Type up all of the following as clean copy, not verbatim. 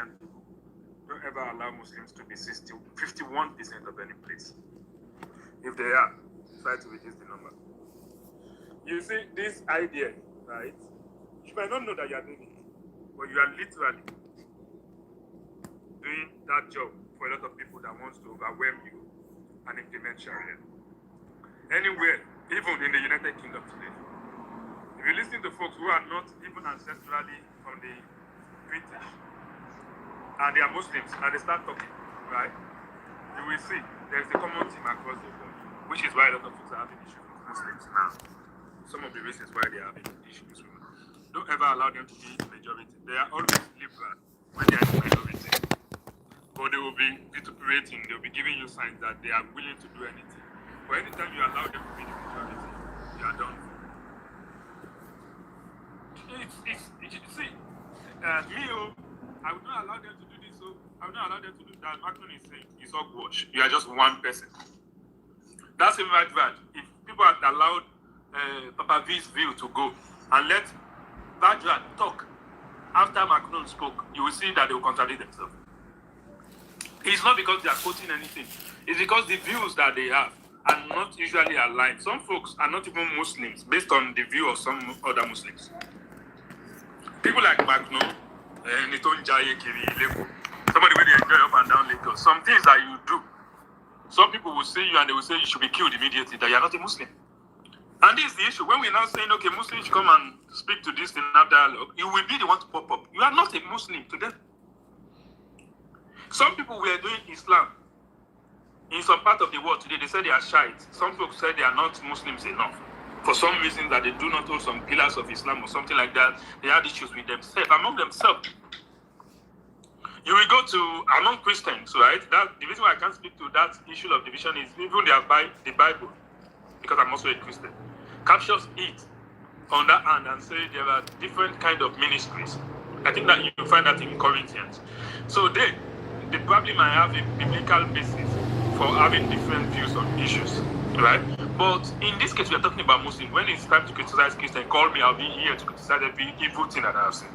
Nigerian people, don't ever allow Muslims to be 51% of any place. If they are, try to reduce the number. You see, this idea, right? You might not know that you are doing it, but you are literally doing that job for a lot of people that wants to overwhelm you and implement Sharia. Anywhere, even in the United Kingdom today, if you listen to folks who are not even ancestrally from the British, and they are Muslims, and they start talking, right? You will see there's a common theme across the board, which is why a lot of folks are having issues with Muslims now. Some of the reasons why they are having issues with them. Don't ever allow them to be the majority. They are always liberal when they are the minority. But they will be vituperating, they will be giving you signs that they are willing to do anything. But anytime you allow them to be the majority, you are done. See, I would not allow them to do this, so I would not allow them to do that. Macron is saying it's all wash. You are just one person. That's a right. If people had allowed Papa V's view to go and let Vajra talk after Macron spoke, you will see that they will contradict themselves. It's not because they are quoting anything. It's because the views that they have are not usually aligned. Some folks are not even Muslims based on the view of some other Muslims. People like Macron, somebody when they enjoy up and down Lagos. Some things that you do, some people will see you and they will say you should be killed immediately, that you are not a Muslim. And this is the issue. When we're now saying, okay, Muslims should come and speak to this in that dialogue, you will be the one to pop up. You are not a Muslim to them. Some people were doing Islam in some part of the world today. They say they are Shiites. Some folks say they are not Muslims enough. For some reason that they do not hold some pillars of Islam or something like that, they had issues with themselves, among themselves. You will go to among Christians, right? The reason why I can't speak to that issue of division is even the Bible, because I'm also a Christian, captures it on that hand and say there are different kind of ministries. I think that you will find that in Corinthians. So they probably might have a biblical basis for having different views on issues, right? But in this case, we are talking about Muslims. When it's time to criticize Christians, call me, I'll be here to criticize every evil thing that I have seen.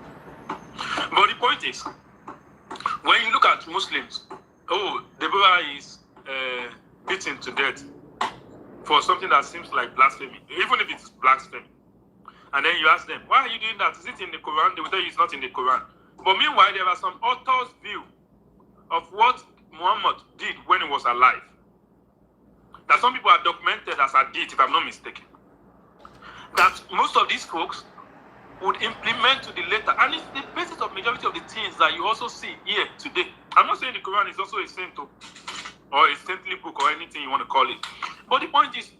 But the point is, when you look at Muslims, Deborah is beaten to death for something that seems like blasphemy, even if it's blasphemy. And then you ask them, why are you doing that? Is it in the Quran? They will tell you it's not in the Quran. But meanwhile, there are some authors' view of what Muhammad did when he was alive, that some people have documented as a deed, if I'm not mistaken, that most of these folks would implement to the letter. And it's the basis of majority of the things that you also see here today. I'm not saying the Quran is also a saint or a saintly book or anything you want to call it. But the point is,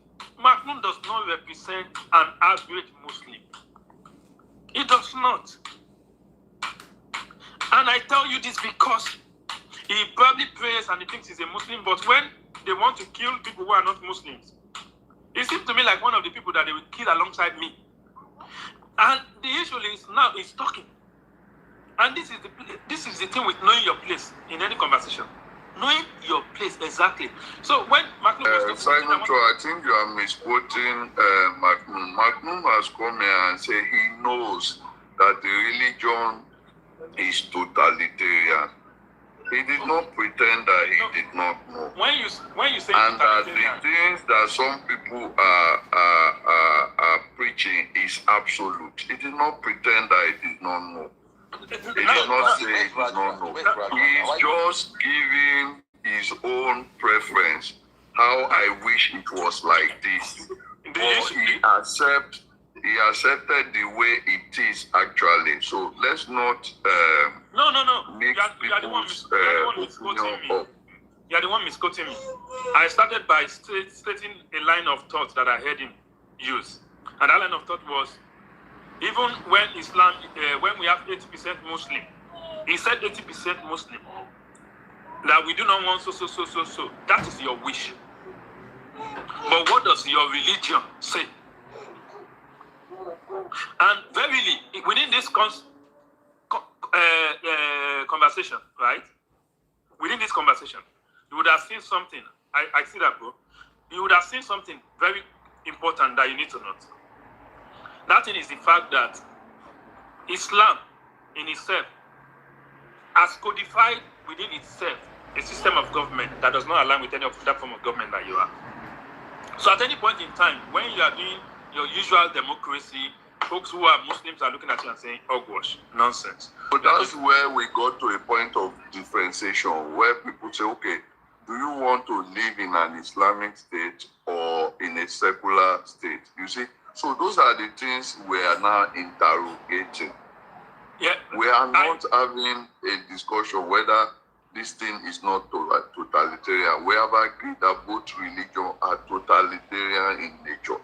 Macron does not represent an average Muslim. It does not. And I tell you this because he probably prays and he thinks he's a Muslim, but when they want to kill people who are not Muslims, it seems to me like one of the people that they will kill alongside me. And the issue is now he's talking. And this is the thing with knowing your place in any conversation. Knowing your place exactly. So when Macron was talking, I think you are misquoting Macron. Macron has come here and said he knows that the religion is totalitarian. He did not pretend that he did not know. When you say and that the things that some people are preaching is absolute. He did not pretend that he did not know. He did not say he did not know. He's just giving his own preference. How I wish it was like this. But he accepted the way it is actually. So let's not mix people's opinion up. You are the one misquoting me. I started by stating a line of thought that I heard him use. And that line of thought was, even when Islam, when we have 80% Muslim, he said 80% Muslim, that we do not want so. That is your wish. But what does your religion say? And verily, within this conversation, right? Within this conversation, you would have seen something. I see that, bro. You would have seen something very important that you need to note. That thing is the fact that Islam in itself has codified within itself a system of government that does not align with any of that form of government that you are. So at any point in time, when you are doing your usual democracy, folks who are Muslims are looking at you and saying, "Hogwash, nonsense." So that's where we got to a point of differentiation where people say, okay, do you want to live in an Islamic state or in a secular state? You see, so those are the things we are now interrogating. Yeah, we are not having a discussion whether this thing is not totalitarian. We have agreed that both religions are totalitarian in nature.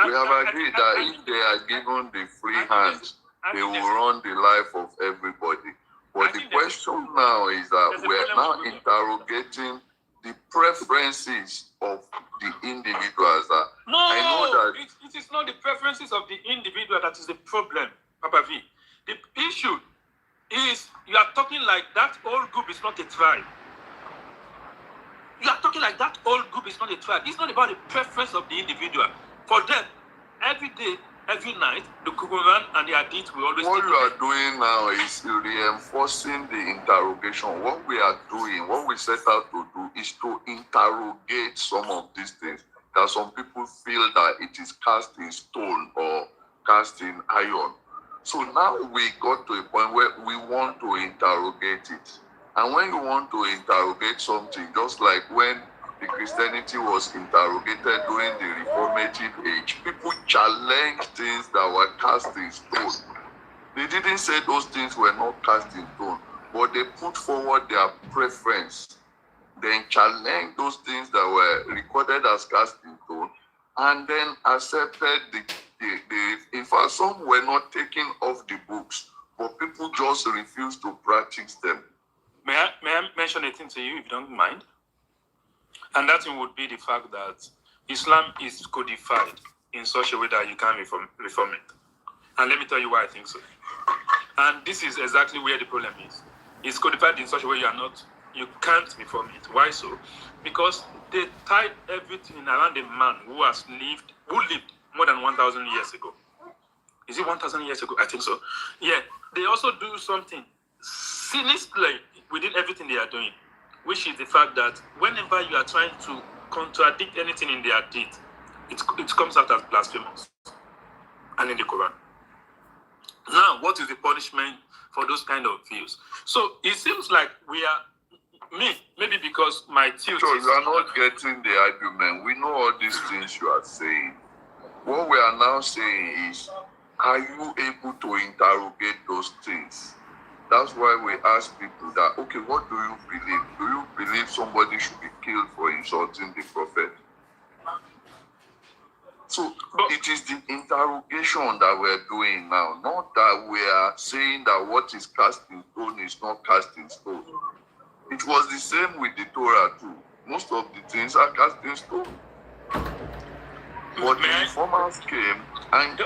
We have agreed that if they are given the free hands, they will run the life of everybody. But the question now is that we are now interrogating the preferences of the individuals. No, I know that it is not the preferences of the individual that is the problem, Papa V. The issue is you are talking like that whole group is not a tribe. You are talking like that whole group is not a tribe. It's not about the preference of the individual. For them, every day, every night, the Quran and the Hadith will always. What you are doing now is reinforcing the interrogation. What we are doing, what we set out to do, is to interrogate some of these things that some people feel that it is cast in stone or cast in iron. So now we got to a point where we want to interrogate it. And when you want to interrogate something, just like when the Christianity was interrogated during the Reformative age, people challenged things that were cast in stone. They didn't say those things were not cast in stone, but they put forward their preference, then challenged those things that were recorded as cast in stone, and then accepted the in fact, some were not taken off the books, but people just refused to practice them. May I mention a thing to you, if you don't mind? And that thing would be the fact that Islam is codified in such a way that you can't reform it. And let me tell you why I think so. And this is exactly where the problem is. It's codified in such a way you can't reform it. Why so? Because they tied everything around a man who lived more than 1,000 years ago. Is it 1,000 years ago? I think so. Yeah. They also do something sinisterly within everything they are doing, which is the fact that whenever you are trying to contradict anything in their deed, it comes out as blasphemous. And in the Quran. Now, what is the punishment for those kind of views? So it seems like we are, maybe because my tilt So is... you are not getting the argument. We know all these things you are saying. What we are now saying is, are you able to interrogate those things? That's why we ask people that, okay, what do you believe? Do you believe somebody should be killed for insulting the prophet? So it is the interrogation that we're doing now, not that we are saying that what is cast in stone is not cast in stone. It was the same with the Torah too. Most of the things are cast in stone. But the reformers came and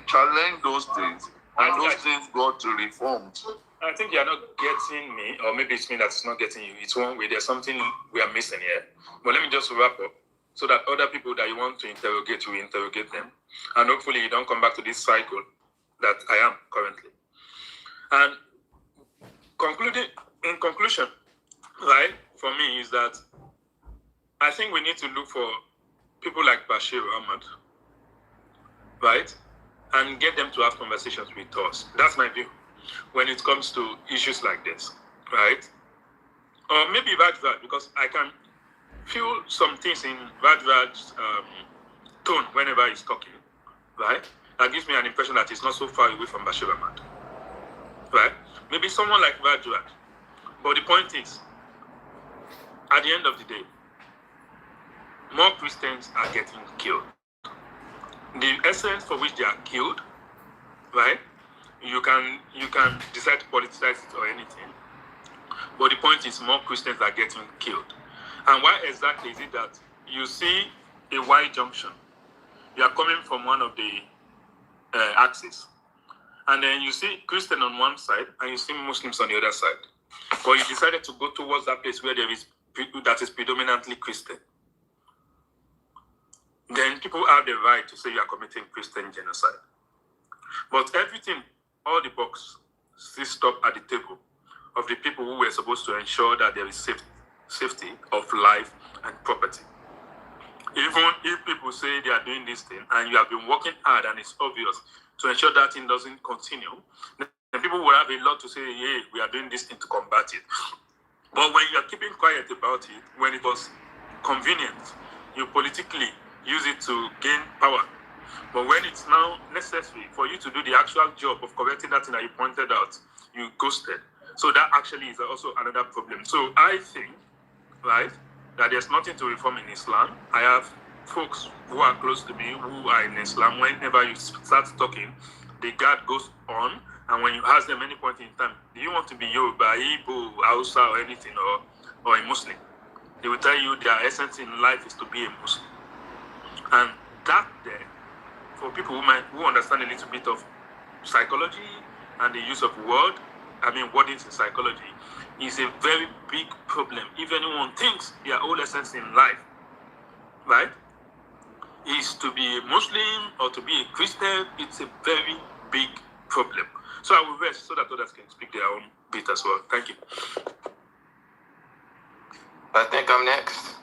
challenged those things, and those things got reformed. I think you are not getting me, or maybe it's me that's not getting you. It's one way. There's something we are missing here. But let me just wrap up so that other people that you want to interrogate, you interrogate them. And hopefully you don't come back to this cycle that I am currently. And in conclusion, right, for me is that I think we need to look for people like Bashir Ahmad, right? And get them to have conversations with us. That's my view when it comes to issues like this, right? Or maybe Vajraj, because I can feel some things in Vajraj's tone whenever he's talking, right? That gives me an impression that he's not so far away from Bashir Ahmad, right? Maybe someone like Vajraj. But the point is, at the end of the day, more Christians are getting killed. The essence for which they are killed, right? You can decide to politicize it or anything. But the point is more Christians are getting killed. And why exactly is it that you see a Y junction? You are coming from one of the axes. And then you see Christian on one side and you see Muslims on the other side. But you decided to go towards that place where that is predominantly Christian. Then people have the right to say you are committing Christian genocide. But everything, all the box still stop at the table of the people who were supposed to ensure that there is safety of life and property. Even if people say they are doing this thing and you have been working hard and it's obvious to ensure that thing doesn't continue, then people will have a lot to say, yeah, we are doing this thing to combat it. But when you are keeping quiet about it, when it was convenient, you politically use it to gain power. But when it's now necessary for you to do the actual job of correcting that thing that you pointed out, you ghosted. So that actually is also another problem. So I think, right, that there's nothing to reform in Islam. I have folks who are close to me who are in Islam. Whenever you start talking, the guard goes on, and when you ask them any point in time, do you want to be Yoruba, Igbo, Hausa, or anything, or a Muslim? They will tell you their essence in life is to be a Muslim. And that there, for people who understand a little bit of psychology and the use of wordings in psychology, is a very big problem. If anyone thinks their whole essence in life, right, is to be a Muslim or to be a Christian, it's a very big problem. So I will rest so that others can speak their own bit as well. Thank you. I think I'm next.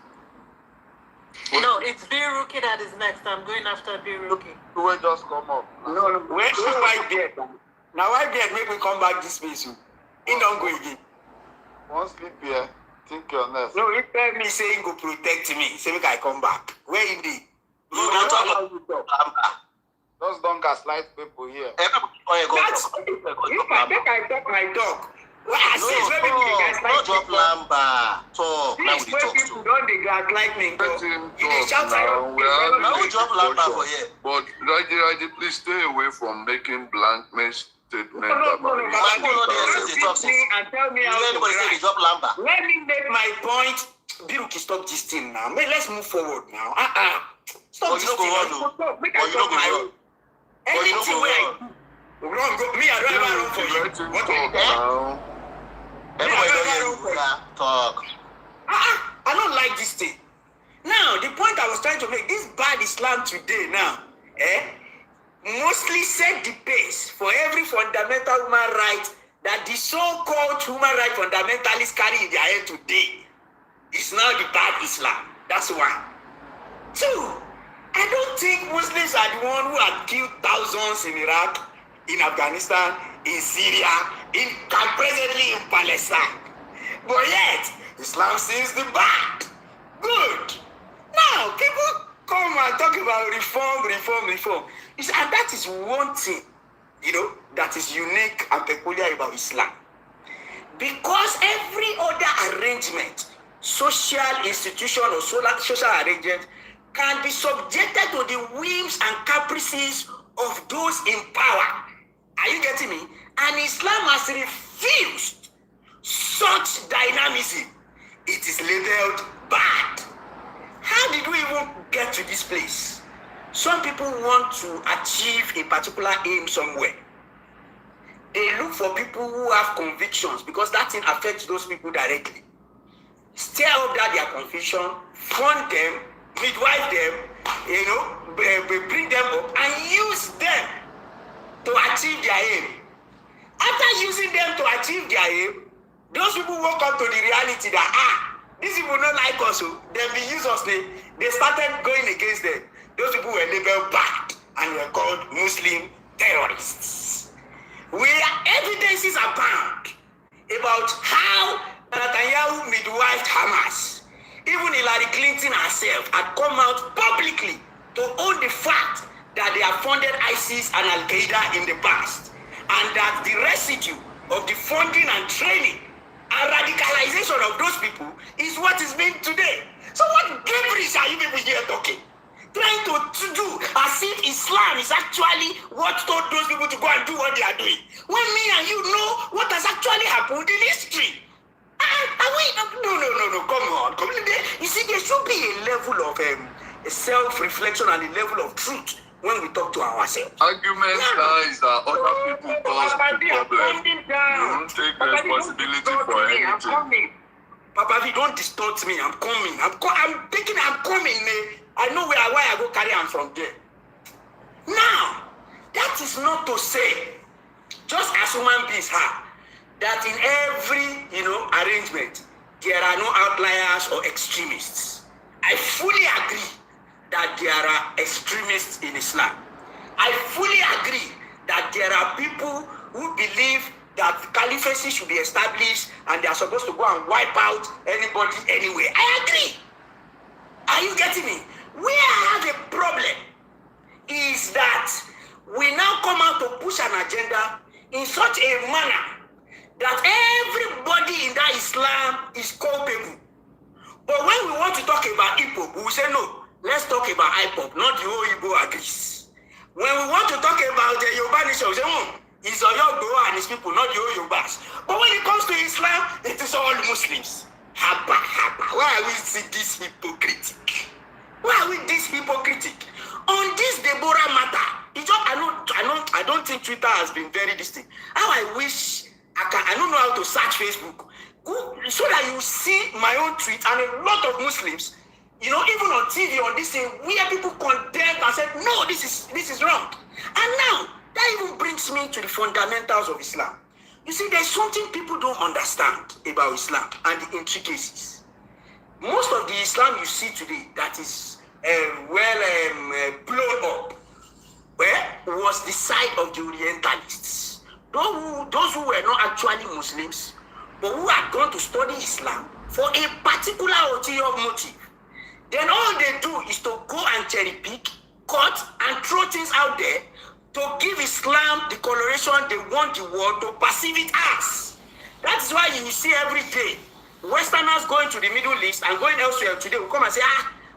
No, it's Biruki that is next. I'm going after Biruki. Who will just come up? No, where I get? Now I get make me come back this place. He don't go again. Once sleep here, think you're next. No, he tell me say he go protect me. Say make I come back. Where he be? You don't talk about Just don't gaslight people here. That's if I talk my talk. Well, I see where people dey gaslight no drop people. number. Talk. Now we This where talk people to. don't dey gaslight me. Let him You dey shout talk now. We are Now we having a drop number for discussion. here. But Raji, please stay away from making blanket statements about No, it. Baba, no, no, Don't they sit talk me and tell me You how hear to anybody say they write. drop number? Let me make my point. Biruki, stop this thing now. Let's move forward now. Stop But this you thing. don't go run, Make But I you talk don't go my run. own. But you don't Anything go where I run. do, run, go. Me, I don't ever run for you. Let him What talk you now. Everybody don't hear you. Yeah, talk. I don't like this thing. Now, the point I was trying to make, this bad Islam today now, mostly set the pace for every fundamental human right that the so-called human right fundamentalists carry in their head today. It's now the bad Islam. That's one. Two, I don't think Muslims are the one who have killed thousands in Iraq, in Afghanistan, in Syria, and presently in Palestine. But yet, Islam sees the bad. Good. Now, people come and talk about reform. You see, and that is one thing, that is unique and peculiar about Islam. Because every other arrangement, social institution or social arrangement, can be subjected to the whims and caprices of those in power. Are you getting me? And Islam has refused such dynamism. It is labeled bad. How did we even get to this place? Some people want to achieve a particular aim somewhere. They look for people who have convictions because that thing affects those people directly. Stir up their conviction, fund them, midwife them, bring them up and use them to achieve their aim. After using them to achieve their aim, those people woke up to the reality that these people don't like us, so then we use us. They started going against them. Those people were labeled bad and were called Muslim terrorists. Evidences abound about how Netanyahu midwifed Hamas. Even Hillary Clinton herself had come out publicly to own the fact that they have funded ISIS and Al-Qaeda in the past, and that the residue of the funding and training and radicalization of those people is what is being today. So what gibberish are you people here talking? Trying to do as if Islam is actually what told those people to go and do what they are doing. When me and you know what has actually happened in history. No, come on. You see, there should be a level of self-reflection and a level of truth when we talk to ourselves. Argument is that other people cause the problem. You don't take responsibility for anything. Papa V, don't distort me. I'm coming. I'm coming. I know why I go carry on from there. Now, that is not to say just as human beings are, that in every, arrangement, there are no outliers or extremists. I fully agree that there are extremists in Islam. I fully agree that there are people who believe that caliphacy should be established and they are supposed to go and wipe out anybody anywhere. I agree. Are you getting me? Where I have a problem is that we now come out to push an agenda in such a manner that everybody in that Islam is culpable. But when we want to talk about hip-hop, we will say no, let's talk about hip-hop, not the whole Igbo agrees. When we want to talk about the Yoruba nation, we say, it's Oyo and his people, not the whole Yorubas. But when it comes to Islam, it is all Muslims. Haba. Why are we this hypocritic? Why are we this hypocritic? On this Deborah matter, I don't think Twitter has been very distinct. How I wish I don't know how to search Facebook. So that you see my own tweet and a lot of Muslims, even on TV on this thing, where people condemned and said, no, this is wrong. And now that even brings me to the fundamentals of Islam. You see, there's something people don't understand about Islam and the intricacies. Most of the Islam you see today that is blown up, was the side of the Orientalists. Those who were not actually Muslims, but who had gone to study Islam for a particular ulterior motive. Then all they do is to go and cherry pick, cut, and throw things out there to give Islam the coloration they want the world to perceive it as. That's why you see every day Westerners going to the Middle East and going elsewhere today will come and say,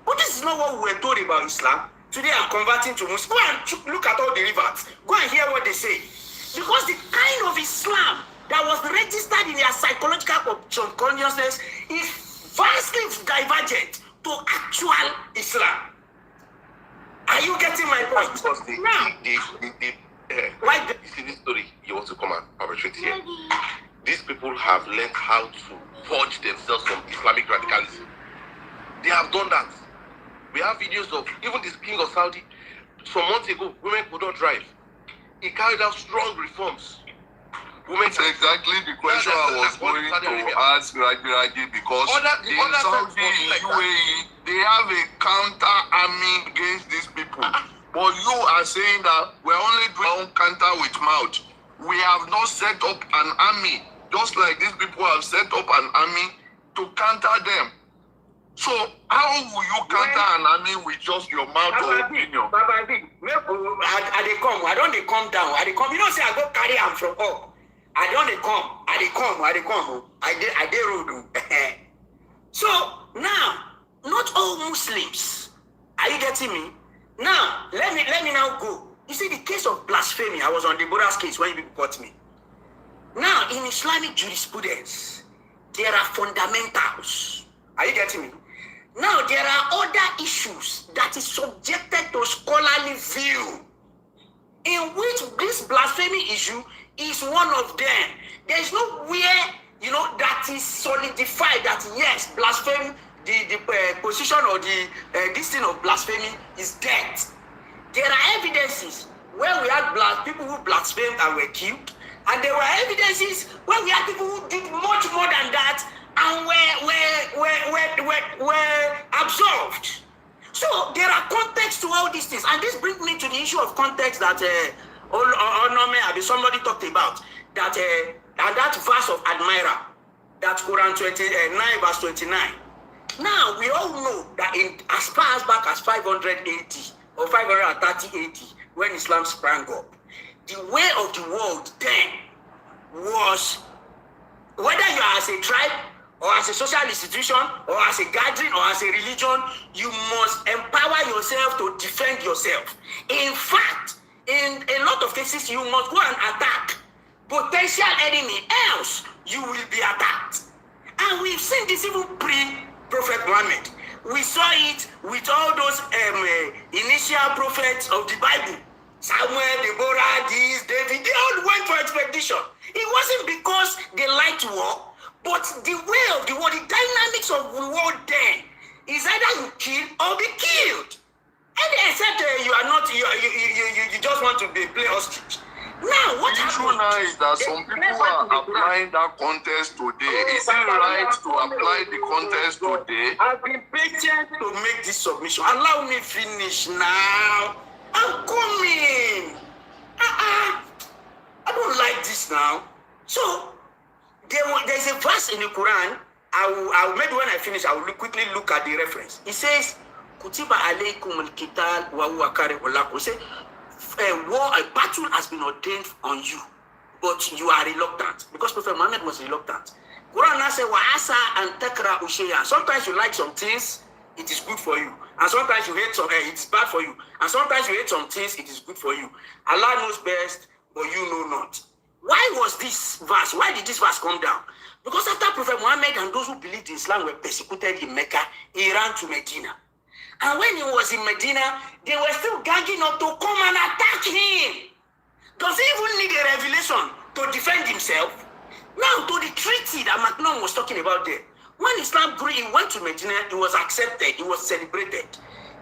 but this is not what we were told about Islam. Today I'm converting to Muslim. Go and look at all the rivers. Go and hear what they say. Because the kind of Islam that was registered in their psychological consciousness is vastly divergent to actual Islam. Are you getting my point? Because you see this story you want to come and perpetrate here. These people have learned how to purge themselves from Islamic radicalism. They have done that. We have videos of even the king of Saudi. Some months ago, women could not drive. He carried out strong reforms. It's exactly the question I was going to ask Raji because in Saudi, UAE, they have a counter army against these people. But you are saying that we're only doing counter with mouth. We have not set up an army, just like these people have set up an army to counter them. So how will you counter an army with just your mouth or opinion? I don't come down. I say I go carry am from up. I did road. So now, not all Muslims. Are you getting me? Now, let me now go. You see the case of blasphemy. I was on Deborah's case when you got me. Now, in Islamic jurisprudence, there are fundamentals. Are you getting me? Now, there are other issues that is subjected to scholarly view, in which this blasphemy issue is one of them. There is nowhere, that is solidified that yes, blasphemy, the position or the this thing of blasphemy is dead. There are evidences where we had people who blasphemed and were killed, and there were evidences where we had people who did much more than that and were absolved. So there are contexts to all these things, and this brings me to the issue of context that somebody talked about, that that verse of Admira, that Quran 29 verse 29. Now we all know that as far as back as 580 or 530 AD, when Islam sprang up, the way of the world then was, whether you are as a tribe or as a social institution or as a gathering or as a religion, you must empower yourself to defend yourself. In fact, in a lot of cases, you must go and attack potential enemy, else you will be attacked. And we've seen this even pre-Prophet Muhammad. We saw it with all those initial prophets of the Bible. Samuel, Deborah, David, they all went for expedition. It wasn't because they liked war, but the way of the world, the dynamics of the world then is either you kill or be killed. And except you are not, you just want to play ostrich. Now, what The issue happened? now is that some people are applying that context today. Is it right to apply the context today? I've been patient to make this submission. Allow me finish now. I'm coming. I don't like this now. So there's a verse in the Quran. I'll maybe when I finish, I will quickly look at the reference. It says, "Kutiba alaykum al-qital wa huwa karihun lakum." It says, a battle has been ordained on you, but you are reluctant because Prophet Muhammad was reluctant. Quran now says, "Wa asa an takra ushaya." Sometimes you like some things, it is good for you, and sometimes you hate some, it is bad for you, and sometimes you hate some things, it is good for you. Allah knows best, but you know not. Why was this verse? Why did this verse come down? Because after Prophet Muhammad and those who believed in Islam were persecuted in Mecca, he ran to Medina. And when he was in Medina, they were still ganging up to come and attack him. Does he even need a revelation to defend himself? Now, to the treaty that McNaughton was talking about there. When Islam grew, he went to Medina, it was accepted, it was celebrated.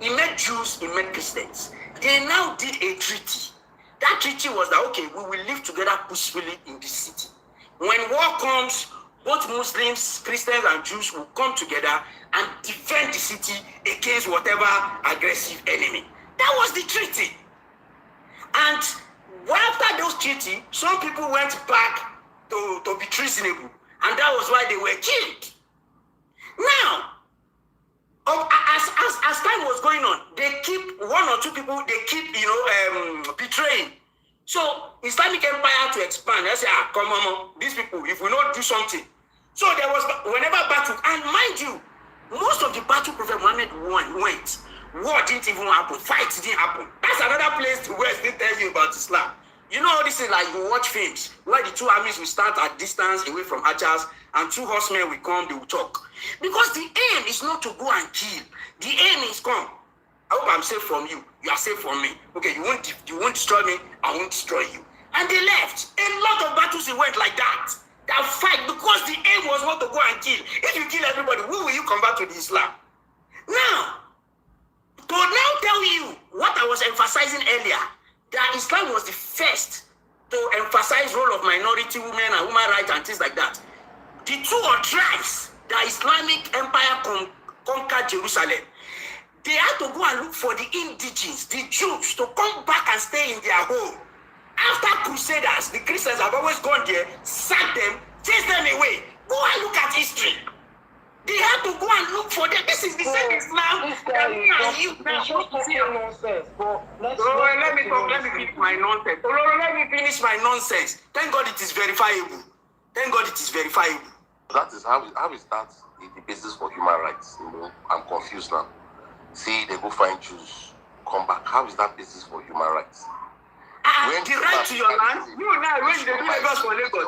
He met Jews, he met Christians. They now did a treaty. That treaty was that, okay, we will live together peacefully in this city. When war comes, both Muslims, Christians, and Jews will come together and defend the city against whatever aggressive enemy. That was the treaty. And after those treaty, some people went back to be treasonable. And that was why they were killed. Now, as time was going on, they keep one or two people, they keep, betraying. So Islamic Empire to expand, they say, come on, these people, if we not do something. So there was, whenever battle, and mind you, most of the battle Prophet Muhammad went, war didn't even happen, fights didn't happen. That's another place the West didn't tell you about Islam. You know, this is like you watch films where the two armies will start at distance away from archers and two horsemen will come, they will talk. Because the aim is not to go and kill. The aim is come. I hope I'm safe from you. You are safe from me. Okay, you won't destroy me, I won't destroy you. And they left. A lot of battles it went like that. That fight, because the aim was not to go and kill. If you kill everybody, who will you convert to the Islam? Now, to now tell you what I was emphasizing earlier, that Islam was the first to emphasize role of minority women and human rights and things like that. The two or thrice the Islamic Empire conquered Jerusalem, they had to go and look for the indigenes, the Jews, to come back and stay in their home. After Crusaders, the Christians have always gone there, sacked them, chased them away. Go and look at history. They had to go and look for them. This is the same Islam that me and you now. Let me finish my nonsense. Let me finish my nonsense. Thank God it is verifiable. Thank God it is verifiable. That is how is that the basis for human rights? I'm confused now. See, they go find Jews, come back. How is that basis for human rights? The right to your land? You now, when they do Lagos for Lagos.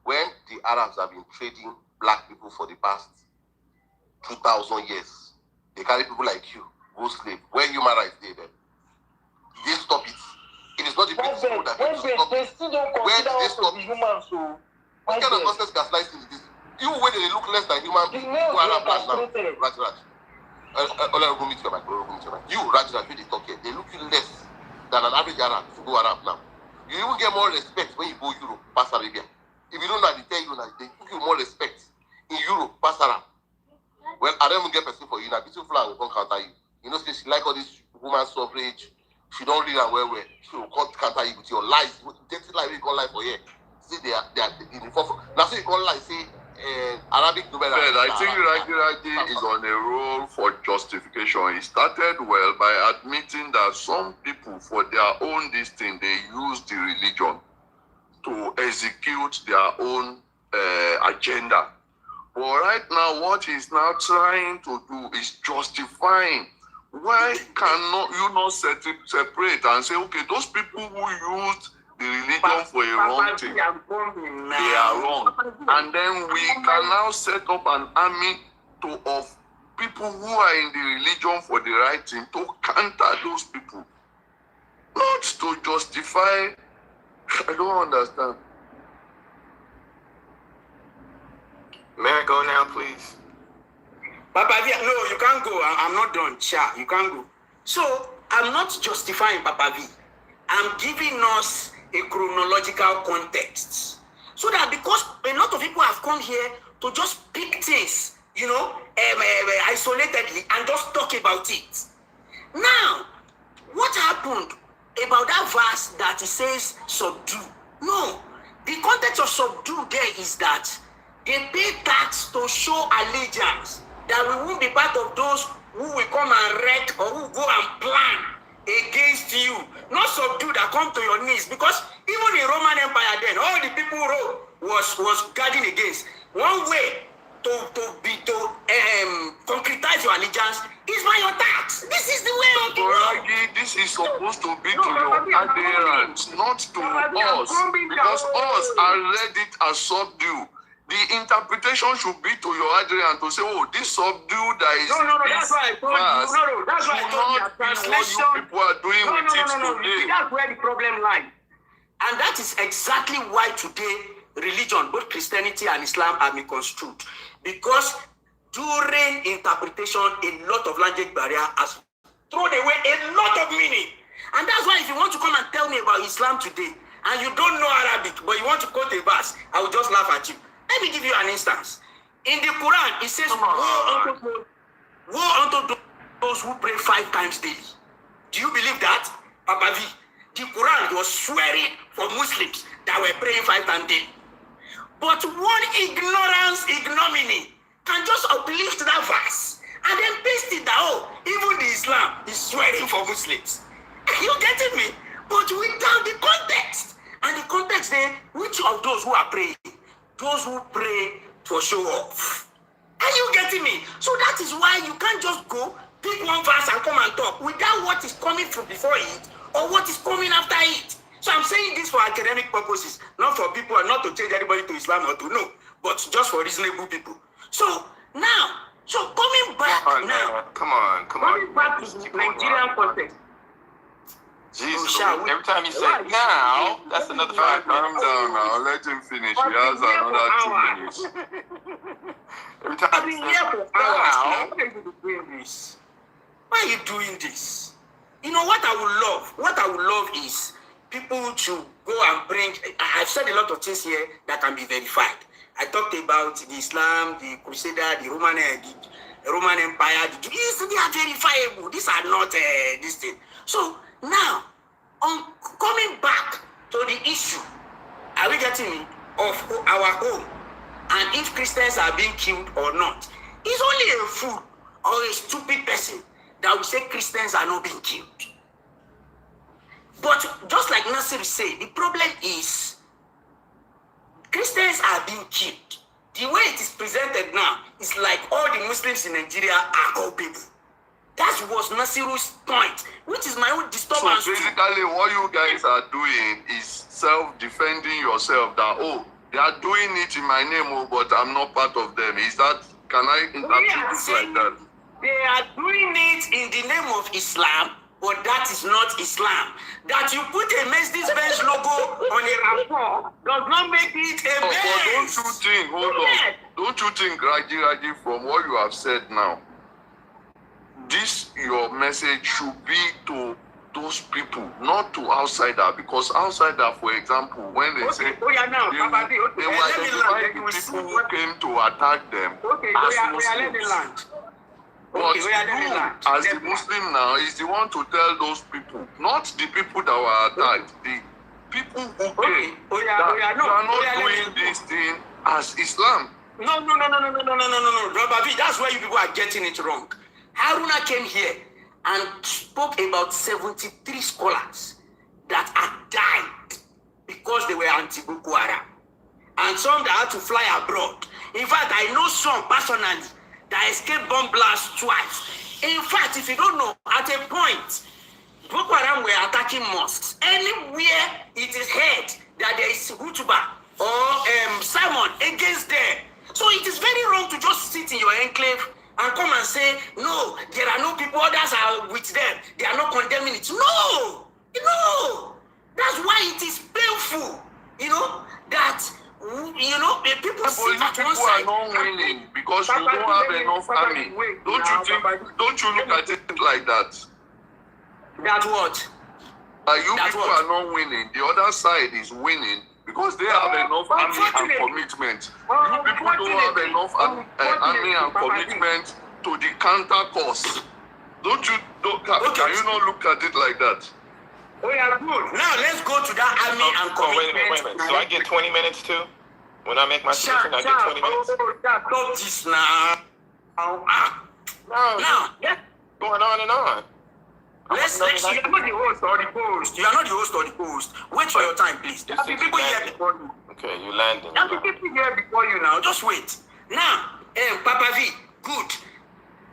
When the Arabs have been trading black people for the past 2,000 years, they carry people like you, go slave. Where human rights they then? They stop it. It is not the British people that they stop it. Where did they stop it? What kind of nonsense gaslighting is this? You when they look less than human beings, who are Arab now, Raj. You, Raj, when they talk here, they look you less than an average Arab to go Arab now. You even get more respect when you go Europe, past Arabia. If you don't know, they tell you that they give you more respect in Europe, past Arab. Well, I don't even get person for you now. Beautiful flag will come counter you. You know, she like all this woman suffrage. She don't read and well. She will come counter you with your lies. Dirty lie, you can't lie for here. See, they are in the forefront. Now, so you can't lie, say, Arabic Nobel. I think Ragi is on a roll for justification. He started well by admitting that some people, for their own this thing, they use the religion to execute their own agenda. But right now, what he's now trying to do is justifying. Why cannot you not separate and say, okay, those people who used the religion for a wrong thing, they are wrong. And then we can now set up an army of people who are in the religion for the right thing to counter those people. Not to justify. I don't understand. May I go now, please? Papa, no, you can't go. I'm not done. Sha, you can't go. So, I'm not justifying Papa V. I'm giving us a chronological context. So that because a lot of people have come here to just pick things, isolatedly and just talk about it. Now, what happened about that verse that it says subdue? No, the context of subdue there is that they pay tax to show allegiance, that we won't be part of those who will come and wreck or who go and plan against you. Not subdue that come to your knees, because even in Roman Empire then, all the people was guarding against. One way to concretize your allegiance is by your tax. This is the way of the world. This is supposed to be to your adherents, not to us, because us are read it as subdue. The interpretation should be to your adherent to say, oh, this subdue that is that's why I told you. That's why I told you. Translation. What you people are doing with it today. That's where the problem lies. And that is exactly why today religion, both Christianity and Islam, are misconstrued. Because during interpretation, a lot of language barrier has thrown away a lot of meaning. And that's why if you want to come and tell me about Islam today, and you don't know Arabic, but you want to quote a verse, I will just laugh at you. Let me give you an instance. In the Quran, it says, woe unto those who pray 5 times daily. Do you believe that, Papa V? The Quran was swearing for Muslims that were praying 5 times daily. But one ignominy can just uplift that verse and then paste it down. Even the Islam is swearing for Muslims. Are you getting me? But without the context. And the context there, which of those who are praying? Those who pray for show off. Are you getting me? So that is why you can't just go, pick one verse and come and talk without what is coming from before it or what is coming after it. So I'm saying this for academic purposes, not for people, and not to change anybody to Islam or to no, but just for reasonable people. So now, coming back Come on. Coming back to the Nigerian context. Jesus, every time you say now, that's another 5 Calm down now. Let him finish. He has another 2 minutes. Every time I've you been say here for hours. now, Why are you doing this? Why are you doing this? You know what I would love? What I would love is people to go and bring. I've said a lot of things here that can be verified. I talked about the Islam, the Crusader, the Roman Empire. These they are verifiable. These are not this thing. So now, on coming back to the issue, are we getting me, of our home and if Christians are being killed or not? It's only a fool or a stupid person that will say Christians are not being killed. But just like Nasir said, the problem is Christians are being killed. The way it is presented now is like all the Muslims in Nigeria are all people. That was Nasiru's point, which is my own disturbance. So basically, what you guys are doing is self-defending yourself. That they are doing it in my name, but I'm not part of them. Is that? Can I interpret it like that? They are doing it in the name of Islam, but that is not Islam. That you put a Mercedes-Benz logo on a rapport does not make it a Benz. Don't you think? Hold on. Don't you think, Raji, from what you have said now? Your message should be to those people, not to outsider, because outsider, for example, when they say they were identifying the people who came to attack them as Muslims. But you, as the Muslim now, is the one to tell those people, not the people that were attacked, the people who came, that you are not doing this thing as Islam. No. Brother V, that's where you people are getting it wrong. Haruna came here and spoke about 73 scholars that had died because they were anti-Boko Haram. And some that had to fly abroad. In fact, I know some personally that escaped bomb blast twice. In fact, if you don't know, at a point, Boko Haram were attacking mosques. Anywhere it is heard that there is Hutuba or sermon against them. So it is very wrong to just sit in your enclave and come and say, no, there are no people, others are with them. They are not condemning it. No. That's why it is painful, that, people sit at one side. People are not winning because you don't have enough army. Don't you look at it like that? That what? You people are not winning. The other side is winning because they have enough army and commitment. You people don't have enough army and commitment to the counter course. Can you not look at it like that? Oh yeah, good. Now let's go to that army and commitment. Wait a minute. So I get 20 minutes too? When I make my submission, I get 20 minutes? Stop this now. Now, yeah. Going on and on. You are not the host or the host. You are not the host or the host. Wait for your time, please. There will be people here before you. Okay, you landing. There will be people here before you now. Just wait. Now, Papa V, good.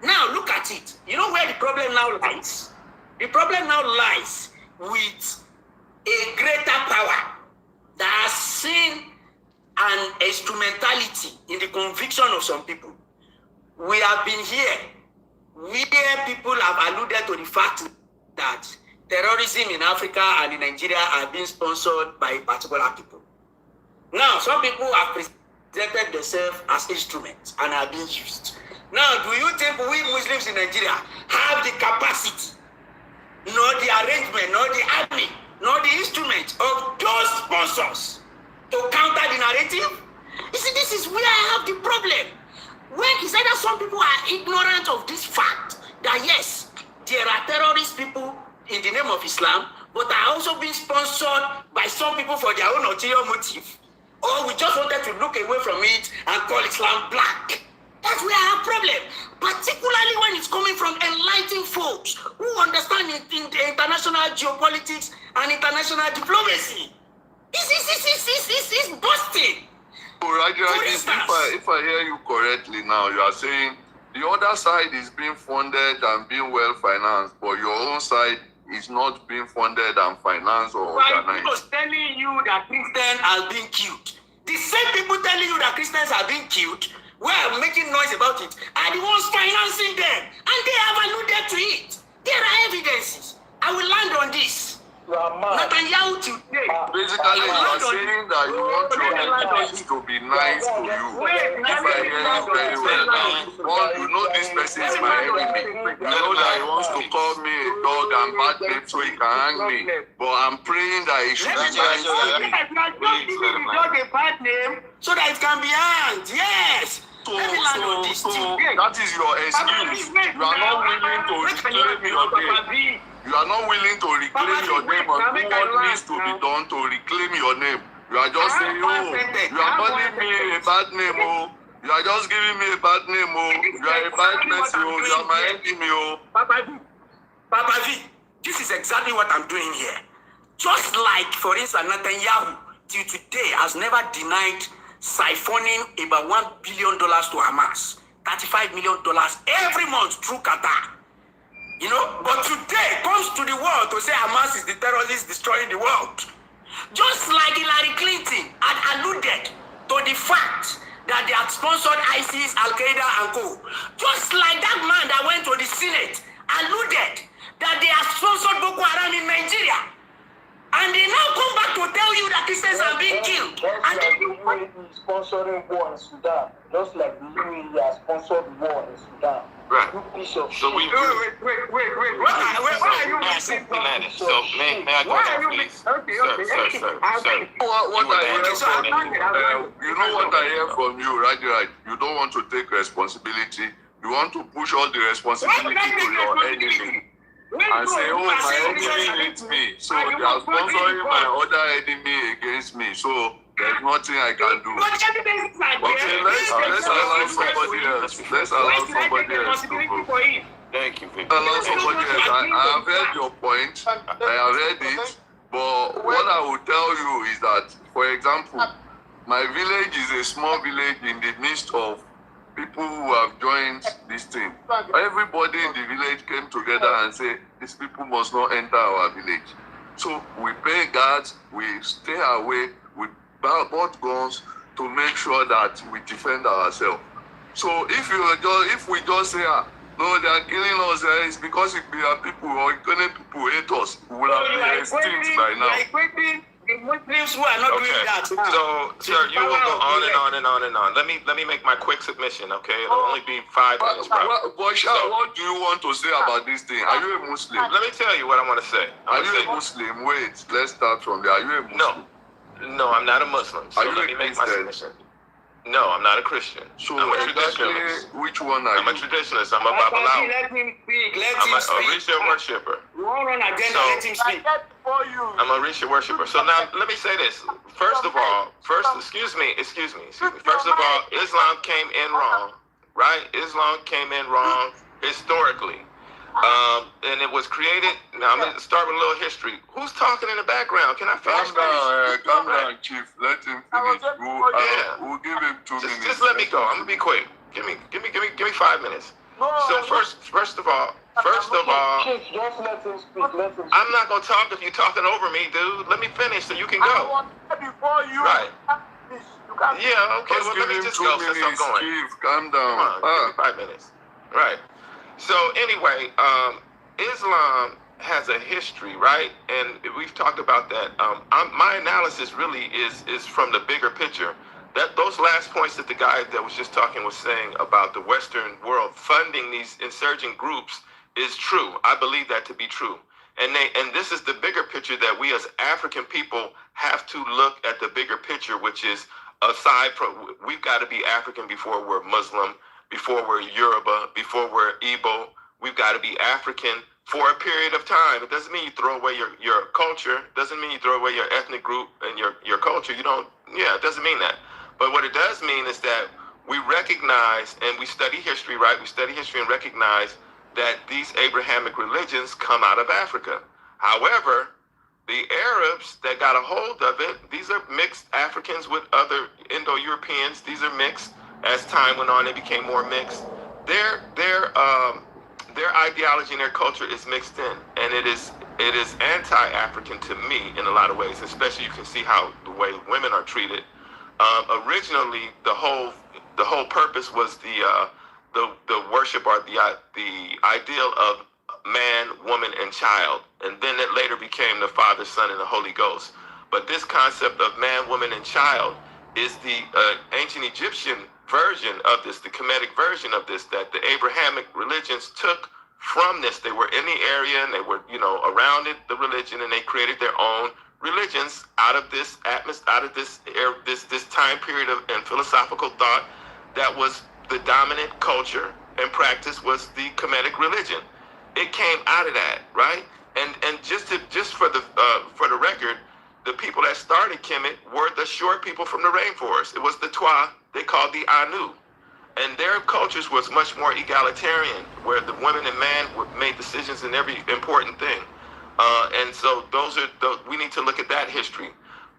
Now look at it. You know where the problem now lies? The problem now lies with a greater power that has seen an instrumentality in the conviction of some people. We have been here where people have alluded to the fact that terrorism in Africa and in Nigeria are being sponsored by particular people. Now, some people have presented themselves as instruments and are being used. Now, do you think we Muslims in Nigeria have the capacity, nor the arrangement, nor the army, nor the instrument of those sponsors to counter the narrative? You see, this is where I have the problem. When it's either some people are ignorant of this fact that yes, there are terrorist people in the name of Islam, but are also being sponsored by some people for their own ulterior motive, or we just wanted to look away from it and call Islam black. That's where I have problem, particularly when it's coming from enlightened folks who understand in the international geopolitics and international diplomacy. It's busting. If I hear you correctly now, you are saying the other side is being funded and being well financed, but your own side is not being funded and financed or organized. People telling you that Christians are being killed. The same people telling you that Christians are being killed, we are making noise about it, are the ones financing them, and they have alluded to it. There are evidences. I will land on this. Netanyahu today. Basically, you are saying that you want your enemies to be nice to you. If I hear you very well, you know this person is my enemy. You know that he wants to call me a dog and bad name so he can hang me. But I'm praying that he should be nice to me. Not a bad name so that it can be hanged. Yes. So that is your excuse. You are not willing to reclaim your name. You are not willing to reclaim your name or do what needs to be done to reclaim your name. You are just saying, oh, you are calling me a bad name, oh. You are just giving me a bad name, oh. You are a bad person, oh. You are my enemy, oh. Papa V, this is exactly what I'm doing here. Just like, for instance, Netanyahu, till today, has never denied siphoning about $1 billion to Hamas, $35 million every month through Qatar. You know, but today comes to the world to say Hamas is the terrorist destroying the world. Just like Hillary Clinton had alluded to the fact that they had sponsored ISIS, Al-Qaeda and co. Just like that man that went to the Senate alluded that they have sponsored Boko Haram in Nigeria. And they now come back to tell you that Christians are being killed. And then you sponsoring war in Sudan, just like the UAE has sponsored war in Sudan. Right. So wait. What are you missing? So may I go now, please? Sir. What I hear from you know what I hear from you, right? You don't want to take responsibility. You want to push all the responsibility to your enemy. And say, oh, my enemy hates me. So they are sponsoring my other enemy against me. So there's nothing I can do. Okay, let's allow somebody else. Let's allow somebody else to go. Thank you, Victor. Allow somebody else. I have heard your point. I have heard it. But what I will tell you is that, for example, my village is a small village in the midst of people who have joined this thing. Everybody in the village came together and said, these people must not enter our village. So we pay guards, we stay away, we bought guns to make sure that we defend ourselves. So if we just say, no, they are killing us, it's because we are people or Ghana people hate us, we will have been extinct by now. the Muslims who are not doing Okay. that now. So, sir, you will go on and on and on and on. Let me make my quick submission, okay? It'll only be 5 minutes, bro. What do you want to say about this thing? Are you a Muslim? Let me tell you what I want to say. Are you a Muslim? Wait, let's start from there. Are you a Muslim? No, I'm not a Muslim. So Are you let a me make my Christian? submission. No, I'm not a Christian. So I'm a exactly traditionalist. which one are I'm a you? traditionalist. I'm a Let Babalawo. him speak. Let I'm him a speak. Orisha worshiper. You want on agenda, So- let him speak. I'm a Orisha worshiper. So now, let me say this. First of all, excuse me. First of all, Islam came in wrong, right? Islam came in wrong historically. And it was created. Now, I'm going to start with a little history. Who's talking in the background? Can I finish? Calm down, Chief. Let him finish. We'll give him 2 minutes. Just let me go. I'm gonna be quick. Give me 5 minutes. So first of all, Chief, just let him speak. Let him speak. I'm not gonna talk if you're talking over me, dude. Let me finish so you can go. Before you. Right. You can't. Yeah. Okay. Just Well, give let me him just 2 go since I'm minutes, going. Chief. Calm Come on, down. give me 5 minutes. Right. So anyway, Islam has a history, right? And we've talked about that. My analysis really is from the bigger picture. Those last points that the guy that was just talking was saying about the Western world funding these insurgent groups is true. I believe that to be true. And this is the bigger picture that we as African people have to look at the bigger picture, which is aside from, we've got to be African before we're Muslim, before we're Yoruba, before we're Igbo. We've got to be African for a period of time. It doesn't mean you throw away your culture. It doesn't mean you throw away your ethnic group and your culture. It doesn't mean that. But what it does mean is that we recognize, and we study history, right? We study history and recognize that these Abrahamic religions come out of Africa. However, the Arabs that got a hold of it, these are mixed Africans with other Indo-Europeans. These are mixed. As time went on, they became more mixed. Their ideology and their culture is mixed in, and it is anti-African to me in a lot of ways. Especially, you can see how the way women are treated. Originally, the whole purpose was the worship or the ideal of man, woman, and child, and then it later became the Father, Son, and the Holy Ghost. But this concept of man, woman, and child is the ancient Egyptian version of this, the Kemetic version of this, that the Abrahamic religions took from this. They were in the area and they were, around it, the religion, and they created their own religions out of this atmosphere, out of this time period of and philosophical thought that was the dominant culture and practice was the Kemetic religion. It came out of that, right? And just for the record, the people that started Kemet were the short people from the rainforest. It was the Twa, they called the Anu. And their cultures was much more egalitarian, where the women and man made decisions in every important thing. And so we need to look at that history.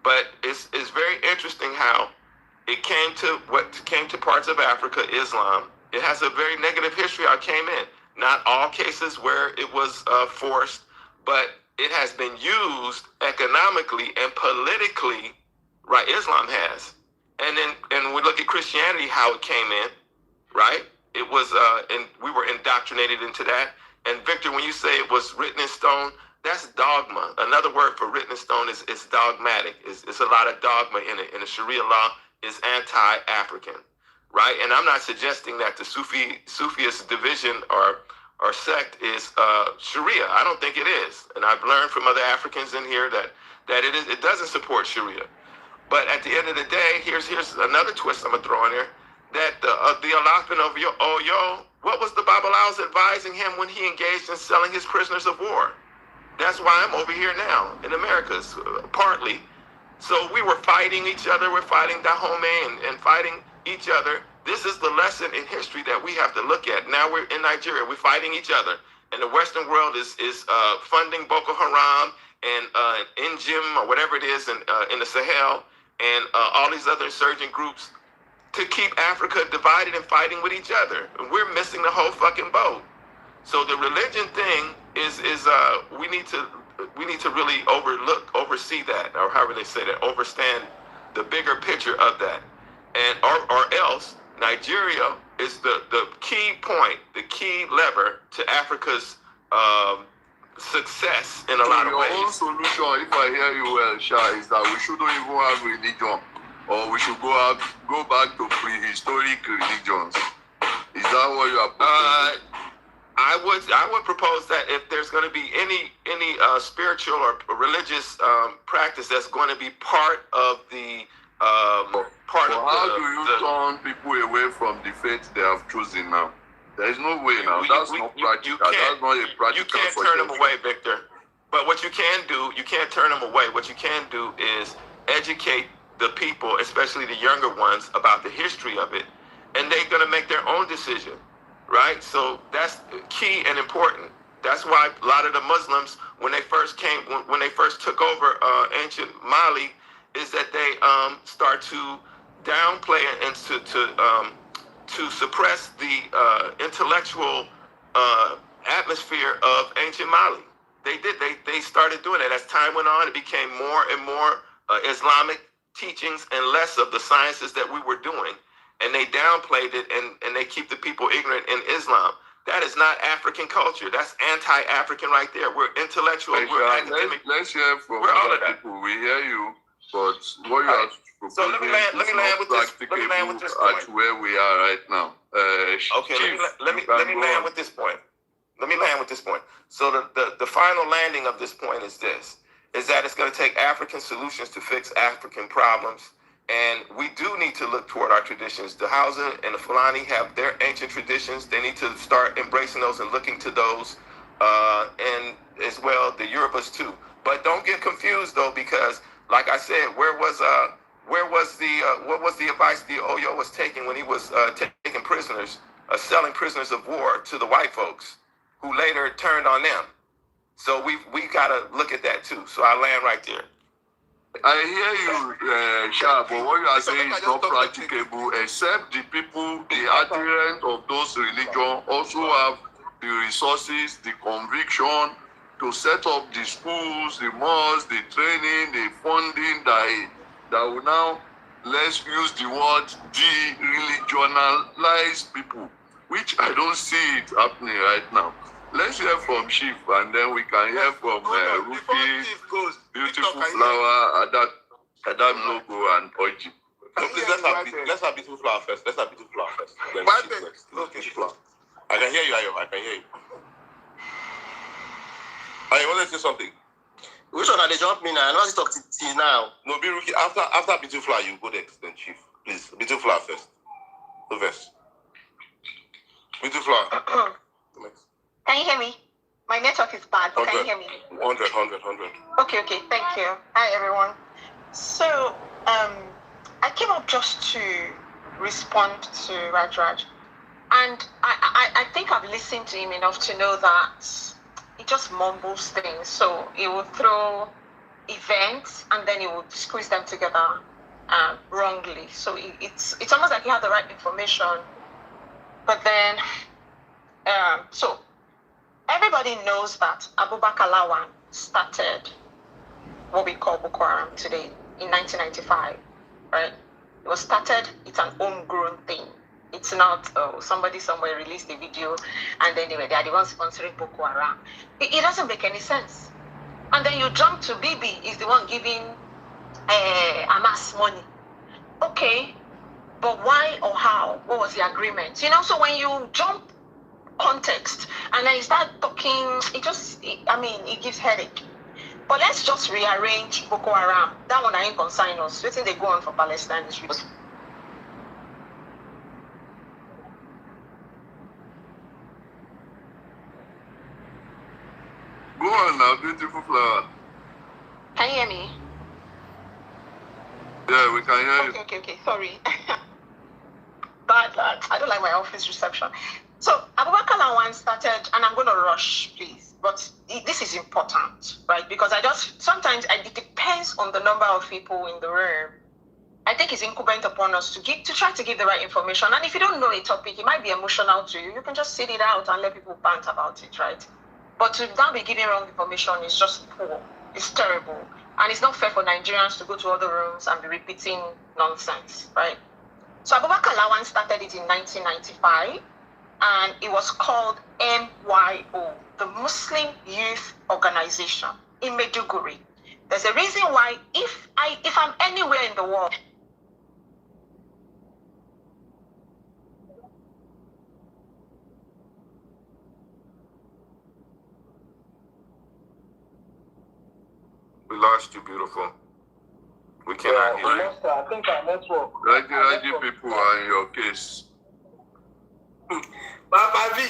But it's very interesting how it came to parts of Africa, Islam. It has a very negative history how it came in. Not all cases where it was forced, but it has been used economically and politically, right? Islam has. And we look at Christianity, how it came in, right? It was, and we were indoctrinated into that. And Victor, when you say it was written in stone, that's dogma. Another word for written in stone is dogmatic. It's a lot of dogma in it. And the Sharia law is anti-African, right? And I'm not suggesting that the Sufist division or sect is Sharia. I don't think it is. And I've learned from other Africans in here that it doesn't support Sharia. But at the end of the day, here's another twist I'm gonna throw in there. That the allotment of Oyo, what was the Babalaos advising him when he engaged in selling his prisoners of war? That's why I'm over here now in Americas, partly. So we were fighting each other. We're fighting Dahomey and fighting each other. This is the lesson in history that we have to look at. Now we're in Nigeria. We're fighting each other. And the Western world is funding Boko Haram and NGIM or whatever it is in the Sahel and all these other insurgent groups to keep Africa divided and fighting with each other. And we're missing the whole fucking boat. So the religion thing is we need to really oversee that, or however they say that, overstand the bigger picture of that. And or else Nigeria is the key point, the key lever to Africa's success in a lot of your ways. own solution, if I hear you well, Sha, is that we shouldn't even have religion, or we should go back to prehistoric religions. Is that what you are proposing? I would propose that if there's going to be any spiritual or religious practice that's going to be part of the how do you turn people away from the faith they have chosen now? There is no way now. That's not practical. That's not a practical. You can't turn them away, Victor. But what you can do, you can't turn them away. What you can do is educate the people, especially the younger ones, about the history of it, and they're going to make their own decision, right? So that's key and important. That's why a lot of the Muslims, when they first took over ancient Mali, is that they start to downplay and to suppress the intellectual atmosphere of ancient Mali. They started doing it. As time went on, it became more and more Islamic teachings and less of the sciences that we were doing. And they downplayed it, and they keep the people ignorant in Islam. That is not African culture. That's anti-African right there. We're intellectual. We're academic. Let's hear from other people. We hear you, but what you are proposing so let me land with this point. At where we are right now. Okay, let me land with this point. Let me land with this point. So the final landing of this point is this, is that it's going to take African solutions to fix African problems. And we do need to look toward our traditions. The Hausa and the Fulani have their ancient traditions. They need to start embracing those and looking to those, and as well the Yorubas too. But don't get confused though, because like I said, what was the advice the Oyo was taking when he was taking prisoners, selling prisoners of war to the white folks, who later turned on them. So we got to look at that too. So I land right there. I hear you, Sha, but what you are saying is not practicable, except the people, the adherents of those religions also have the resources, the conviction to set up the schools, the mosques, the training, the funding that will now, let's use the word, de-religionalize people, which I don't see it happening right now. Let's hear from Chief, and then we can hear from Ruki, Beautiful Flower, Adam Logo, and Oji. So please, let's have Beautiful Flower first. Then Chief next. Okay, Flower. I can hear you, Ayo. I can hear you. I want to say something. Which one are they jumping now? I want to talk to you now. No, be Ruki. After Beautiful Flower, you go next, then Chief. Please, Beautiful Flower first. Go first. Beautiful Flower. Next. Can you hear me? My network is bad, but can you hear me? 100. Okay, thank you. Hi, everyone. So, I came up just to respond to Raj. And I think I've listened to him enough to know that he just mumbles things. So, he will throw events and then he will squeeze them together wrongly. So, it's almost like he had the right information. But then, everybody knows that Abubakar Lawan started what we call Boko Haram today in 1995, right? It was started, it's an homegrown thing. It's not somebody somewhere released a video and then they are the ones sponsoring Boko Haram. It doesn't make any sense. And then you jump to Bibi is the one giving Hamas money. Okay, but why or how? What was the agreement? So when you jump context and then you start talking, it gives headache. But let's just rearrange Boko Haram. That one I ain't consign us. You think they go on for Palestine issues? Go on now, Beautiful Flower. Can you hear me? Yeah, we can hear you. Okay. Sorry. Bad. I don't like my office reception. So Abubakar Lawan started, and I'm going to rush, please, but this is important, right? Because sometimes it depends on the number of people in the room. I think it's incumbent upon us to try to give the right information. And if you don't know a topic, it might be emotional to you. You can just sit it out and let people bant about it, right? But to now be giving wrong information is just poor. It's terrible. And it's not fair for Nigerians to go to other rooms and be repeating nonsense, right? So Abubakar Lawan started it in 1995. And it was called MYO, the Muslim Youth Organization in Maiduguri. There's a reason why if I'm anywhere in the world, we lost you, beautiful. We cannot hear you. I think our network. Raji people are in your case. Baba V,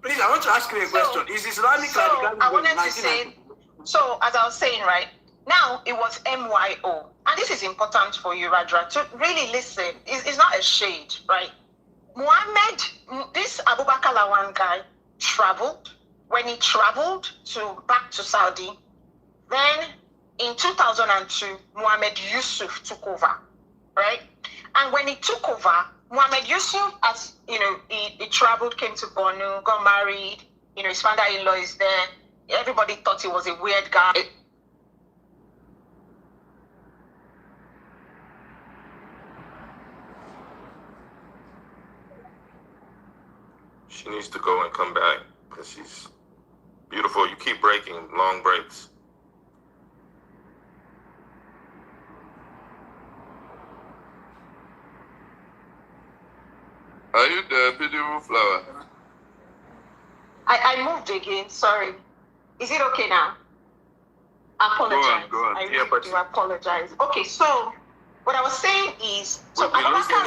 please, I want to ask you a question. Is Islamic radicalism? I wanted to say, so as I was saying, right, now it was MYO. And this is important for you, Radra, to really listen. It's not a shade, right? Muhammad, this Abubakar Lawan guy, traveled. When he traveled back to Saudi, then in 2002, Muhammad Yusuf took over, right? And when he took over, Muhammad Yusuf, as you know, he traveled, came to Bornu, got married. You know, his father-in-law is there. Everybody thought he was a weird guy. She needs to go and come back because she's beautiful. You keep breaking long breaks. Are you there, beautiful flower? I moved again. Sorry. Is it okay now? I apologize. Go on. I really do apologize. Okay, so what I was saying is, so we're losing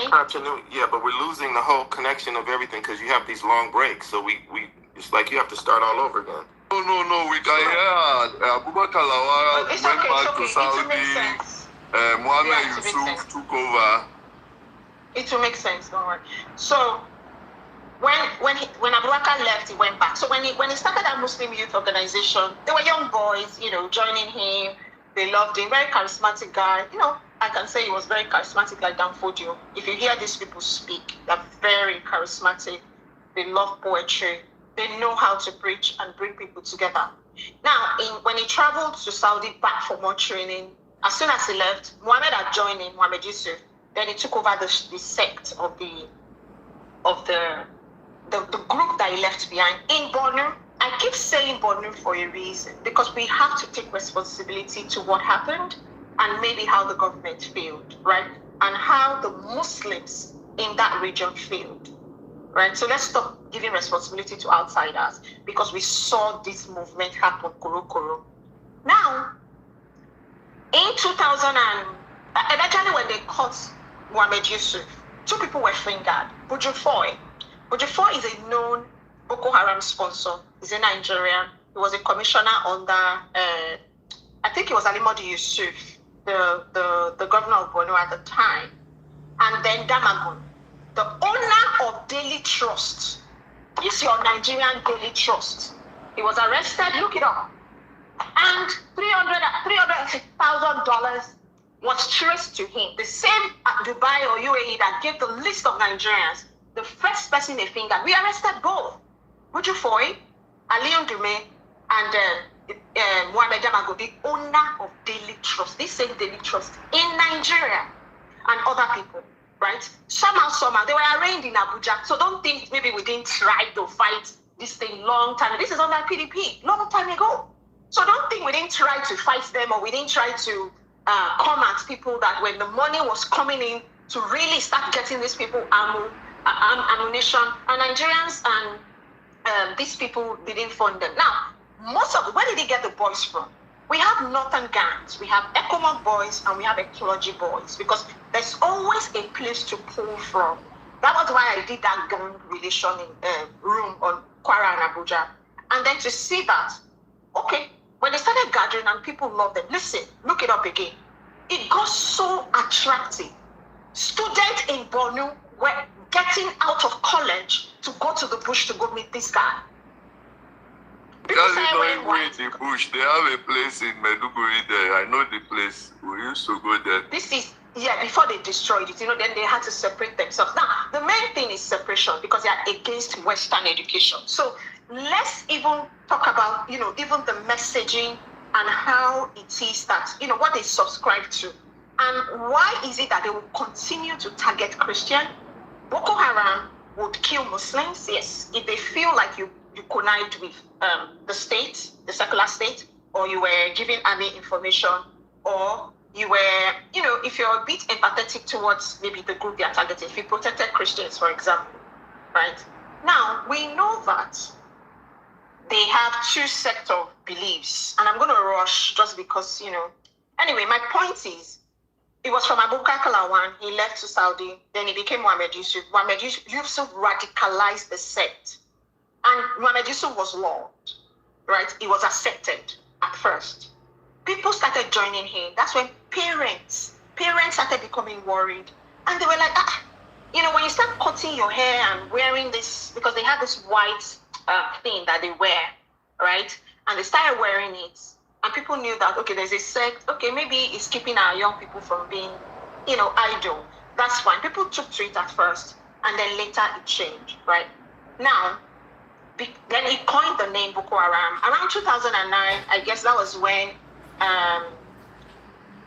the continuity. Yeah, but we're losing the whole connection of everything because you have these long breaks. So we it's like you have to start all over again. No. We can hear Abubakar Lawal went back to Saudi. Muhammad Yusuf took over. It will make sense. Don't worry. So when Abubakar left, he went back. So when he started that Muslim Youth Organization, they were young boys, you know, joining him. They loved him. Very charismatic guy. You know, I can say he was very charismatic, like Danfodio. If you hear these people speak, they're very charismatic. They love poetry. They know how to preach and bring people together. Now, when he traveled to Saudi back for more training, as soon as he left, Muhammad had joined in, Muhammad Yusuf. Then he took over the sect of the group that he left behind in Bornu. I keep saying Bornu for a reason, because we have to take responsibility to what happened and maybe how the government failed, right? And how the Muslims in that region failed, right? So let's stop giving responsibility to outsiders, because we saw this movement happen, Kuro. Now, in 2000 eventually when they caught Muhammad Yusuf, two people were fingered. Bujufoy is a known Boko Haram sponsor. He's a Nigerian. He was a commissioner under, I think it was Alimodi Yusuf, the governor of Borno at the time. And then Damagun, the owner of Daily Trust. It's your Nigerian Daily Trust. He was arrested, look it up. And $300,000 was traced to him. The same at Dubai or UAE that gave the list of Nigerians, the first person they fingered. We arrested both. Bujufoy, Alion Dume, and Mohamed Damago, the owner of Daily Trust. This same Daily Trust in Nigeria and other people, right? Somehow, they were arraigned in Abuja. So don't think maybe we didn't try to fight this thing long time. This is under PDP, long time ago. So don't think we didn't try to fight them, or we didn't try to come at people that when the money was coming in to really start getting these people ammunition, and Nigerians and these people didn't fund them. Now, where did they get the boys from? We have northern gangs, we have Ecomog boys, and we have ecology boys, because there's always a place to pull from. That was why I did that gang relation room on Kwara and Abuja. And then to see that, okay, when they started gathering and people loved them, listen, look it up again. It got so attractive. Students in Bornu were getting out of college to go to the bush to go meet this guy. Because it's not even in the bush. They have a place in Maiduguri there. I know the place. We used to go there. This is, before they destroyed it, then they had to separate themselves. Now, the main thing is separation, because they are against Western education. So let's even talk about, even the messaging and how it is that, what they subscribe to. And why is it that they will continue to target Christian? Boko Haram would kill Muslims, yes. If they feel like you you connived with the state, the secular state, or you were giving army information, or you were, if you're a bit empathetic towards maybe the group they are targeting, if you protected Christians, for example, right? Now, we know that they have two sets of beliefs, and I'm going to rush just because, Anyway, my point is, it was from Abubakar Lawan. He left to Saudi. Then he became Muhammad Yusuf. Muhammad Yusuf radicalized the sect. And Muhammad Yusuf was loved, right? He was accepted at first. People started joining him. That's when parents started becoming worried. And they were like, when you start cutting your hair and wearing this, because they had this white thing that they wear, right? And they started wearing it. And people knew that, okay, there's a sect, okay, maybe it's keeping our young people from being, idle. That's fine. People took to it at first, and then later it changed, right? Now, then he coined the name Boko Haram. Around 2009, I guess that was when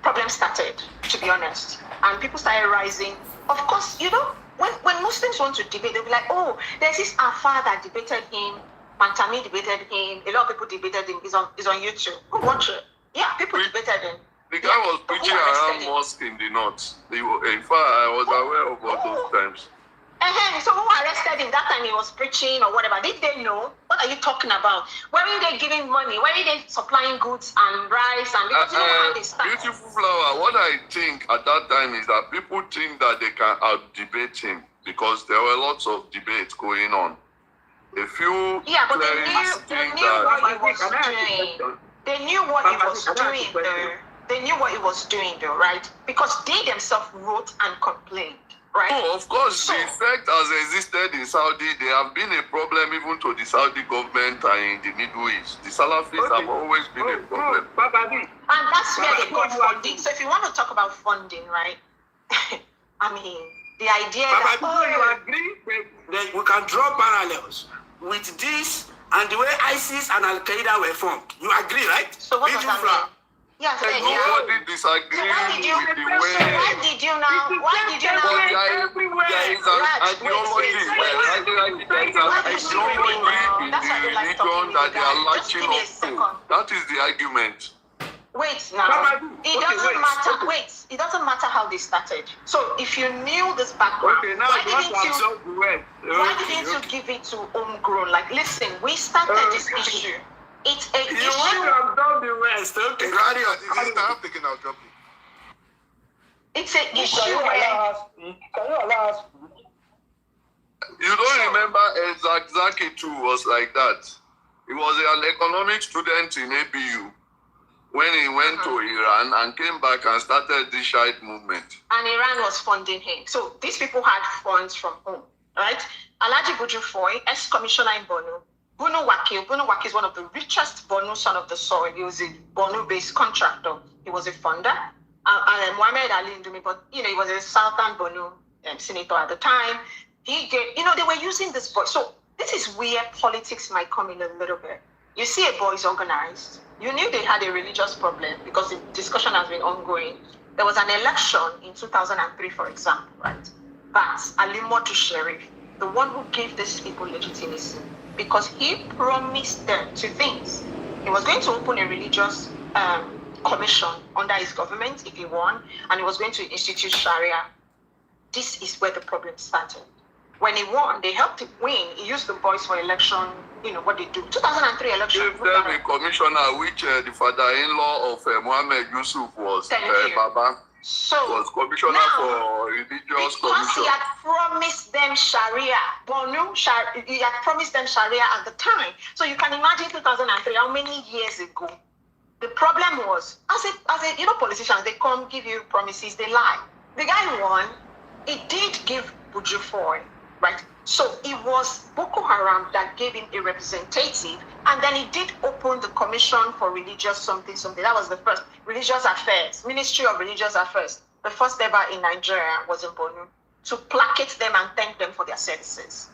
problems started, to be honest. And people started rising. Of course, when Muslims want to debate, they'll be like, oh, there's this Alpha that debated him. Pantami debated him. A lot of people debated him. He's on YouTube. Go watch it. Yeah, people debated him. The guy was preaching around mosque in the north. In fact, I was aware of all those times. So who arrested him? That time he was preaching or whatever. Did they know? What are you talking about? Why were they giving money? Why were they supplying goods and rice? And because you know how they start. Beautiful flower. What I think at that time is that people think that they can out-debate him because there were lots of debates going on. A few but they knew what he was doing. They knew what he was doing there. They knew what he was doing though, right? Because they themselves wrote and complained, right? Oh, of course, the effect has existed in Saudi. There have been a problem even to the Saudi government and in the Middle East. The Salafis have always been a problem. And that's where they got funding. So if you want to talk about funding, right? I mean, the idea that... you agree that we can draw parallels with this and the way ISIS and Al-Qaeda were formed. You agree, right? So what does that mean? Yes, nobody disagrees with the way. Why did you now? There is an ideology. There is an ideology in the religion that they are latching up to. That is the argument. Wait now. It doesn't matter. Wait. It doesn't matter how they started. So if you knew this background, why didn't you give it to homegrown? Like, listen, we started this issue. It's a issue. You want to have done the rest, okay? I'm thinking I'll jump in. It's an issue where... Can you allow us? You don't remember Zaki too was like that. He was an economic student in ABU. When he went to Iran and came back and started the Shiite movement. And Iran was funding him. So these people had funds from home, right? Alhaji Buju Foy, ex-commissioner in Borno. Bunu Waki is one of the richest Borno son of the soil. He was a Borno-based contractor. He was a funder. Muhammad Ali Ndumi, but he was a Southern Borno senator at the time. They were using this voice. So this is where politics might come in a little bit. You see a boys organized. You knew they had a religious problem because the discussion has been ongoing. There was an election in 2003, for example, right? But Ali Modu Sharif, the one who gave these people legitimacy, because he promised them two things. He was going to open a religious commission under his government if he won, and he was going to institute Sharia. This is where the problem started. When he won, they helped him win. He used the boys for election, what they do. 2003 election. Give them a commissioner, which the father-in-law of Muhammad Yusuf was, Baba. So, was commissioner for religious commission. Because he had promised them Sharia. He had promised them Sharia at the time. So you can imagine 2003, how many years ago? The problem was, as a politicians, they come give you promises, they lie. The guy won. He did give Buju Foy, right? So it was Boko Haram that gave him a representative, and then he did open the Commission for Religious something. That was the first religious affairs, Ministry of Religious Affairs. The first ever in Nigeria was in Borno, to placate them and thank them for their services.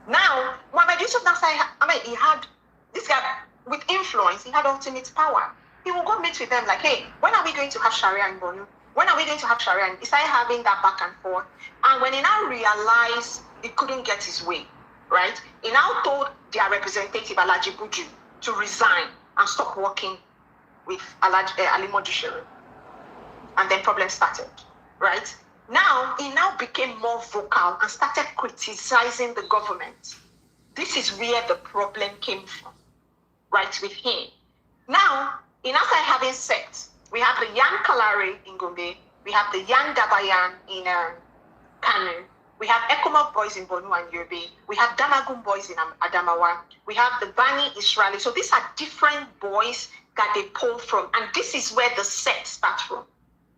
Now, Muhammad Yusuf he had this guy with influence. He had ultimate power. He will go meet with them like, hey, when are we going to have Sharia in Borno? When are we going to have Sharia? And he started having that back and forth. And when he now realized he couldn't get his way, right? He now told their representative, Alhaji Buju, to resign and stop working with Ali Modushere. And then problems started, right? Now, he now became more vocal and started criticizing the government. This is where the problem came from, right, with him. Now, in after having sects, we have the Yan Kalare in Gombe, we have the Yan Dabayan in Kanu, we have Ekomok boys in Borno and Yobe, we have Damagum boys in Adamawa, we have the Bani Israeli. So these are different boys that they pull from, and this is where the sect starts from.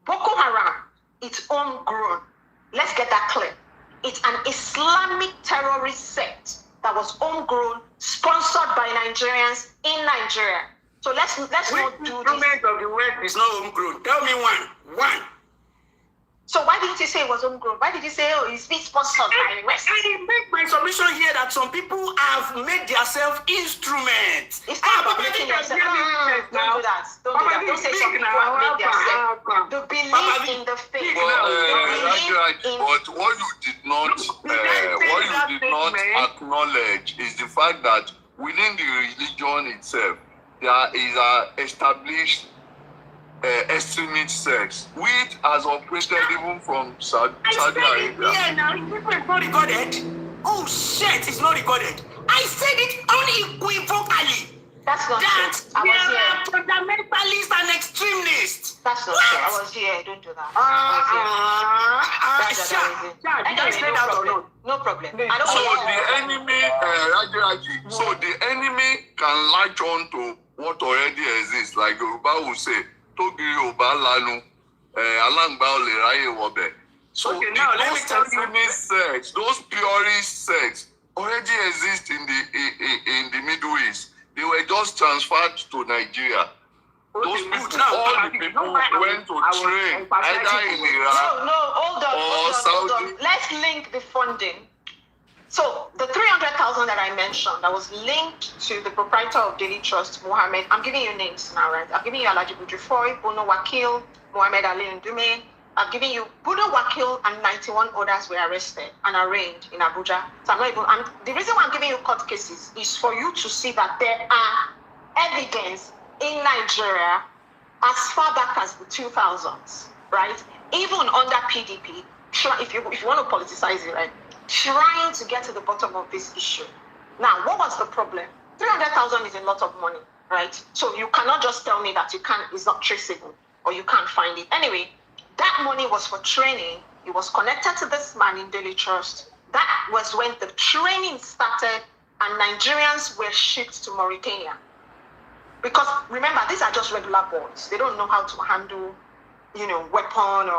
Boko Haram, it's homegrown. Let's get that clear. It's an Islamic terrorist sect that was homegrown, sponsored by Nigerians in Nigeria. So let's not do this. The instrument of the West is not homegrown. Tell me one. So why didn't you say it was homegrown? Why did you say, oh, it's being sponsored by the West? I make my submission here that some people have made themselves instruments. It's not about making yourself. Don't do that. Don't do that. Don't say some people have made themselves. The belief in the faith. But what you did not acknowledge is the fact that within the religion itself, there is an established extremist sects, which has operated even from Saudi Arabia. Yeah, now it's not recorded. Oh shit, it's not recorded. I said it unequivocally. That's not true. I was here. Fundamentalists and extremists. That's not true. I was here. Don't do that. No problem. I don't So the enemy can latch on to what already exists, like Yoruba will say. So okay, now let me tell you, sects, those purist sects already exist in the Middle East. They were just transferred to Nigeria. Those people, all the people went to train either in Iraq hold on. Let's link the funding. So the 300,000 that I mentioned, that was linked to the proprietor of Daily Trust, Mohammed. I'm giving you names now, right? I'm giving you Alhaji Bujufoy, Bono Wakil, Mohammed Ali Ndume. I'm giving you Bono Wakil and 91 others were arrested and arraigned in Abuja. So the reason why I'm giving you court cases is for you to see that there are evidence in Nigeria as far back as the 2000s, right? Even under PDP, if you want to politicize it, right? Trying to get to the bottom of this issue. Now, what was the problem? 300,000 is a lot of money, right? So you cannot just tell me that it's not traceable or you can't find it. Anyway, that money was for training. It was connected to this man in Daily Trust. That was when the training started and Nigerians were shipped to Mauritania. Because remember, these are just regular boys. They don't know how to handle, weapon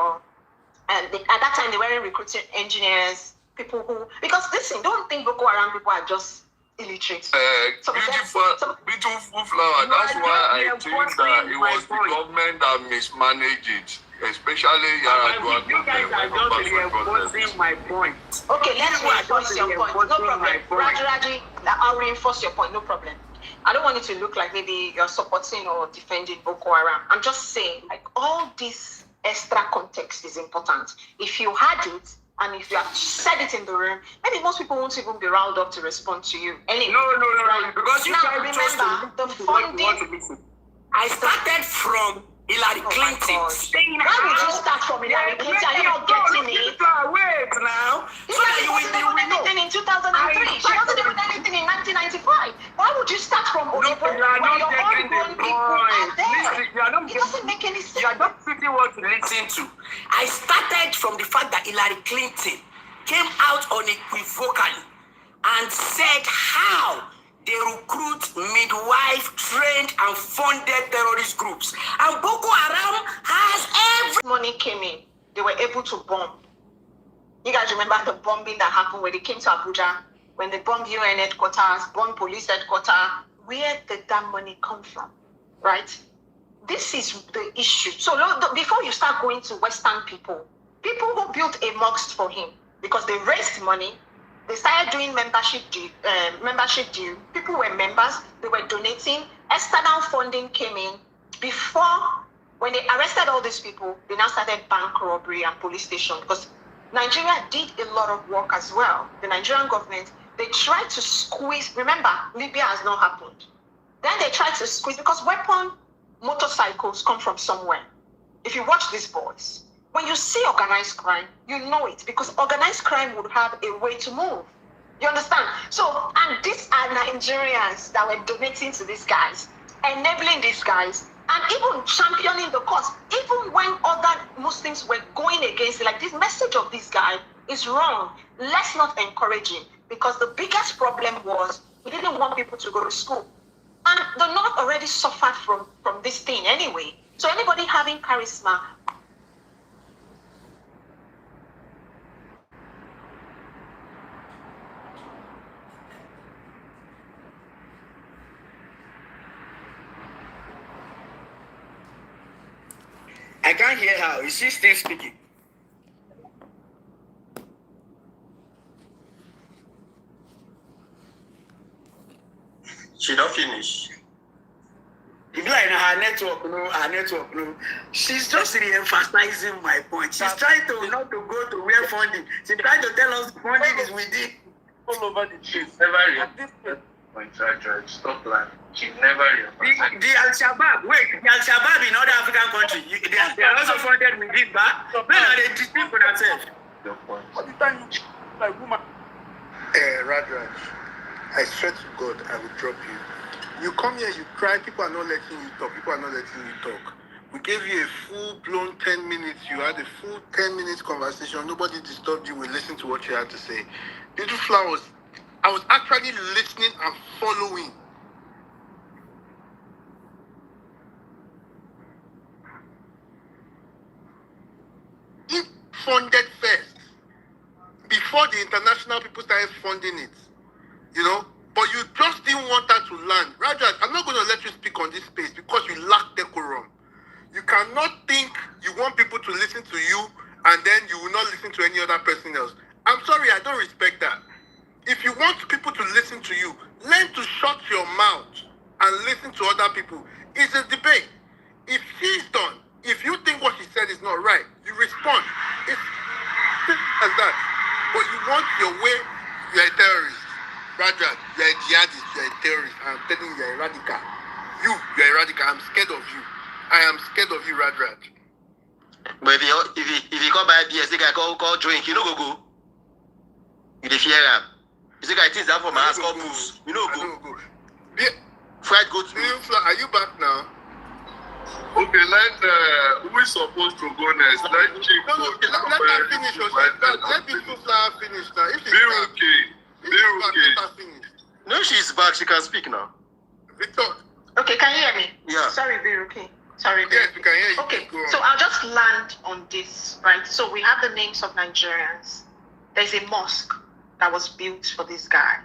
at that time they weren't recruiting engineers, people who, because listen, don't think Boko Haram people are just illiterate. Beautiful flower. That's why I think that it was the government that mismanaged it, especially Yaradua. You guys are just reinforcing my point. Okay, let's reinforce your point. No problem. Raji, I'll reinforce your point. No problem. I don't want it to look like maybe you're supporting or defending Boko Haram. I'm just saying, like, all this extra context is important. If you had it, and if you have said it in the room, maybe most people won't even be riled up to respond to you. Anyway, no, because you now remember the funding. I started from Hillary Clinton. Why would you start from Hillary Clinton? Are you not getting it? Wait now. Hillary wasn't doing anything in 2003. She wasn't doing anything in 1995. Why would you start from Oyibo when your homegrown people are there? It doesn't make any sense. You are not pretty well to listen to. I started from the fact that Hillary Clinton came out unequivocally and said how they recruit midwife, trained and funded terrorist groups. And Boko Haram has every money came in. They were able to bomb. You guys remember the bombing that happened when they came to Abuja? When they bombed UN headquarters, bombed police headquarters. Where did that money come from? Right? This is the issue. So before you start going to Western people who built a mosque for him, because they raised money, they started doing membership due. People were members. They were donating. External funding came in. Before, when they arrested all these people, they now started bank robbery and police station, because Nigeria did a lot of work as well. The Nigerian government they tried to squeeze. Remember, Libya has not happened. Then they tried to squeeze because weapon motorcycles come from somewhere. If you watch these boys, when you see organized crime, you know it because organized crime would have a way to move. You understand? So, and these are Nigerians that were donating to these guys, enabling these guys, and even championing the cause. Even when other Muslims were going against it, like this message of this guy is wrong. Let's not encourage him because the biggest problem was he didn't want people to go to school. And the North already suffered from this thing anyway. So anybody having charisma, I can't hear her. Is she still speaking? She don't finish. If like her network, no. She's just re-emphasizing my point. She's trying to not to go to where funding. She's trying to tell us funding is within. All over the place. Never stop lying. She never The Al-Shabaab, the Al-Shabaab in other African countries, they are also funded with it, but when are they teaching for themselves? your point. What the time you like woman? Raj, I swear to God, I will drop you. You come here, you cry, people are not letting you talk. We gave you a full-blown 10 minutes. You had a full 10 minutes conversation. Nobody disturbed you. We listened to what you had to say. Little Flowers, I was actually listening and following. It funded first, before the international people started funding it, but you just didn't want that to land. Rajat, I'm not going to let you speak on this space because you lack decorum. You cannot think you want people to listen to you and then you will not listen to any other person else. I'm sorry, I don't respect that. If you want people to listen to you, learn to shut your mouth and listen to other people. It's a debate. If she's done, if you think what she said is not right, you respond. It's simple as that. But you want your way, you're a terrorist. Rajat, you're a jihadist, you're a terrorist. I'm telling you, you're a radical. You're a radical. I'm scared of you. I am scared of you, Rajat. But if you come by BS, they can call drink, you know go. You dey fear him. You say, I think that for my ass call booze. You know go. Fried goat. Are you back now? Okay, who is supposed to go next? Let Chief No, let her finish. Let the flower finish now. If Be okay. let her finish. No, she's back. She can speak now. Victor. okay, can you hear me? Yeah. Sorry, Biruki. Sorry, Yes, we can hear you. Okay, Go on. so I'll just land on this, right? So we have the names of Nigerians. There's a mosque that was built for this guy.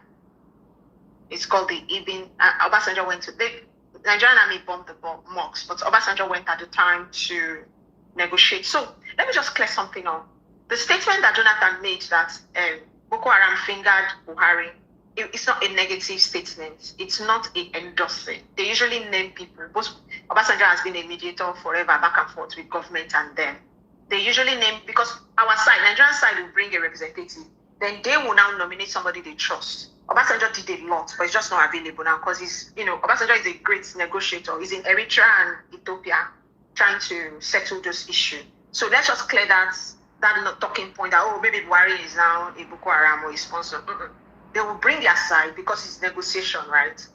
It's called the Ibn. Obasanjo went to the Nigerian army bombed the mosque, but Obasanjo went at the time to negotiate. So let me just clear something up. The statement that Jonathan made that Boko Haram fingered Buhari, it's not a negative statement. It's not a endorsing. They usually name people. Both Obasanjo has been a mediator forever, back and forth with government and them. They usually name, because our side, Nigerian side will bring a representative. Then they will now nominate somebody they trust. Obasanjo did a lot, but it's just not available now because Obasanjo is a great negotiator. He's in Eritrea and Ethiopia trying to settle those issues. So let's just clear that not talking point that, maybe Buhari is now a Boko Haram or a sponsor. They will bring their side because it's negotiation, right?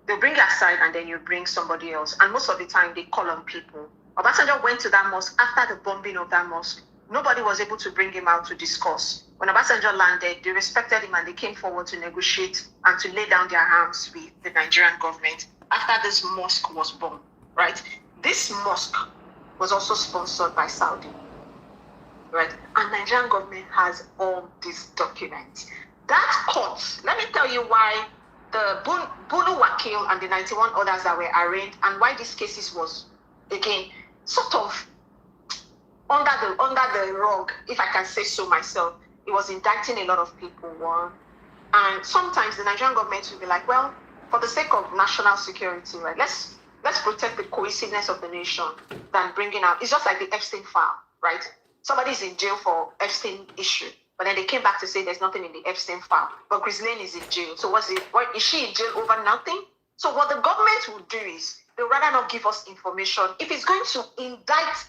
They'll bring their side and then you bring somebody else. And most of the time they call on people. Obasanjo went to that mosque after the bombing of that mosque. Nobody was able to bring him out to discuss. When Obasanjo landed, they respected him and they came forward to negotiate and to lay down their arms with the Nigerian government after this mosque was bombed, right? This mosque was also sponsored by Saudi, right? And Nigerian government has all these documents. That court, let me tell you why the Bunu Wakil and the 91 others that were arraigned and why these cases was, again, sort of under the rug, if I can say so myself. It was indicting a lot of people, one. And sometimes the Nigerian government will be like, well, for the sake of national security, right, let's protect the cohesiveness of the nation than bringing out. It's just like the Epstein file, right? Somebody's in jail for Epstein issue. But then they came back to say there's nothing in the Epstein file. But Ghislaine is in jail. So what is she in jail over nothing? So what the government will do is they'll rather not give us information. If it's going to indict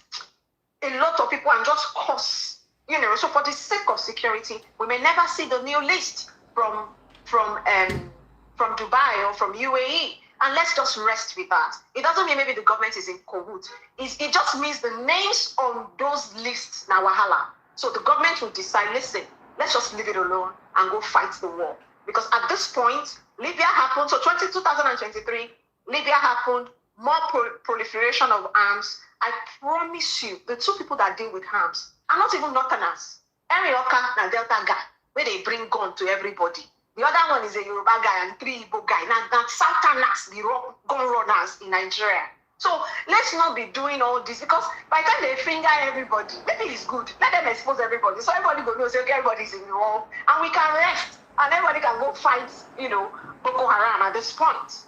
a lot of people and just cause, so for the sake of security, we may never see the new list from Dubai or from UAE. And let's just rest with that. It doesn't mean maybe the government is in cahoots. It just means the names on those lists now wahala. So the government will decide, listen, let's just leave it alone and go fight the war. Because at this point, Libya happened. So 2023, Libya happened. More proliferation of arms. I promise you, the two people that deal with arms are not even northerners. Erioka and Delta guy, where they bring gun to everybody. The other one is a Yoruba guy and 3 Igbo guy. Now Southerners, the gun runners in Nigeria. So let's not be doing all this because by the time they finger everybody, maybe it's good. Let them expose everybody. So everybody will know, say, okay, everybody's involved. And we can rest. And everybody can go fight, Boko Haram at this point.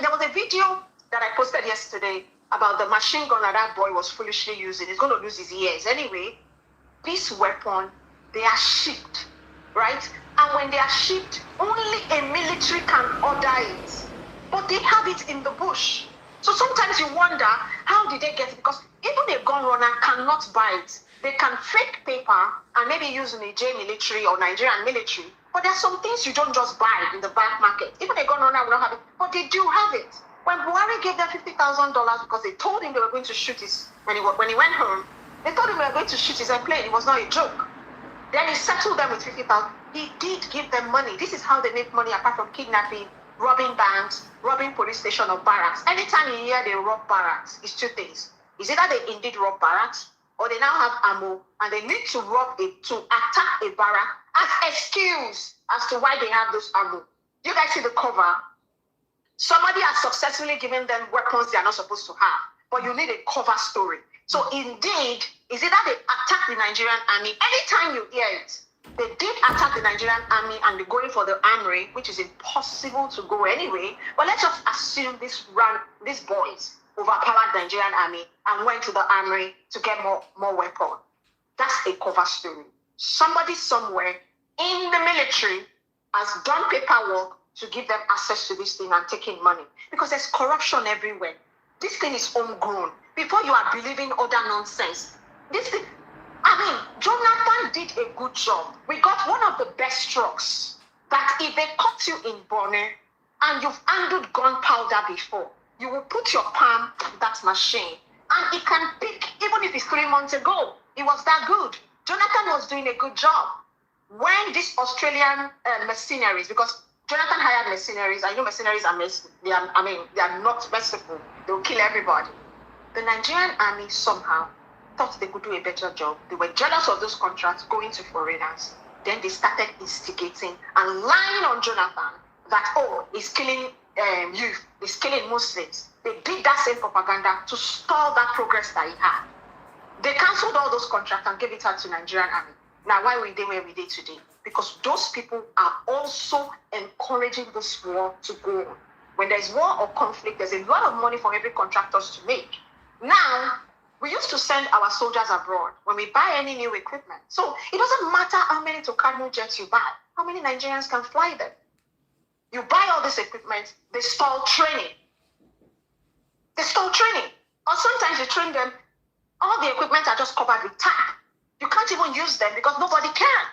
There was a video that I posted yesterday about the machine gun that boy was foolishly using. He's going to lose his ears. Anyway, this weapon, they are shipped, right? And when they are shipped, only a military can order it. But they have it in the bush. So sometimes you wonder, how did they get it? Because even a gun runner cannot buy it. They can fake paper and maybe use Niger military or Nigerian military. But there are some things you don't just buy in the black market. Even a gun runner will not have it, but they do have it. When Buhari gave them $50,000 because they told him they were going to shoot his, when he went home, they told him they were going to shoot his airplane. It was not a joke. Then he settled them with $50,000. He did give them money. This is how they make money apart from kidnapping, robbing banks, robbing police station or barracks. Anytime you hear they rob barracks, it's two things. It's either they indeed rob barracks or they now have ammo and they need to attack a barrack as excuse as to why they have those ammo. You guys see the cover? Somebody has successfully given them weapons they are not supposed to have, but you need a cover story. So indeed, it's either they attack the Nigerian army. Anytime you hear it, they did attack the Nigerian army and they're going for the armory, which is impossible to go anyway. But let's just assume these boys overpowered the Nigerian army and went to the armory to get more weapons. That's a cover story. Somebody somewhere in the military has done paperwork to give them access to this thing and taking money. Because there's corruption everywhere. This thing is homegrown. Before you are believing other nonsense. Jonathan did a good job. We got one of the best trucks that if they caught you in Bonner and you've handled gunpowder before, you will put your palm on that machine and it can pick, even if it's 3 months ago. It was that good. Jonathan was doing a good job. When these Australian mercenaries, because Jonathan hired mercenaries, I know mercenaries they are not merciful. They'll kill everybody. The Nigerian army somehow thought they could do a better job. They were jealous of those contracts going to foreigners. Then they started instigating and lying on Jonathan that, he's killing youth, he's killing Muslims. They did that same propaganda to stall that progress that he had. They cancelled all those contracts and gave it out to Nigerian army. Now, why were they where we did today? Because those people are also encouraging this war to go on. When there's war or conflict, there's a lot of money for every contractors to make. Now, we used to send our soldiers abroad when we buy any new equipment. So it doesn't matter how many Tucano jets you buy, how many Nigerians can fly them. You buy all this equipment, they stall training. Or sometimes you train them, all the equipment are just covered with tag. You can't even use them because nobody can.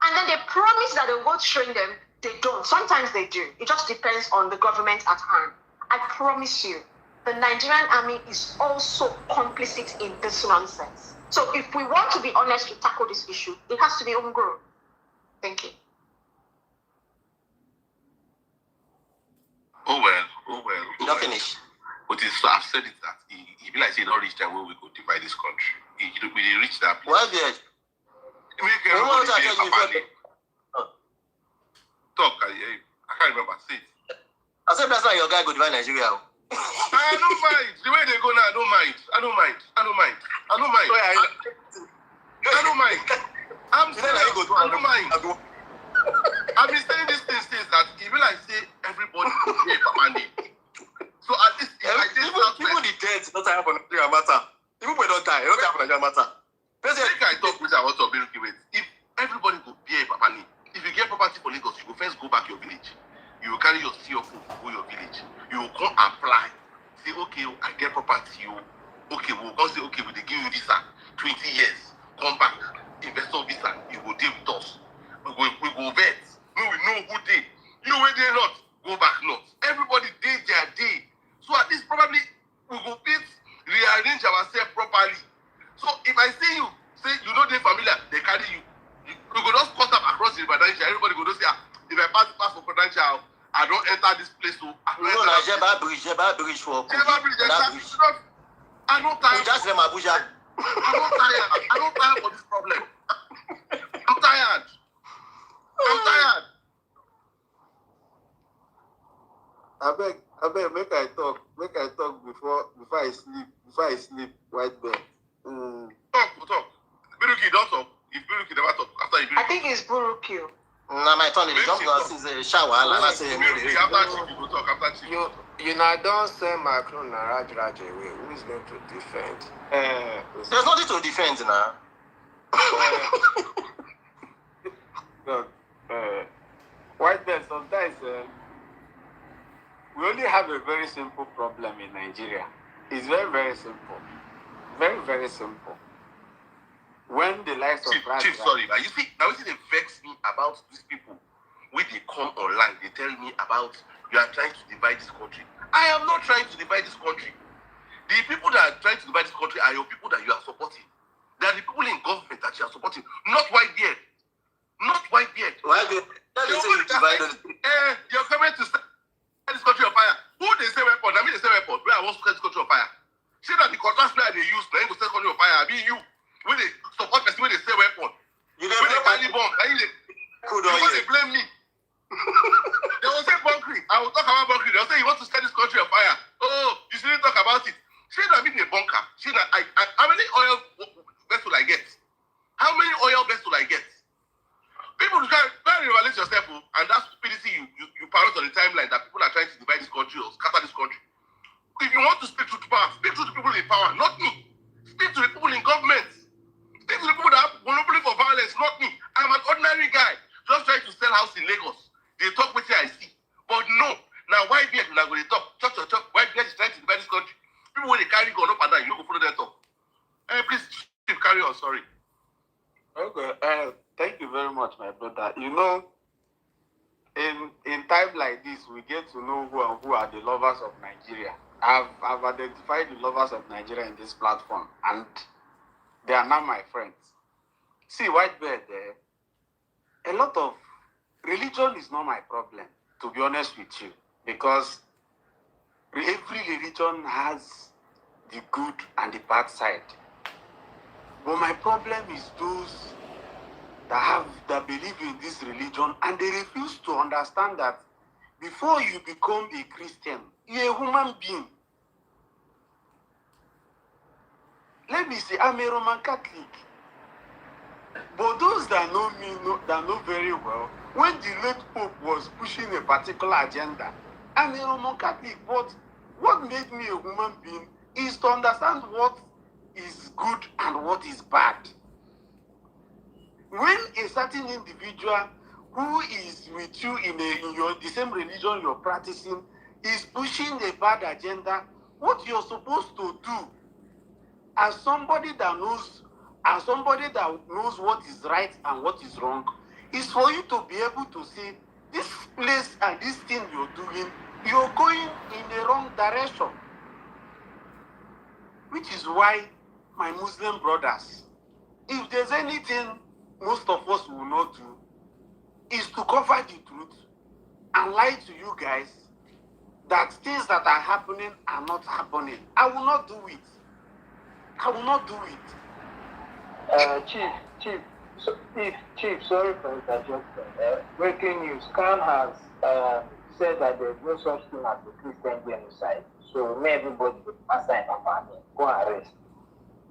And then they promise that they will train them. They don't. Sometimes they do. It just depends on the government at hand. I promise you, the Nigerian army is also complicit in this nonsense. So if we want to be honest to tackle this issue, it has to be homegrown. Thank you. Oh well. You don't finish. But I've said it that he be like say not reach that way we could divide this country. We reach that place. Well, yes. Talk, I can't remember. Say it. I said that's not your guy go divide Nigeria. I don't mind. The way they go now, I don't mind. I don't mind. I'm saying I don't mind. I've been saying this thing since that he be like say everybody go pay Papa name. So at least people the dead don't have on Nigeria matter. People don't die, they don't have on Nigeria matter. I think I talk with our Wait. If go back your village. You will carry your CFO, go your village. You will come apply. Say, okay, I get property. Okay, we'll go say, okay, we will give you visa, 20 years. Come back, investor visa. You will deal with us. We go vet. No, we know who they. You know where they not. Go back not. Everybody did their day. So at least probably we go rearrange ourselves properly. So if I see you, say you know they familiar, they carry you. We go just cut up across the river. Everybody go just say, if I pass for potential, I don't enter this place. So I don't enter Jeba bridge for Jeba bridge. I don't tire. Just them Abuja. I don't tire for this problem. I'm tired. I beg, make I talk before I sleep, white bear. Talk. Biruki, don't talk. If Biruki never talk, after you I think it's Buruki. Now my turn. It's just since a shower. I say after Chief, you go talk. After Chief, You now don't send Macron and Raj away. Who is going to defend? There's nothing to defend now. Look, white bear, sometimes we only have a very simple problem in Nigeria. It's very, very simple. Very, very simple. When the likes of Chief, sorry, you see, now it vex me about these people. When they come online, they tell me about you are trying to divide this country. I am not trying to divide this country. The people that are trying to divide this country are your people that you are supporting. They are the people in government that you are supporting, not white beard. Not white beard. White beard. You're coming to set this country on fire. Who they say weapon? I mean they say weapon. Where I want to set this country on fire. See that the contrast player they use, they go set country on fire. I mean you. When they support person, when they say weapon. You when they carry bomb, they blame me. They will say bunkery. I will talk about bunkery. They will say you want to set this country on fire. Oh, you shouldn't talk about it. See that I mean a bunker. See that how many oil vessel I get? How many oil vessel I get? People can't revalidate yourself, and that stupidity you parrot on the timeline that people are trying to divide this country or scatter this country. If you want to speak truth to power, speak to the people in power, not me. Speak to the people in government. Speak to the people that have monopoly for violence, not me. I'm an ordinary guy just trying to sell house in Lagos. They talk with I see. But no, now white beard now when they talk, white beard is trying to divide this country. People when they carry gun up and down, you don't go follow them talk. Please carry on, sorry. Okay, thank you very much, my brother. You know, in time like this, we get to know who are the lovers of Nigeria. I've identified the lovers of Nigeria in this platform, and they are now my friends. See, white beard, a lot of religion is not my problem, to be honest with you, because every religion has the good and the bad side. But my problem is those that believe in this religion and they refuse to understand that before you become a Christian, you're a human being. Let me say, I'm a Roman Catholic. But those that know me know very well, when the late Pope was pushing a particular agenda, I'm a Roman Catholic, but what made me a human being is to understand what is good and what is bad. When a certain individual who is with you in the same religion you're practicing is pushing a bad agenda, what you're supposed to do as somebody that knows what is right and what is wrong is for you to be able to say, this place and this thing you're doing, you're going in the wrong direction. Which is why, my Muslim brothers, if there's anything most of us will not do, is to cover the truth and lie to you guys that things that are happening are not happening. I will not do it. I will not do it. Chief, sorry for interrupting. Breaking news. Khan has said that there's no such thing as a Christian genocide. So may everybody assign a family. Go and arrest.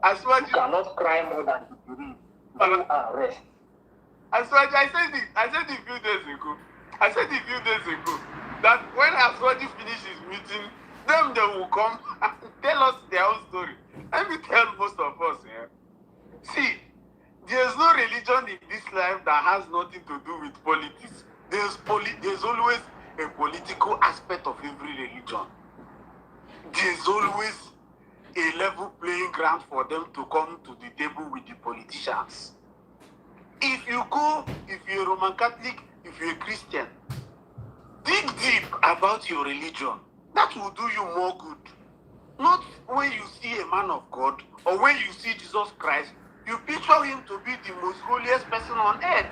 You cannot cry more than you believe. Go and arrest. I said it a few days ago. That when Aswaji finishes his meeting, they will come and tell us their own story. Let me tell most of us here. See, there's no religion in this life that has nothing to do with politics. there's always a political aspect of every religion. There's always a level playing ground for them to come to the table with the politicians. If you're a Roman Catholic, if you're a Christian, dig deep about your religion. That will do you more good. Not when you see a man of God or when you see Jesus Christ, you picture him to be the most holiest person on earth.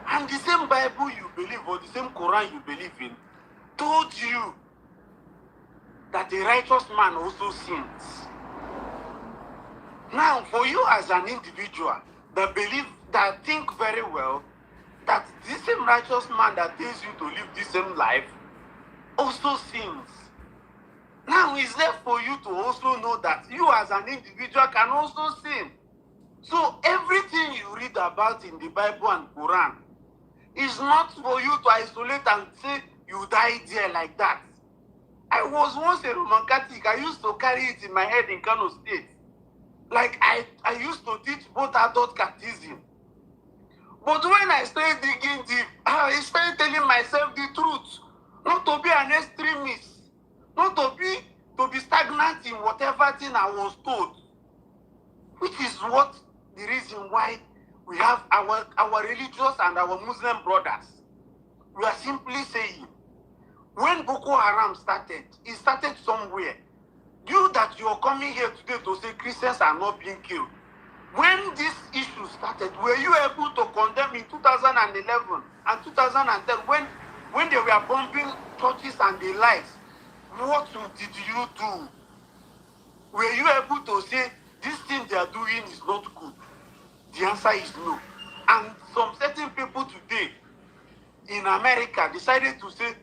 And the same Bible you believe or the same Quran you believe in told you that a righteous man also sins. Now, for you as an individual that think very well that this same righteous man that tells you to live this same life also sins. Now it's left for you to also know that you as an individual can also sin. So everything you read about in the Bible and Quran is not for you to isolate and say you died there like that. I was once a Roman Catholic. I used to carry it in my head in Kano State. Like I used to teach both adult catechism. But when I started digging deep, I started telling myself the truth. Not to be an extremist. Not to be stagnant in whatever thing I was told. Which is what the reason why we have our religious and our Muslim brothers. We are simply saying, when Boko Haram started, it started somewhere. You that you're coming here today to say Christians are not being killed. When this issue started, were you able to condemn in 2011 and 2010 when they were bombing churches and the likes? What did you do? Were you able to say this thing they are doing is not good? The answer is no. And some certain people today in America decided to say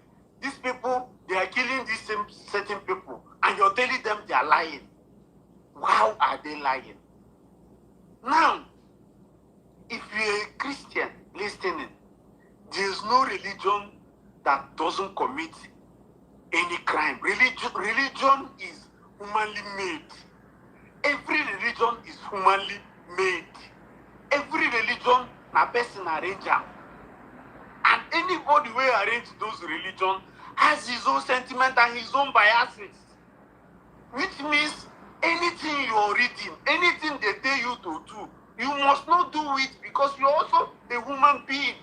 these people, they are killing these same certain people, and you're telling them they are lying. How are they lying? Now, if you're a Christian listening, there's no religion that doesn't commit any crime. Religion is humanly made. Every religion is humanly made. Every religion, a person arrange am. And anybody who arrange those religions has his own sentiment and his own biases. Which means anything you're reading, anything they tell you to do, you must not do it because you're also a human being.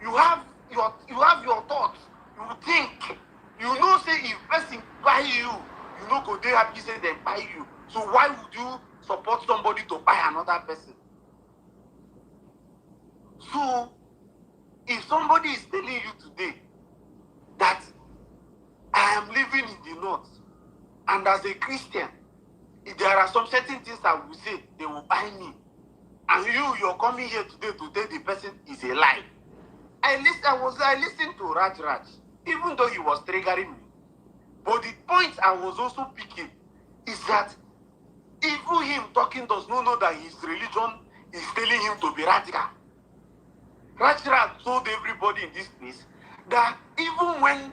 You have your thoughts. You think. You know, say if person buy you, you know go they happy say they buy you. So why would you support somebody to buy another person? So if somebody is telling you today that I am living in the north, and as a Christian, if there are some certain things I will say, they will buy me. And you're coming here today to tell the person is a lie. I listened to Raj, even though he was triggering me. But the point I was also picking is that even him talking does not know that his religion is telling him to be radical. Raj told everybody in this place that even when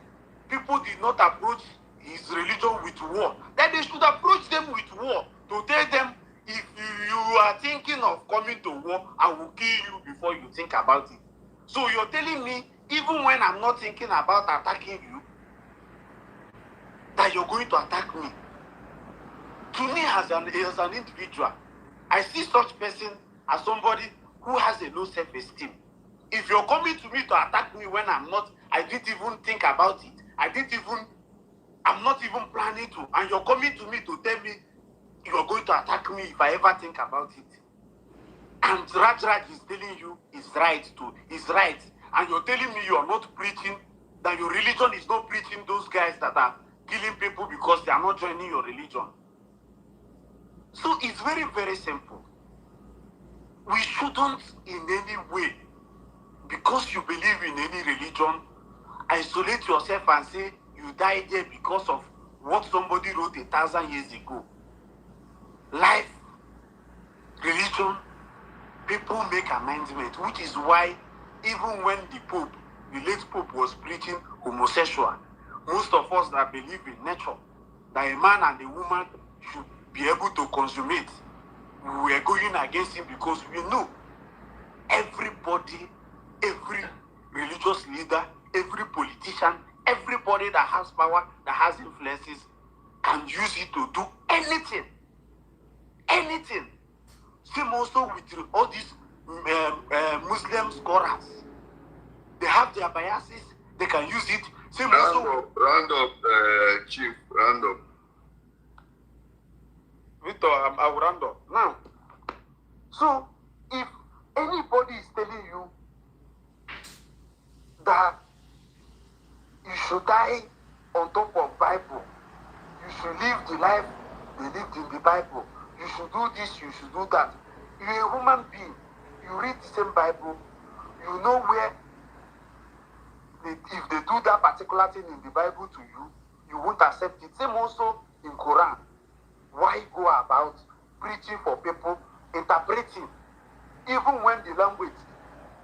people did not approach his religion with war, that they should approach them with war to tell them, if you are thinking of coming to war, I will kill you before you think about it. So you're telling me, even when I'm not thinking about attacking you, that you're going to attack me. To me, as an individual, I see such person as somebody who has a low self-esteem. If you're coming to me to attack me when I didn't even think about it. I'm not even planning to. And you're coming to me to tell me you're going to attack me if I ever think about it. And Raj is telling you is right. And you're telling me you're not preaching, that your religion is not preaching those guys that are killing people because they are not joining your religion. So it's very, very simple. We shouldn't in any way, because you believe in any religion, isolate yourself and say you died there because of what somebody wrote 1,000 years ago. Life, religion, people make amendments, which is why even when the late Pope was preaching homosexual, most of us that believe in nature, that a man and a woman should be able to consummate, we were going against him because we know everybody, every religion religious leader, every politician, everybody that has power, that has influences, can use it to do anything. Anything. Same also with all these Muslim scholars. They have their biases, they can use it. Same also. Round up, Chief, round up. Victor, I will round up. Now, so if anybody is telling you that you should die on top of Bible, you should live the life they lived in the Bible, you should do this, you should do that. You're a human being. You read the same Bible, you know where if they do that particular thing in the Bible to you, you won't accept it. Same also in Quran. Why go about preaching for people, interpreting, even when the language,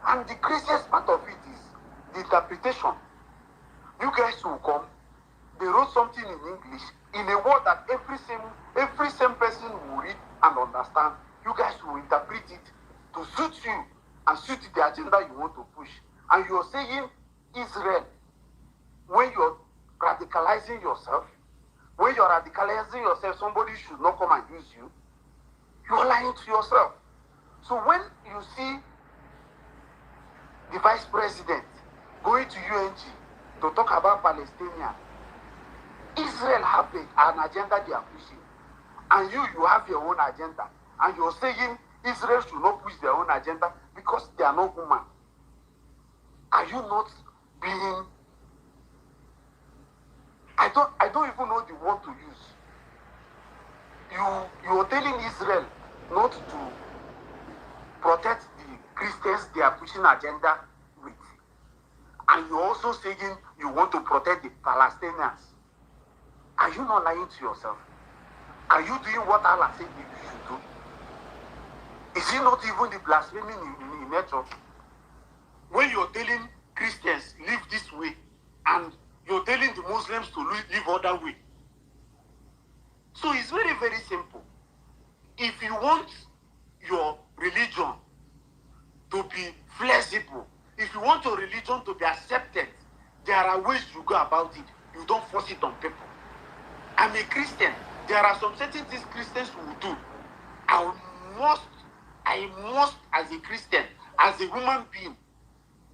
and the craziest part of it is the interpretation. You guys will come, they wrote something in English, in a word that every same person will read and understand. You guys will interpret it to suit you and suit the agenda you want to push. And you're saying Israel, when you're radicalizing yourself, somebody should not come and use you. You're lying to yourself. So when you see the vice president going to UNG to talk about Palestinians, Israel have an agenda they are pushing, and you have your own agenda, and you're saying Israel should not push their own agenda because they are not human. Are you not being? I don't even know the word to use. You are telling Israel not to protect the Christians they are pushing agenda with, and you're also saying you want to protect the Palestinians. Are you not lying to yourself? Are you doing what Allah said you should do? Is it not even the blasphemy in nature? When you're telling Christians live this way, and you're telling the Muslims to live other way. So it's very, very simple. If you want your religion to be flexible, if you want your religion to be accepted, there are ways you go about it. You don't force it on people. I'm a Christian. There are some certain things Christians will do. I must, as a Christian, as a human being,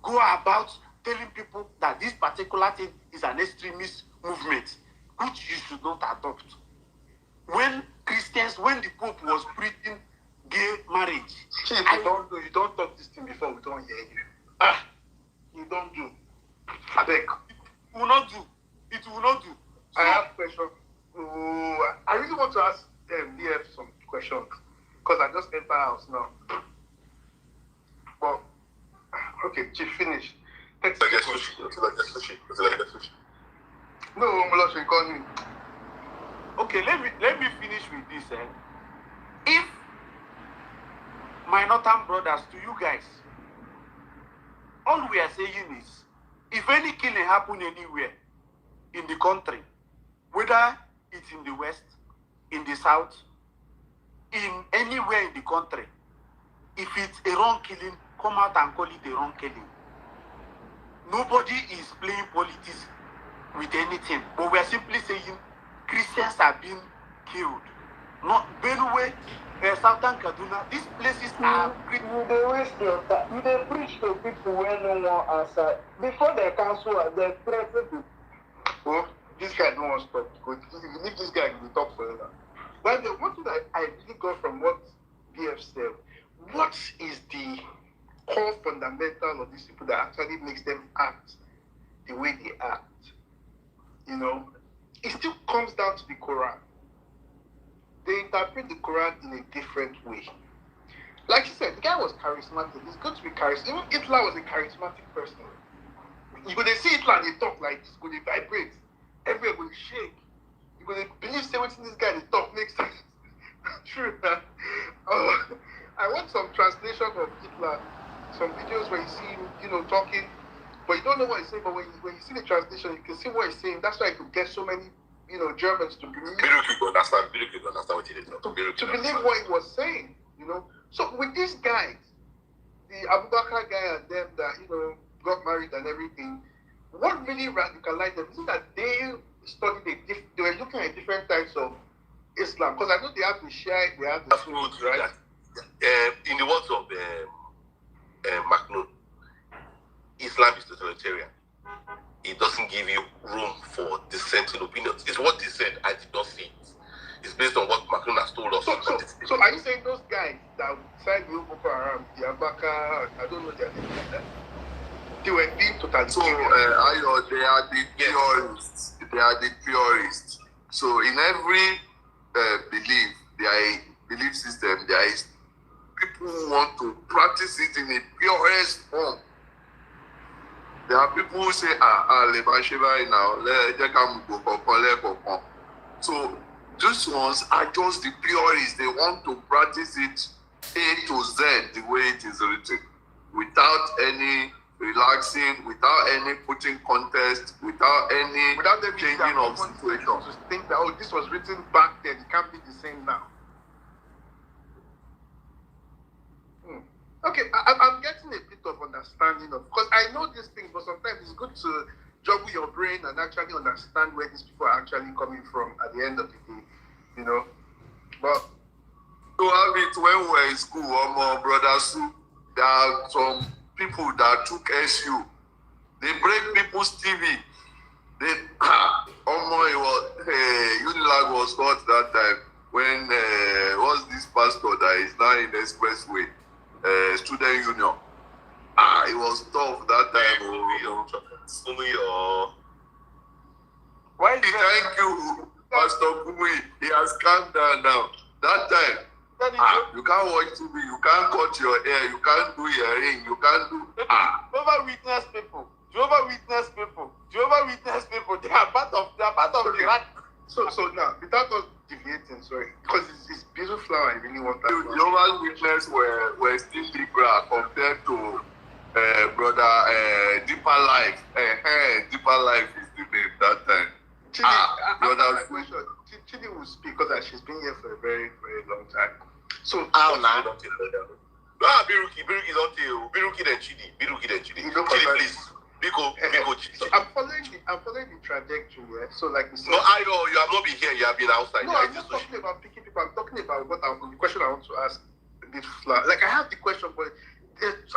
go about telling people that this particular thing is an extremist movement, which you should not adopt. When the Pope was preaching gay marriage, Chief, you don't talk this thing before we don't hear you. You don't do. I beg. It will not do. It will not do. So, I have a question. I really want to ask DF some questions because I just entered house now. Well, okay, Chief, finish. No, Molosh, call me. Okay, let me finish with this. If my northern brothers, to you guys, all we are saying is, if any killing happen anywhere in the country, whether it's in the west, in the south, in anywhere in the country, if it's a wrong killing, come out and call it a wrong killing. Nobody is playing politics with anything, but we are simply saying Christians are being killed. Not Benue, Southern Kaduna, these places are. They waste your time. They preach to people when no one answer. Before they cancel, they threaten people. Oh, this guy don't want to stop. If you leave this guy, he will talk forever. But one thing I really got from what BF said, what is the core fundamental of these people that actually makes them act the way they act? You know, it still comes down to the Quran. They interpret the Quran in a different way. Like you said, the guy was charismatic. It's good to be charismatic. Even Hitler was a charismatic person. You go, they see Hitler and they talk like this, go, they vibrate. Everywhere will shake. You go, they believe say what's in this guy, they talk makes sense. True. I watched some translation of Hitler, some videos where you see him, talking, but you don't know what he's saying. But when you see the translation, you can see what he's saying. That's why I could get so many, Germans to believe. Understand what he did. To believe what he was saying, So with these guys, the Abu Bakr guy and them that, got married and everything. What really radicalized them is that they studied they were looking at different types of Islam, because I know they have the Shia, they have the Sunnis, right? In the words of Macron, Islam is totalitarian. It doesn't give you room for dissenting opinions. It's what they said. I did not see it. It's based on what Macron has told us. So are you saying those guys that side with Boko Haram, the Abaka, I don't know their name like that, they were being totalitarian? So, they are the purists. They are the purists. So, in every belief system, there is people who want to practice it in a purest form. There are people who say, so these ones are just the purists. They want to practice it A to Z the way it is written, without any relaxing, without any putting contest, without them changing of situation. To think that, oh, this was written back then, it can't be the same now. Okay, I'm getting a bit of understanding of, because I know these things, but sometimes it's good to juggle your brain and actually understand where these people are actually coming from at the end of the day, you know. But to have it when we were in school, brother Sue, there are some people that took SU. They break people's TV. Omoye Unilag was hot that time when was this pastor that is now in the expressway, student union. It was tough that time. Why is Thank you, Pastor Kumi. He has calmed down now. That time, you can't watch TV, you can't cut your hair, you can't do your ring, you can't do. Jehovah Witness people, they are part of the right. So now, without us deviating, sorry, because it's beautiful flower, I really want that. Jehovah's Witness were still Libra compared to brother Deeper Life. Deeper Life is the name that time. Brother, Chidi will speak because she's been here for a very, very long time. So, Biruki then Chidi. Chidi, please. So I'm following the trajectory, yeah? So like we said, no, I know you have not been here, you have been outside. No, I'm not talking about picking people, I'm talking about the question I want to ask a bit flat. Like I have the question, but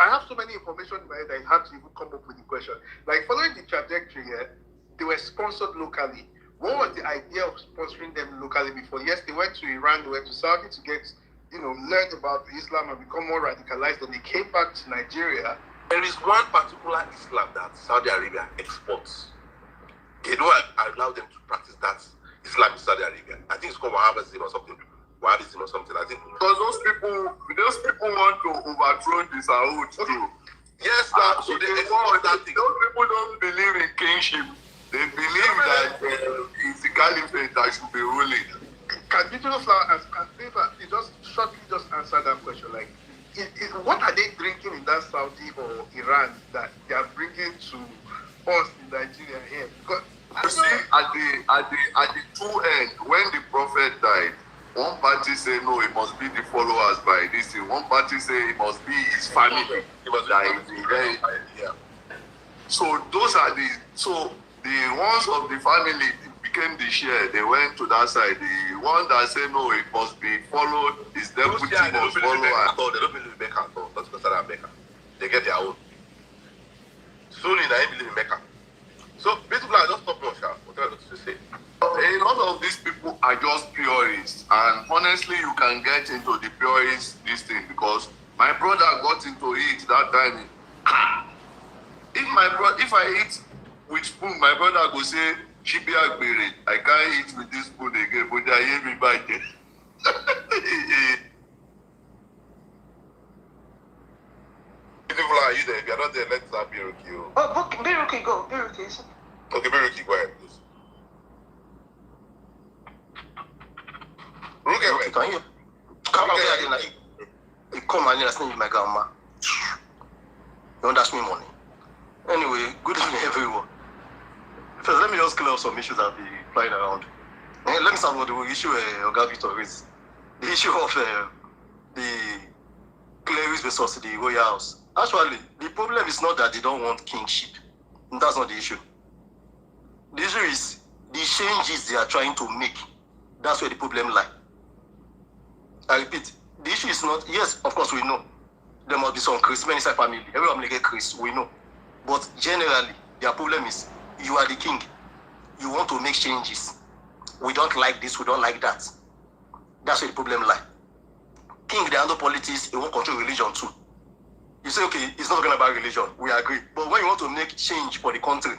I have so many information in my head that I have to even come up with the question. Like following the trajectory, yeah, they were sponsored locally. What was the idea of sponsoring them locally before? Yes, they went to Iran, they went to Saudi to get, learn about Islam and become more radicalized, and they came back to Nigeria. There is one particular Islam that Saudi Arabia exports. They don't allow them to practice that Islam in Saudi Arabia. I think it's called Wahhabism or something. I think. Because those people want to overthrow the Saud too. Yes, so they want that thing. Those people don't believe in kingship. They believe that it's the caliphate that should be ruling. Can Beautiful Flower just answer that question? Like, what are they drinking in that Saudi or Iran that they are bringing to us in Nigeria here? Because you see, at the two end, when the prophet died, one party say no, it must be the followers by this thing. One party say it must be his family. So those are the ones of the family became the share. They went to that side. The one that say no, it must be followed. His deputy must follow. They don't believe in Mecca at all. Not consider Mecca. They get their own. Sunni, they believe in Mecca. So basically, I just stop much. What I got to say. A lot of these people are just purists, and honestly, you can get into the purist this thing because my brother got into it that time. If I eat with spoon, my brother go say, "Chibi Agbere, I can't eat with this spoon again," but I hear me back there. Beautiful, are you there? If you're not there, let's have Biruki. Oh, Biruki, go. Biruki. Okay, Biruki, go ahead, please. Okay, can you come out there again? You come and listen to my grandma. You don't dash me money. Anyway, good evening, everyone. First, let me just clear up some issues that be flying around. Let me start with the issue Oga Victor raised. The issue of the clerics versus the royal house. Actually, the problem is not that they don't want kingship. That's not the issue. The issue is the changes they are trying to make. That's where the problem lies. I repeat, the issue is not, yes, of course we know. There must be some Christian inside family. Everyone may get Chris, we know. But generally, their problem is, you are the king. You want to make changes. We don't like this, we don't like that. That's where the problem lies. King, they handle politics, they won't control religion too. You say, okay, it's not talking about religion, we agree. But when you want to make change for the country,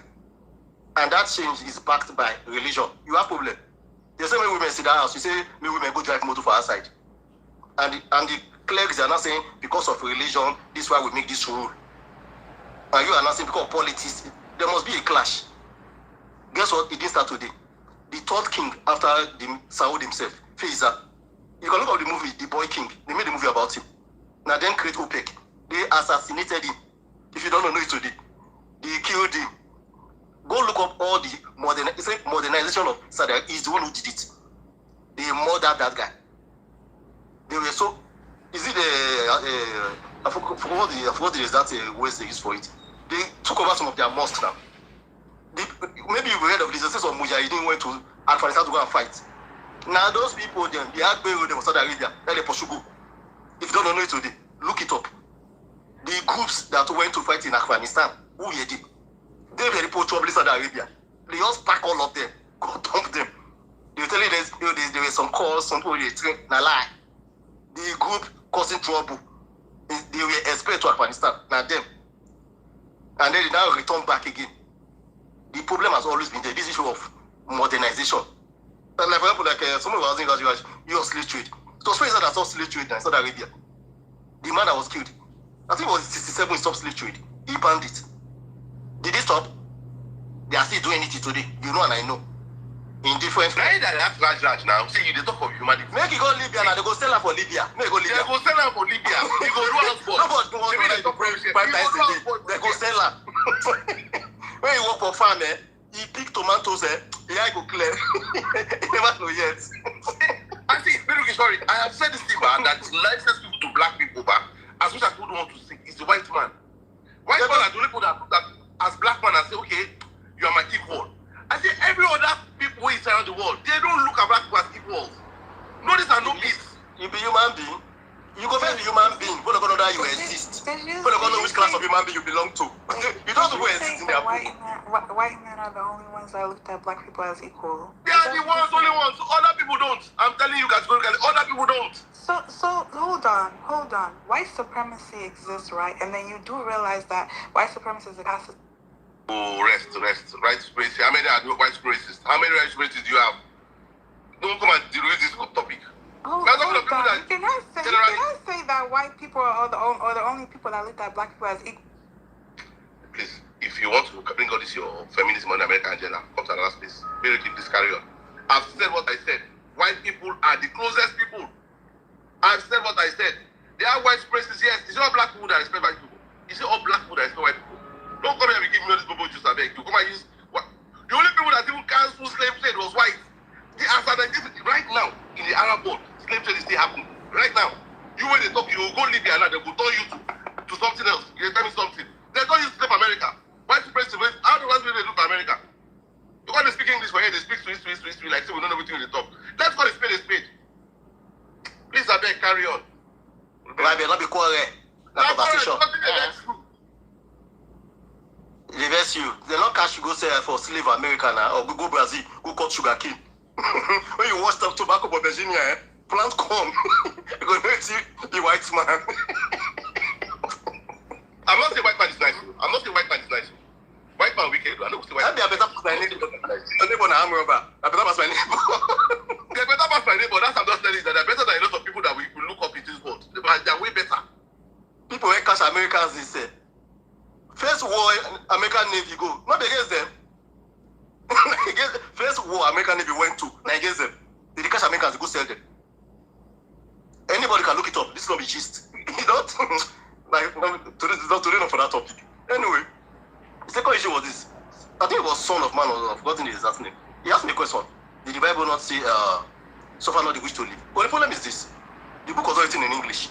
and that change is backed by religion, you have problem. The same way women sit down house, you say, may women go drive motor for outside. And the clerics are not saying, because of religion, this is why we make this rule. And you are not saying, because of politics, there must be a clash. Guess what? It didn't start today. The third king after Saud himself, Faiza. You can look at the movie, The Boy King. They made a movie about him. Now then create OPEC. They assassinated him. If you don't know it today, they killed him. Go look up all the modernization of Saudi. He's the one who did it. They murdered that guy. They were so. Is it I forgot the exact words they used for it. They took over some of their mosques now. Maybe you've heard of this. They say some Mujahideen went to Afghanistan to go and fight. Now those people, they had buried them in Saudi Arabia. Then they pursue go. If you don't know it today, look it up. The groups that went to fight in Afghanistan, who were they? They were people trouble in Saudi Arabia. They just pack all of them, go dump them. They were telling us there were some calls, some people they train, na lie. The group causing trouble. They were expelled to Afghanistan, not them. And then they now return back again. The problem has always been there, this issue of modernization. And like, for example, like someone was asking you slave trade. So Spain that stopped slave trade in Saudi Arabia. The man that was killed, I think it was 67 he stopped slave trade. He banned it. Did they stop? They are still doing it today. You know and I know. In different Now that have large now, see you they talk of humanity. Make it go Libya now, they go sell her for Libya. Make it go Libya. They go sell her for Libya. They go do us for. Nobody wants to like they go sell her. When you work for farm, he pick tomatoes, the eye go clear. He never know yet. I see, sorry, I have said this thing, man, that nicest people to black people, but as much as people don't want to see, is the white man. White man are the only people that as black man and say, okay, you are my equal. I say every other people inside around the world, they don't look at black people as equals. Notice and no peace. You be human being. You go first be human being. People don't know that you exist. People don't know which class of human being you belong to. You don't know who exists in their book. White men are the only ones that looked at black people as equal. They are the only ones. Other people don't. I'm telling you guys, other people don't. So hold on. White supremacy exists, right? And then you do realize that white supremacy is a concept. Oh, rest. White supremacy. How many are white supremacists? How many white supremacists do you have? Don't come and deride this topic. Oh, can I say that white people are the only people that look at black people as equal? Please, if you want to bring all this your feminism on American agenda, come to another space. Very keep this carry on. I've said what I said. White people are the closest people. I've said what I said. They are white supremacists, yes. It's not black people that respect white people. It's all black people that respect white people. Don't come here and give me all this bubble juice, I beg. You come and use what? The only people that even cancel slave trade was white. The answer that right now in the Arab world, slave trade is still happening. Right now. You when they talk, you will go Libya now, they will turn you to something else. You tell me something. They don't use to slave America. White supremacy, how do they do for America? You can't speak English for here, they speak to history, like say we don't know everything in the top. Let's call a spade a spade. Please, I beg, carry on. Right, not be quiet. That conversation. Reverse you. They not catch you go say for slave America now, or go Brazil, go cut sugar cane. When you watch some tobacco for Virginia, plant corn. You're going to see the white man. I'm not saying white man is nice. White man wicked. I know white man. I'll be a better person than neighbor. I better pass my neighbor. They're better pass my neighbor. That's I'm just telling you that they're better than a lot of people that we look up in this world. They're way better. People who catch Americans, they say. First war, American Navy go. Not against them. First war American Navy went to, not against them. They catch Americans, they go sell them. Anybody can look it up. This is not be gist. You don't? Like, today not for that topic. Anyway, the second issue was this. I think it was Son of Man, or I've forgotten his exact name. He asked me a question. Did the Bible not say, suffer not the wish to live? But the problem is this. The book was written in English.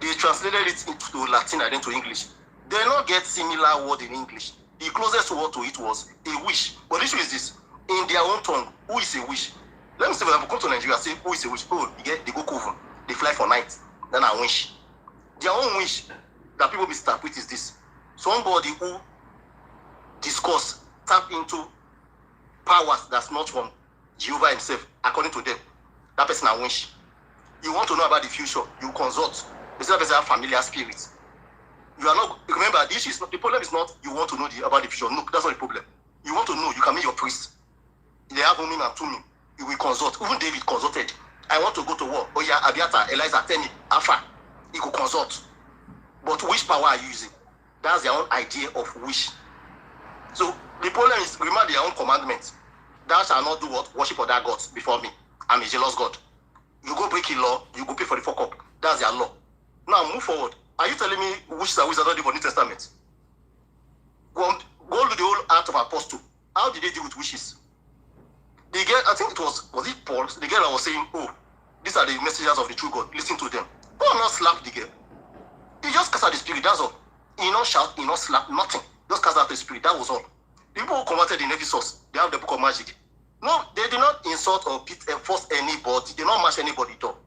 They translated it into Latin and then to English. They not get similar word in English. The closest word to it was a wish. But the issue is this: in their own tongue, who is a wish? Let me say, for example, come to Nigeria, say who is a wish? Oh, they go coven, they fly for night, then I wish. Their own wish that people misinterpret is this: somebody who discuss, tap into powers that's not from Jehovah himself, according to them. That person a wish. You want to know about the future, you consult. You say that person have familiar spirits. You are not, remember, the issue is not, the problem is not you want to know about the future. No, that's not the problem. You want to know, you can meet your priest. They have Umin and Tumim. You will consult. Even David consulted. I want to go to war. Oh yeah, Abiata, Eliza, tell me, Alpha. He could consult. But which power are you using? That's their own idea of wish. So the problem is, remember their own commandments. Thou shalt not do what? Worship other gods before me. I'm a jealous God. You go break a law, you go pay for the fuck up. That's their law. Now move forward. Are you telling me wishes are not in the New Testament? Go to the whole Act of Apostle. How did they deal with wishes? The girl, I think it was it Paul? The girl that was saying, oh, these are the messengers of the true God. Listen to them. Paul not slap the girl. He just cast out the spirit, that's all. He not shout, he not slap, nothing. Just cast out the spirit, that was all. The people who converted in Ephesus, they have the book of magic. No, they did not insult or force anybody. They did not match anybody at all.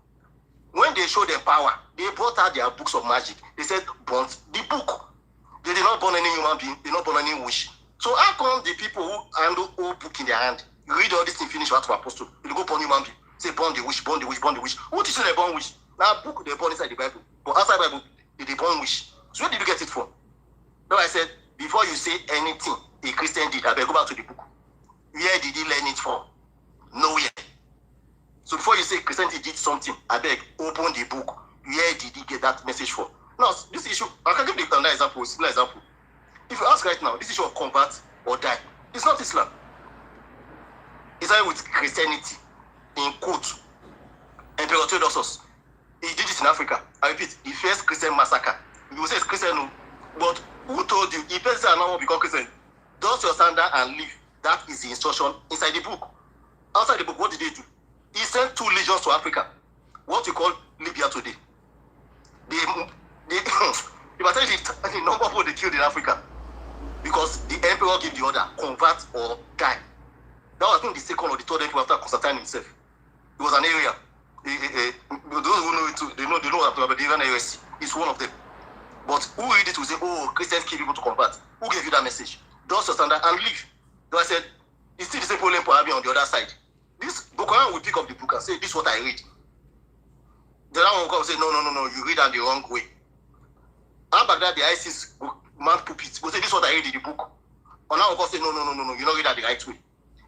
When they showed their power, they brought out their books of magic. They said, burn the book. They did not burn any human being. They did not burn any wish. So how come the people who handle whole book in their hand, you read all this thing, finish Act of Apostle, you go burn human being, say burn the wish, burn the wish, burn the wish. Who teaches they burn wish? Now book they burn inside the Bible. But outside the Bible, they burn wish. So where did you get it from? Now I said, before you say anything a Christian did, I better go back to the book. Where did he learn it from? Nowhere. So before you say Christianity did something, I beg, open the book. Where did he get that message from? Now, this issue, I can give you another example, a similar example. If you ask right now, this issue of convert or die, it's not Islam. It's started with Christianity, in quote. Emperor Theodosius, he did it in Africa. I repeat, the first Christian massacre. You will say it's Christian, no. But who told you? If people are now become Christian, dust your sandal and leave. That is the instruction inside the book. Outside the book, what did they do? He sent 2 legions to Africa, what you call Libya today. If I tell you the number of people they killed in Africa, because the emperor gave the order, convert or die. That was, I think, the second or the third emperor after Constantine himself. It was an area. Those who know it, they know what I'm about. The Iran heresy is one of them. But who read it will say, oh, Christians kill people to convert. Who gave you that message? Dust your standard and leave. So I said, it's still the same problem for having on the other side. This Boko Haram will pick up the book and say, this is what I read. The other one will come and say, no, you read that the wrong way. How about that the ISIS man pulpit will say, this is what I read in the book. Or now will come say, no, you don't read that the right way.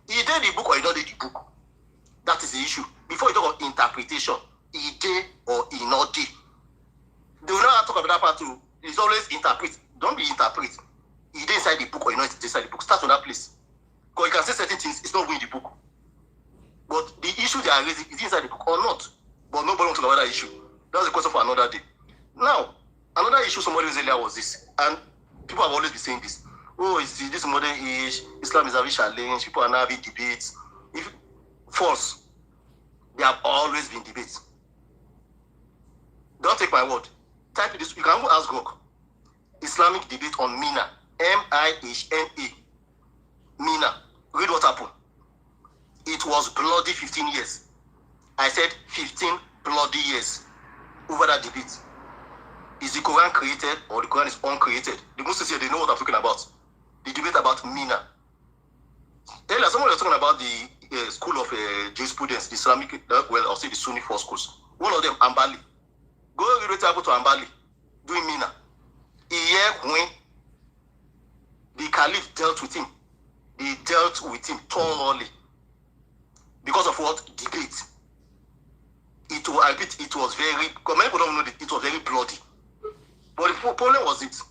He did the book or he don't read the book. That is the issue. Before you talk about interpretation, he did or he not did. They will not talk about that part too. It's always interpret. Don't be interpret. He did inside the book or he not inside the book. Start from that place. Because you can say certain things, it's not in the book. But the issue they are raising is inside the book or not. But nobody wants to talk about that issue. That's a question for another day. Now, another issue somebody raised earlier was this. And people have always been saying this. Oh, it's this modern age, Islam is having challenge, people are now having debates. If false, there have always been debates. Don't take my word. Type this. You can go ask Gok. Islamic debate on Mina. M-I-H-N-A. Mina. Read what happened. It was bloody 15 years. I said 15 bloody years over that debate. Is the Quran created or the Quran is uncreated? The Muslims here, they know what I'm talking about. The debate about Mina. Earlier, someone was talking about the school of jurisprudence, the Islamic, I'll say the Sunni 4 schools. One of them, Ambali. Go read what happened to Ambali doing Mina. A year when the Caliph dealt with him, he dealt with him thoroughly. Because of what? Debate. It was very, many people don't know that it was very bloody. But the problem was it.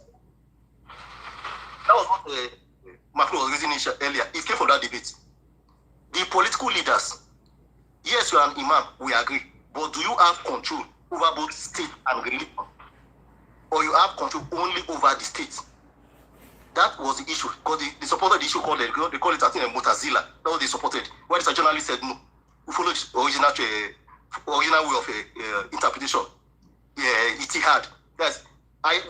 That was what Macron was raising earlier. It came from that debate. The political leaders, yes, you are an imam, we agree. But do you have control over both state and religion? Or you have control only over the state? That was the issue. Because they supported the issue called, they call it, I think, a Mutazila. That was what they supported. Why the journalist said no. We followed the original way of interpretation. Itihad. Yes,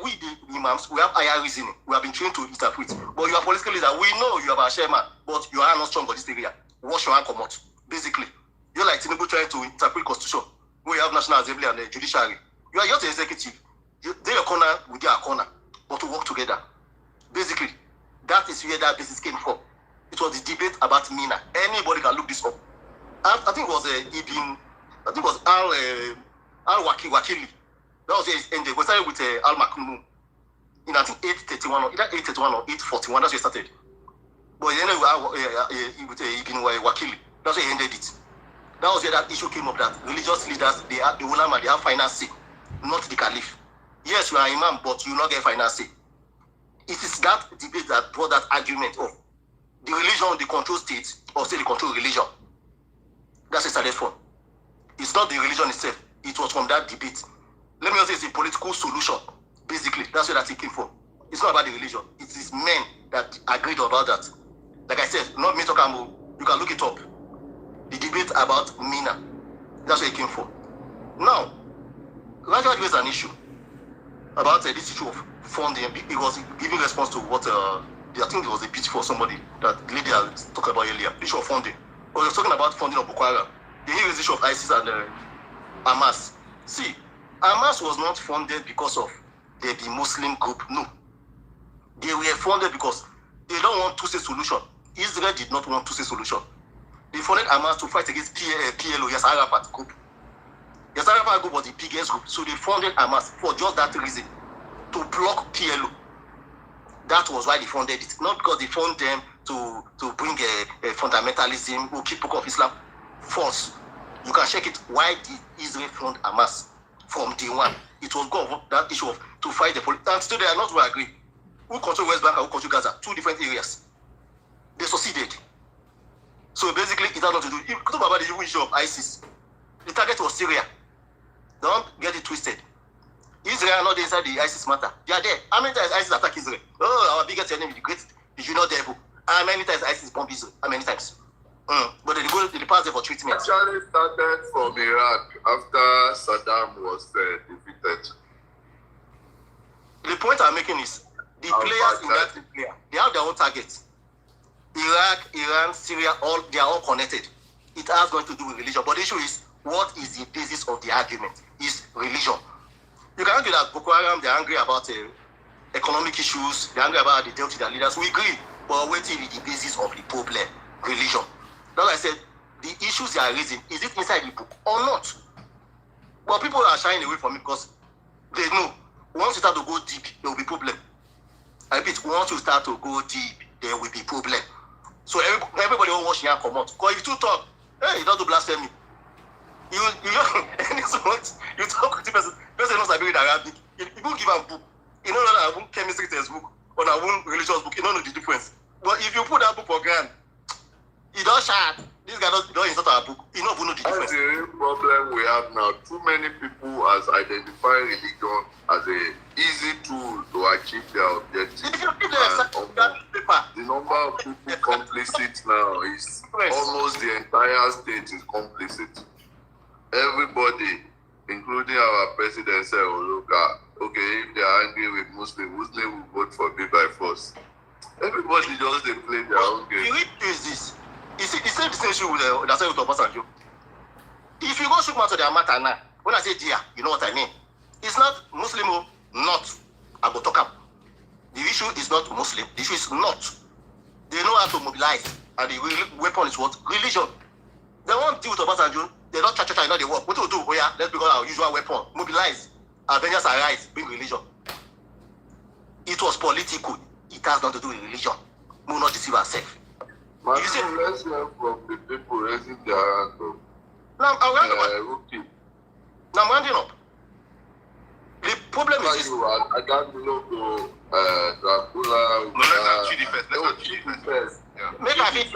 we the imams, we have higher reasoning. We have been trained to interpret. But you are political leader. We know you are a chairman, but you are not strong for this area. Wash your hand, come out. Basically, you're like Tinubu trying to interpret constitution. We have National Assembly and the judiciary. You are just the executive. They're your corner, we get a corner, but to work together. Basically, that is where that basis came from. It was the debate about Mina. Anybody can look this up. I think it was Al Wakili. That was his ended. We started with Al Makunu in I think 831 or either 831 or 841. That's where it started. But then with Ibn Wakili, that's where he ended it. That was where that issue came up. That religious leaders, the ulama, they have finance say, not the caliph. Yes, you are imam, but you not get finance say. It is that debate that brought that argument of the religion, the control state, or say the control religion. That's where it started from. It's not the religion itself. It was from that debate. Let me also say it's a political solution. Basically, that's where that it came from. It's not about the religion. It is men that agreed about that. Like I said, not me talking about, you can look it up. The debate about Mina. That's where it came from. Now, gradually there is an issue about this issue of funding. It was giving response to what I think it was a pitch for somebody that Lydia talked about earlier. The issue of funding. But we were talking about funding of Boko Haram. The issue of ISIS and Hamas. See, Hamas was not funded because of the Muslim group. No. They were funded because they don't want two-state solution. Israel did not want two-state solution. They funded Hamas to fight against PLO, Yasser Arafat group. Yasser Arafat group was the biggest group, so they funded Hamas for just that reason, to block PLO. That was why they funded it, not because they funded them to bring a fundamentalism who keep Book of Islam false. You can check it. Why did Israel fund Hamas from day one? It was going over that issue of to fight the politics. And still they are not to agree. Who control West Bank and who control Gaza? Two different areas. They succeeded. So basically, it has nothing to do. If you talk about the issue of ISIS, the target was Syria. Don't get it twisted. Israel are not inside the ISIS matter. They are there. How many times ISIS attack Israel? Oh, our biggest enemy, the great, you know, devil. How many times ISIS bomb Israel? How many times? But they pass there for treatment. Actually started from Iraq after Saddam was defeated. The point I'm making is the players in that they have their own targets. Iraq, Iran, Syria, they are all connected. It has nothing to do with religion. But the issue is, what is the basis of the argument? Is religion. You can argue that Boko Haram, they're angry about economic issues, they're angry about the dealt with their leaders. We agree. But what is the basis of the problem? Religion. That's why I said, the issues they are raising, is it inside the book or not? But people are shying away from it because they know once you start to go deep, there will be problem. I repeat, once you start to go deep, there will be problem. So everybody will watch here come out. Because if you talk, hey, you don't do blasphemy. You talk with the person knows I read Arabic. You don't give a book. You know that a chemistry textbook or a religious book, you don't know the difference. But if you put that book for grand, you don't shout. This guy don't insert our book. You don't know the difference. That's the real problem we have now. Too many people has identified religion as a easy tool to achieve their objectives. The number of people complicit now is almost the entire state is complicit. Everybody, including our president, said, okay, if they are angry with Muslim will vote for me by force. Everybody just they play their own game. The issue is this. It's the same issue with Obasanjo. If you go shoot matter their matter now, when I say dear, you know what I mean. It's not Muslim or not. I go talk up. The issue is not Muslim. The issue is not. They know how to mobilize, and the weapon is what? Religion. They won't deal with Obasanjo. They don't try, you know they work. What do we do? Oh yeah, let's become our usual weapon. Mobilize. Avengers arise. Bring religion. It was political. It has nothing to do with religion. We will not deceive ourselves. Let's hear from the people raising their hand up. Now I'm rounding up. The problem is this. I got the logo, Dracula. Let's first. Make a bit.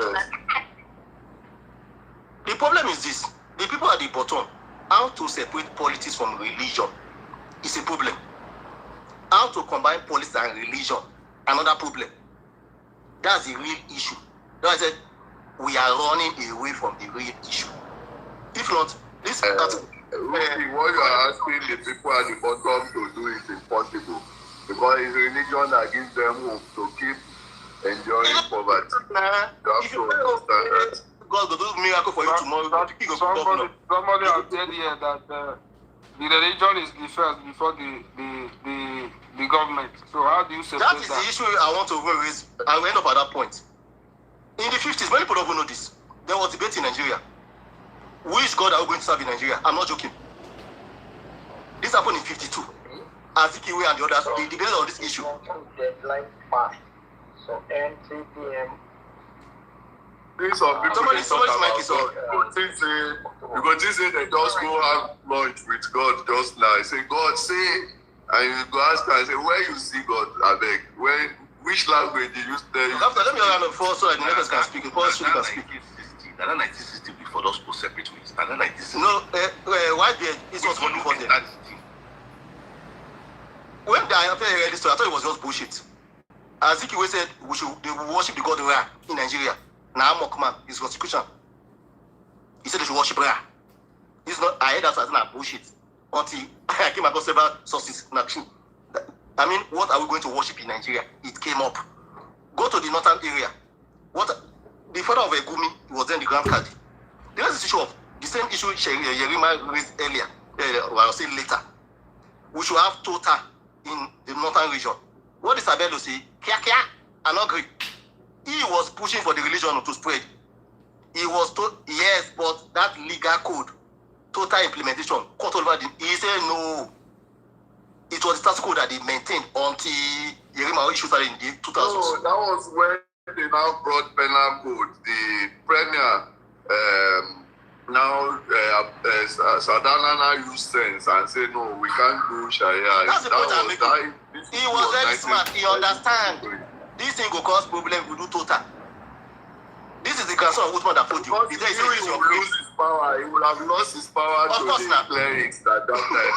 The problem is this. The people at the bottom, how to separate politics from religion is a problem. How to combine politics and religion, another problem. That's the real issue. That's why I said we are running away from the real issue. If not, this Rudy, what you are asking the people at the bottom to do is impossible. Because it's religion that gives them hope to keep enjoying poverty. You have to understand that. God will do miracle for you tomorrow. Somebody has said here that the religion is the first before the government. So how do you separate that? That is the issue I want to raise. I will end up at that point. In the 50s, many people don't know this. There was debate in Nigeria. Which God are we going to serve in Nigeria? I'm not joking. This happened in 52. Azikiwe and the others, they debated on this issue. Deadline passed. So end 3 p.m. Somebody's mic is on. You go think say they just go have lunch with God just now. Say, God, say, and you go ask her, say, where you see God, I beg, which language did you tell you? After, let me run first so that the neighbors can speak. First, you can speak. 1960 before those people separate ways. 1960. No, why it was not before them. When I heard this story, I thought it was just bullshit. Azikiwe said they will worship the god Ra in Nigeria. Now Mokman is constitution. He said they should worship Ra. It's not. I heard that as not bullshit. Until I came across several sources. Not true. I mean, what are we going to worship in Nigeria? It came up. Go to the northern area. The father of Egumi was then the Grand Kadi. There is this issue of the same issue Yerima raised earlier. I will say later. We should have total in the northern region. What is Abelo say? Kia, I'm not agree. He was pushing for the religion to spread. He was told, yes, but that legal code, total implementation, cut over the. He said no. It was the status code that they maintained until Yerima issued in the 2000s. No, that was when they now brought penal code. The premier Sadana now used sense and said, no, we can't do Sharia. That's the point I'm making. He was very smart. He understands. This thing will cause problem. We do total. This is the concern of Uthman that put you. He will lose his power. He will have lost his power to the clerics that don't time.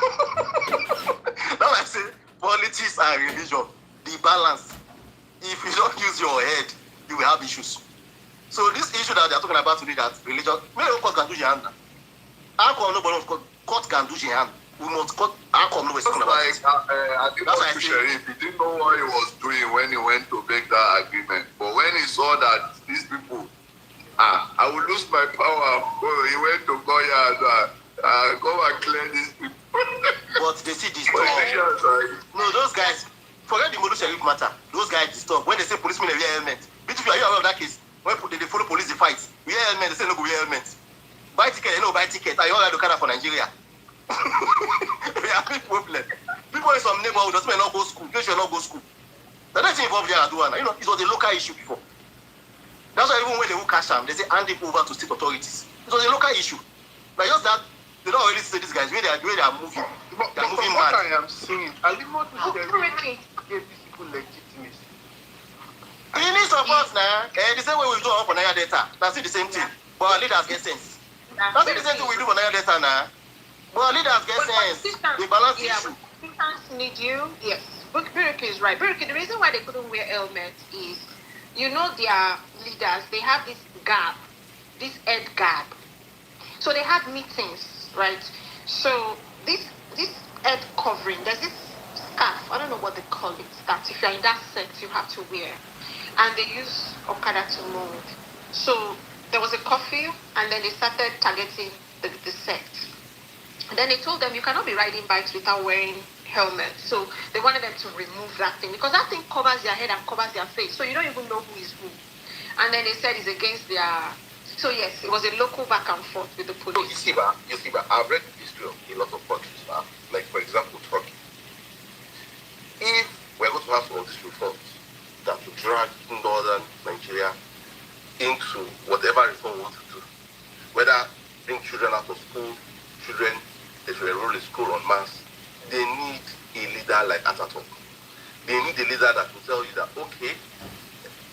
Now I say politics and religion, the balance. If you don't use your head, you will have issues. So this issue that they are talking about today, that religion, maybe court can do jihad. How come nobody court can do jihad? We must court. How come nobody talking about it? That's why I say he didn't know what he was doing when he went to make that agreement. But when he saw that these people, I will lose my power. He went to Goya and go and clear these people. But they see this. No, those guys. Forget the Molu Sharif matter. Those guys disturb. When they say policemen wear helmet. Are you aware of that case? When they follow police, they fight. We wear helmet, they say no go wear helmet. Buy ticket, they no buy ticket. Are you all right to carry for Nigeria? We have a big problem. People in some neighborhood doesn't not go school. They should not go school. The next thing involved there are doing. You know, it was a local issue before. That's why even when they will cash them, they say hand it over to state authorities. It was a local issue. Like just that, they don't already say these guys where they are moving. They are moving mad. What I am seeing, I did not know give people legitimacy. You need support now. The same way we do for Naya data. That's it, the same thing. But our leaders get sense. That's it, the same thing we do for Naya data now. But our leaders get sense. They balance the issue. Politicians need you. Yes. Biriki is right. Biriki, the reason why they couldn't wear helmets is, you know, their leaders, they have this gap, this head gap. So they had meetings, right? So this head covering, there's this scarf, I don't know what they call it, that if you're in that sect, you have to wear. And they use Okada to move. So there was a curfew, and then they started targeting the sect. And then they told them, you cannot be riding bikes without wearing helmets. So they wanted them to remove that thing, because that thing covers their head and covers their face. So you don't even know who is who. And then they said it's against their... So yes, it was a local back and forth with the police. So you see, I've read the history of a lot of countries, like for example, Turkey. If we're going to have some of these reforms that will drag northern Nigeria into whatever reform we want to do, whether bring children out of school, they should enroll in school en masse, they need a leader like Ataturk. They need a leader that will tell you that, okay,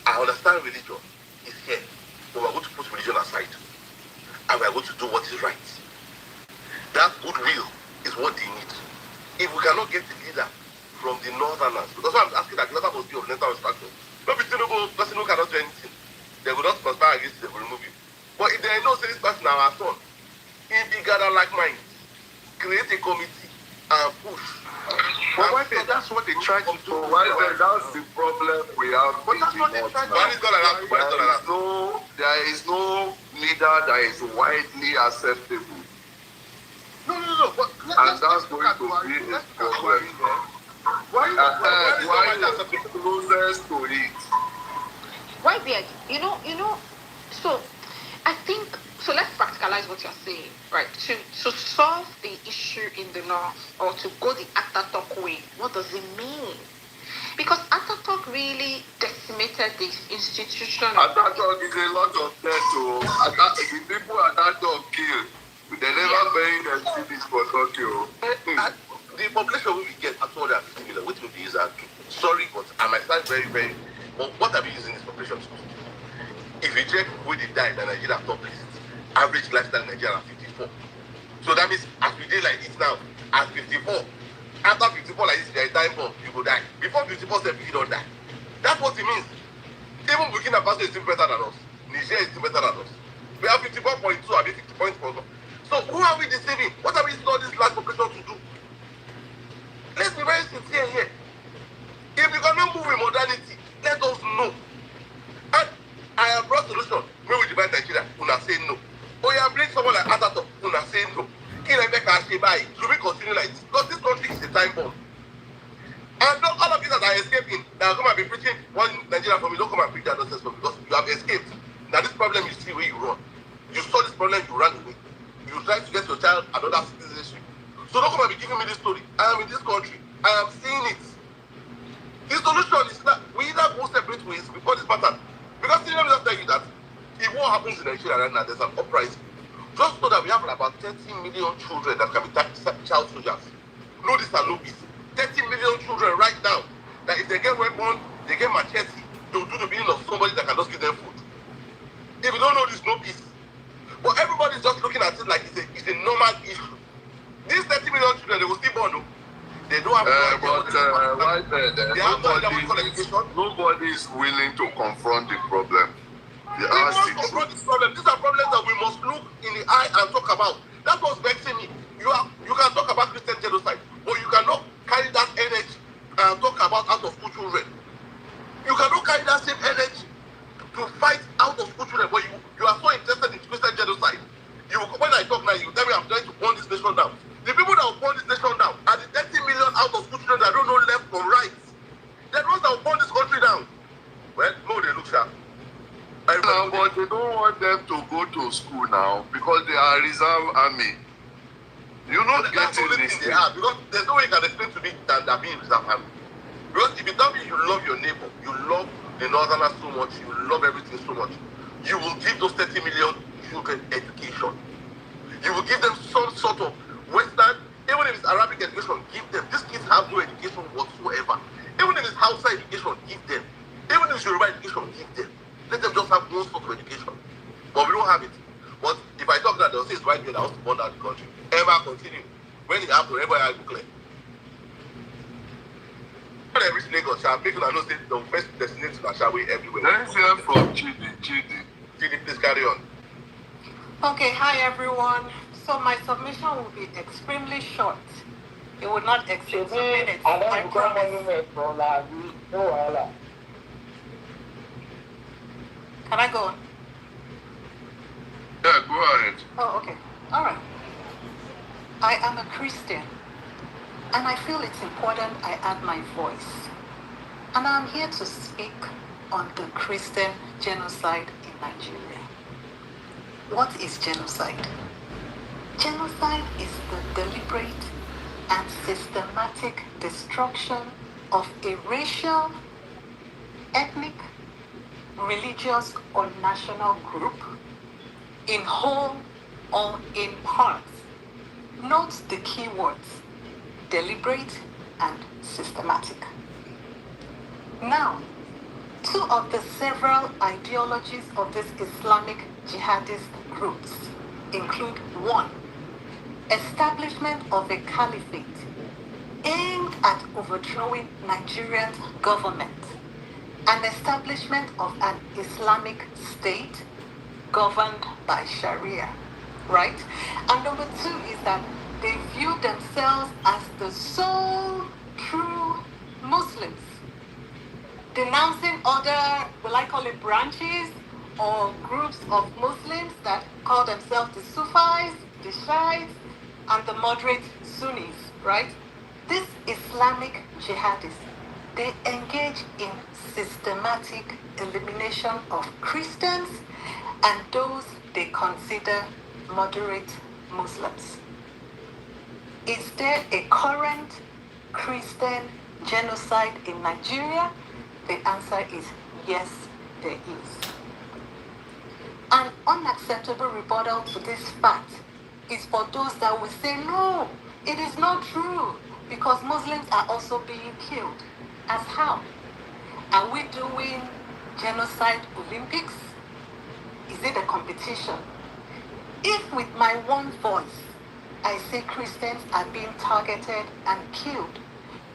I understand religion is here, but we're going to put religion aside, and we're going to do what is right. That goodwill is what they need. If we cannot get the leader from the northerners, because I'm asking that letter must be of mental instruction. No person who cannot do anything. They will not conspire against you, they will remove you. But if they know say this person now our son, if they gather like minds, committee and push. But why that's what they try to do. Why that's the problem we have. But that's what they try to do. There is no leader that is widely acceptable. No. But and that's going to be a problem. Why is it closest to it? Why there? You know, so I think, so let's practicalize what you're saying, right? To solve the issue in the north, or to go the Ataturk way, what does it mean? Because Ataturk really decimated the institution. Ataturk is a lot of death. The people Ataturk killed, they never buried their cities for Tokyo. The population we get at 250 million, which will be easy. Sorry, but I might sound very, very. But what are we using this population to? If you check who they died in Nigeria top list, average lifestyle in Nigeria 54. So that means as we did like this now, at 54, after 54 like this, there is time bomb, you go die. Before 54, you don't die. That's what it means. Even Burkina Faso is still better than us. Niger is still better than us. We have 54.2, I mean 50.4. So who are we deceiving? What are we using all this large population to do? Let's be very sincere here. If you cannot move with modernity, let us know. And I have brought solution. When we divide Nigeria, una say no. Or you bring someone like Ataturk, una say no. Should we continue like this? Because this country is a time bomb. And all of you that are escaping, that are going to be preaching one Nigeria for me, don't come and preach that nonsense for me, because you have escaped. Now this problem you see where you run. You saw this problem, you ran away. You try to get your child another citizenship. So don't come and be giving me this story. I am in this country. I am seeing it. The solution is that we either go separate ways before this pattern. Because let me just tell you that if what happens in Nigeria right now, there's an uprising. Just know that we have about 30 million children that can be child soldiers. Know this and know this. 30 million children right now that if they get weapon, they get machete, they'll do the bidding of somebody that can just give them food. If you don't know this, no peace. But everybody's just looking at it like it's a normal issue. These 30 million children, they will still born, no? They don't have nobody is willing to confront the problem. We must confront this problem. These are problems that we must look in the eye and talk about. That's what's vexing me. You can talk about Christian genocide, but you cannot carry that energy and talk about out of school children. You cannot carry that same energy to fight out of school children, but you are so interested in Christian genocide. When I talk now, you tell me I'm trying to burn this nation down. The people that will burn this nation down are the 30 million out of school children that don't know left from right. They're the ones that will burn this country down. Well, no, they look sharp. No, but they don't want them to go to school now because they are reserve army. You're not getting this thing. Because there's no way you can explain to me that they're being reserve army. Because if you tell me you love your neighbor, you love the northerners so much, you love everything so much, you will give those 30 million children education. You will give them some sort of Western, even if it's Arabic education, give them. These kids have no education whatsoever. Even if it's Hausa education, give them. Even if it's Yoruba education, give them. Let them just have one sort of education. But we don't have it. But if I talk that, they'll say it's right here that wants to burn out the country. Ever continue. When it happens, everybody has to clear. When I reach Lagos, people that know say the first destination to Ashawe everywhere. Let's hear from Chidi. Chidi, please carry on. Okay, hi everyone. So my submission will be extremely short. It will not exceed 2 minutes. I promise. Can I go on? Yeah, go ahead. Oh, okay. All right. I am a Christian, and I feel it's important I add my voice. And I'm here to speak on the Christian genocide in Nigeria. What is genocide? Genocide is the deliberate and systematic destruction of a racial, ethnic, religious, or national group in whole or in part. Note the key words: deliberate and systematic. Now, two of the several ideologies of these Islamic jihadist groups include: 1, establishment of a caliphate aimed at overthrowing Nigeria's government, an establishment of an Islamic state governed by Sharia, right? And number 2 is that They view themselves as the sole true Muslims, denouncing other, will I call it branches or groups of Muslims that call themselves the Sufis, the Shiites, and the moderate Sunnis, right? These Islamic jihadists, they engage in systematic elimination of Christians and those they consider moderate Muslims. Is there a current Christian genocide in Nigeria? The answer is yes, there is. An unacceptable rebuttal to this fact is for those that will say, no, it is not true, because Muslims are also being killed. As how? Are we doing genocide Olympics? Is it a competition? If with my one voice I say Christians are being targeted and killed,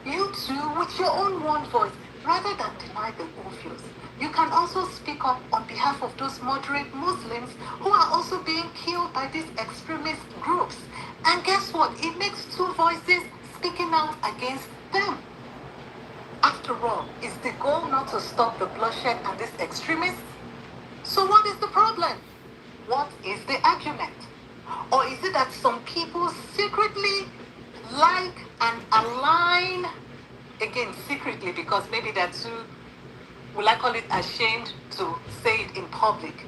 you too, with your own one voice, rather than deny the obvious, you can also speak up on behalf of those moderate Muslims who are also being killed by these extremist groups. And guess what? It makes two voices speaking out against them. After all, is the goal not to stop the bloodshed and these extremists? So what is the problem? What is the argument? Or is it that some people secretly like and align, again secretly because maybe they're too, will I call it, ashamed to say it in public?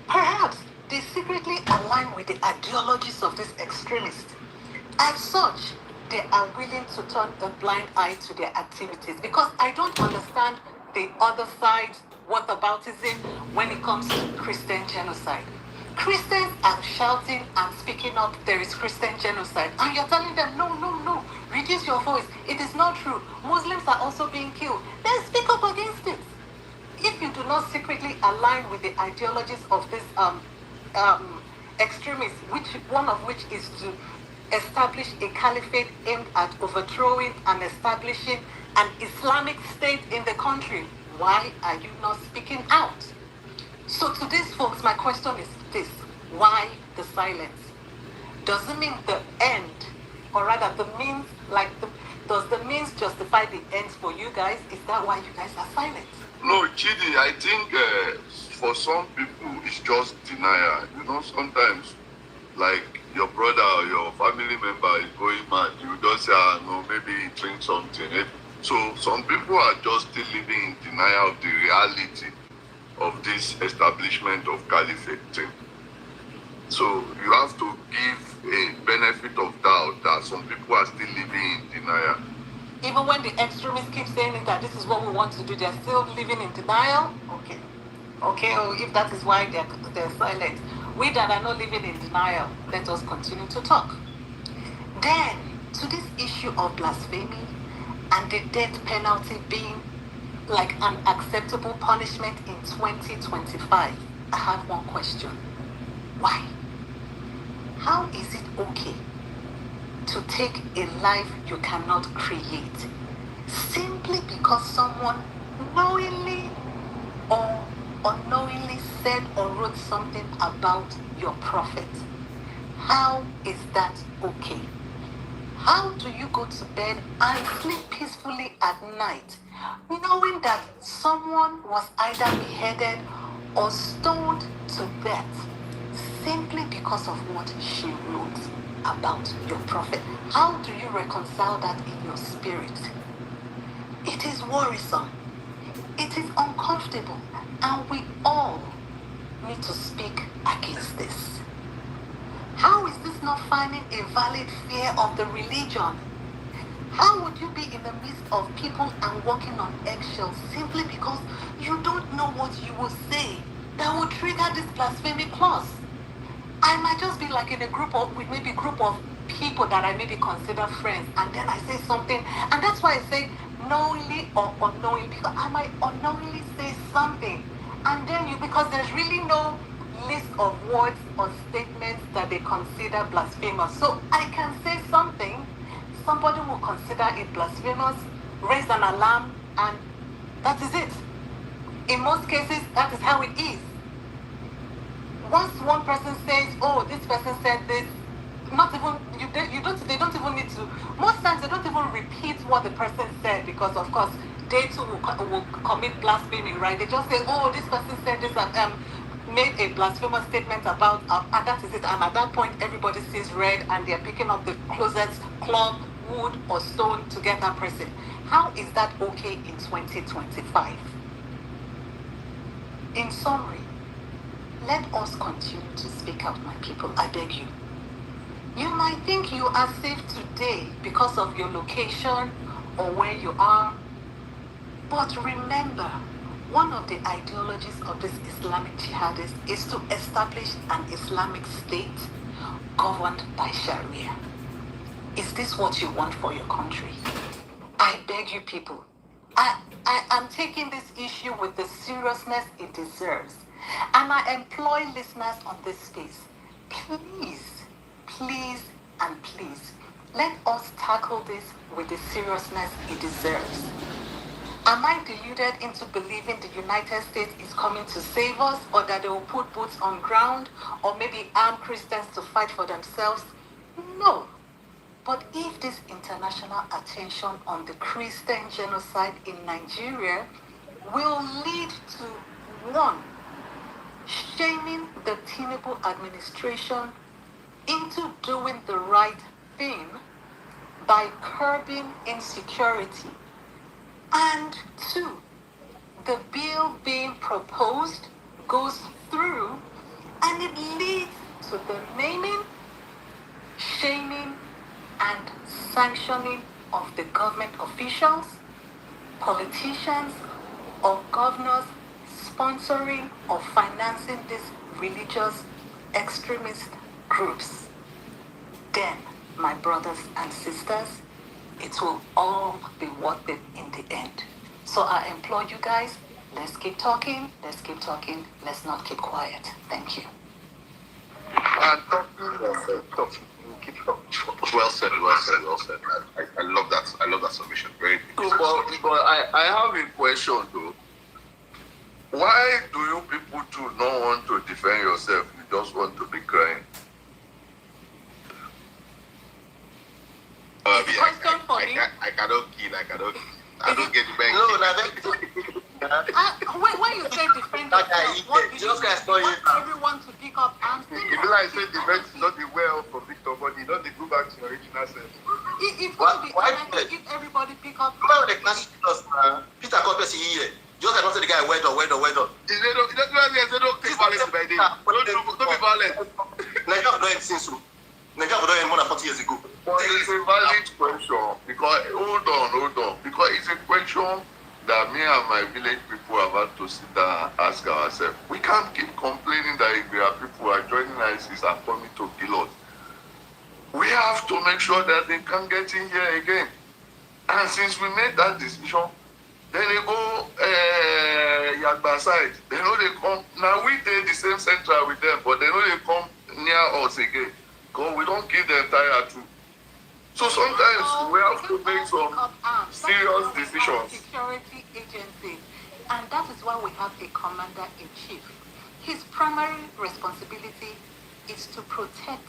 Perhaps they secretly align with the ideologies of these extremists. As such, they are willing to turn a blind eye to their activities, because I don't understand the other side, whataboutism, when it comes to Christian genocide. Christians are shouting and speaking up, there is Christian genocide, and you're telling them, no, reduce your voice, it is not true, Muslims are also being killed. Then speak up against it. If you do not secretly align with the ideologies of these extremists, one of which is to establish a caliphate aimed at overthrowing and establishing an Islamic state in the country, why are you not speaking out? So to these folks, my question is this: why the silence? Doesn't mean the end, or rather the means, does the means justify the ends for you guys? Is that why you guys are silent? No, Chidi, I think for some people it's just denial. You know, sometimes, like your brother or your family member is going mad, you just say, no, maybe drink something. So some people are just still living in denial of the reality of this establishment of caliphate thing. So you have to give a benefit of doubt that some people are still living in denial. Even when the extremists keep saying that this is what we want to do, they're still living in denial? Okay, or if that is why they're silent. We that are not living in denial, let us continue to talk. Then, to this issue of blasphemy and the death penalty being like an acceptable punishment in 2025, I have one question. Why? How is it okay to take a life you cannot create simply because someone knowingly or unknowingly said or wrote something about your prophet? How is that okay? How do you go to bed and sleep peacefully at night knowing that someone was either beheaded or stoned to death simply because of what she wrote about your prophet? How do you reconcile that in your spirit? It is worrisome. It is uncomfortable, and we all need to speak against this. How is this not finding a valid fear of the religion? How would you be in the midst of people and walking on eggshells simply because you don't know what you will say that will trigger this blasphemy clause? I might just be like in a group of people that I maybe consider friends, and then I say something, and that's why I say knowingly or unknowingly, because I might unknowingly say something, and then because there's really no list of words or statements that they consider blasphemous. So I can say something, somebody will consider it blasphemous, raise an alarm, and that is it. In most cases, that is how it is. Once one person says, oh, this person said this, not even they don't even need to. Most times they don't even repeat what the person said because of course they too will commit blasphemy, right? They just say, oh, this person said this and made a blasphemous statement about and that is it. And at that point everybody sees red and they're picking up the closets, cloth, wood or stone to get that person. How is that okay in 2025? In summary, let us continue to speak out, my people. I beg you. You might think you are safe today because of your location or where you are. But remember, one of the ideologies of this Islamic jihadists is to establish an Islamic state governed by Sharia. Is this what you want for your country? I beg you people. I am taking this issue with the seriousness it deserves. And I employ listeners on this space. Please, and please, let us tackle this with the seriousness it deserves. Am I deluded into believing the United States is coming to save us, or that they will put boots on ground, or maybe arm Christians to fight for themselves? No. But if this international attention on the Christian genocide in Nigeria will lead to, one, shaming the Tinubu administration into doing the right thing by curbing insecurity, and two, the bill being proposed goes through and it leads to the naming, shaming, and sanctioning of the government officials, politicians, or governors sponsoring or financing these religious extremist groups, then, my brothers and sisters, it will all be worth it in the end. So I implore you guys, let's keep talking, let's not keep quiet. Thank you. Well said. I love that. I love that submission. Very good. But I have a question though. Why do you people too not want to defend yourself? You just want to be crying. I cannot kill. I don't get the bank. No, when you say defend yourself, what do you want everyone to pick up arms? If I say defense is not the way out for Victor, but you don't go back to your original self. It's going to be anarchy if everybody pick up arms. Peter Corpus here. Just like the guy went on. They don't take violence by day. Don't be violent. Nigeria have done anything so. Nigeria have done more than 40 years ago. But it's a valid question because hold on. Because it's a question that me and my village people have had to sit down and ask ourselves. We can't keep complaining that if there are people who are joining ISIS and coming to kill us. We have to make sure that they can't get in here again. And since we made that decision, then they go Yagba side. They know they come. Now we did the same central with them, but they know they come near us again. Because we don't give them tired too. So sometimes we have to make some serious decisions. Security agencies, and that is why we have a commander-in-chief. His primary responsibility is to protect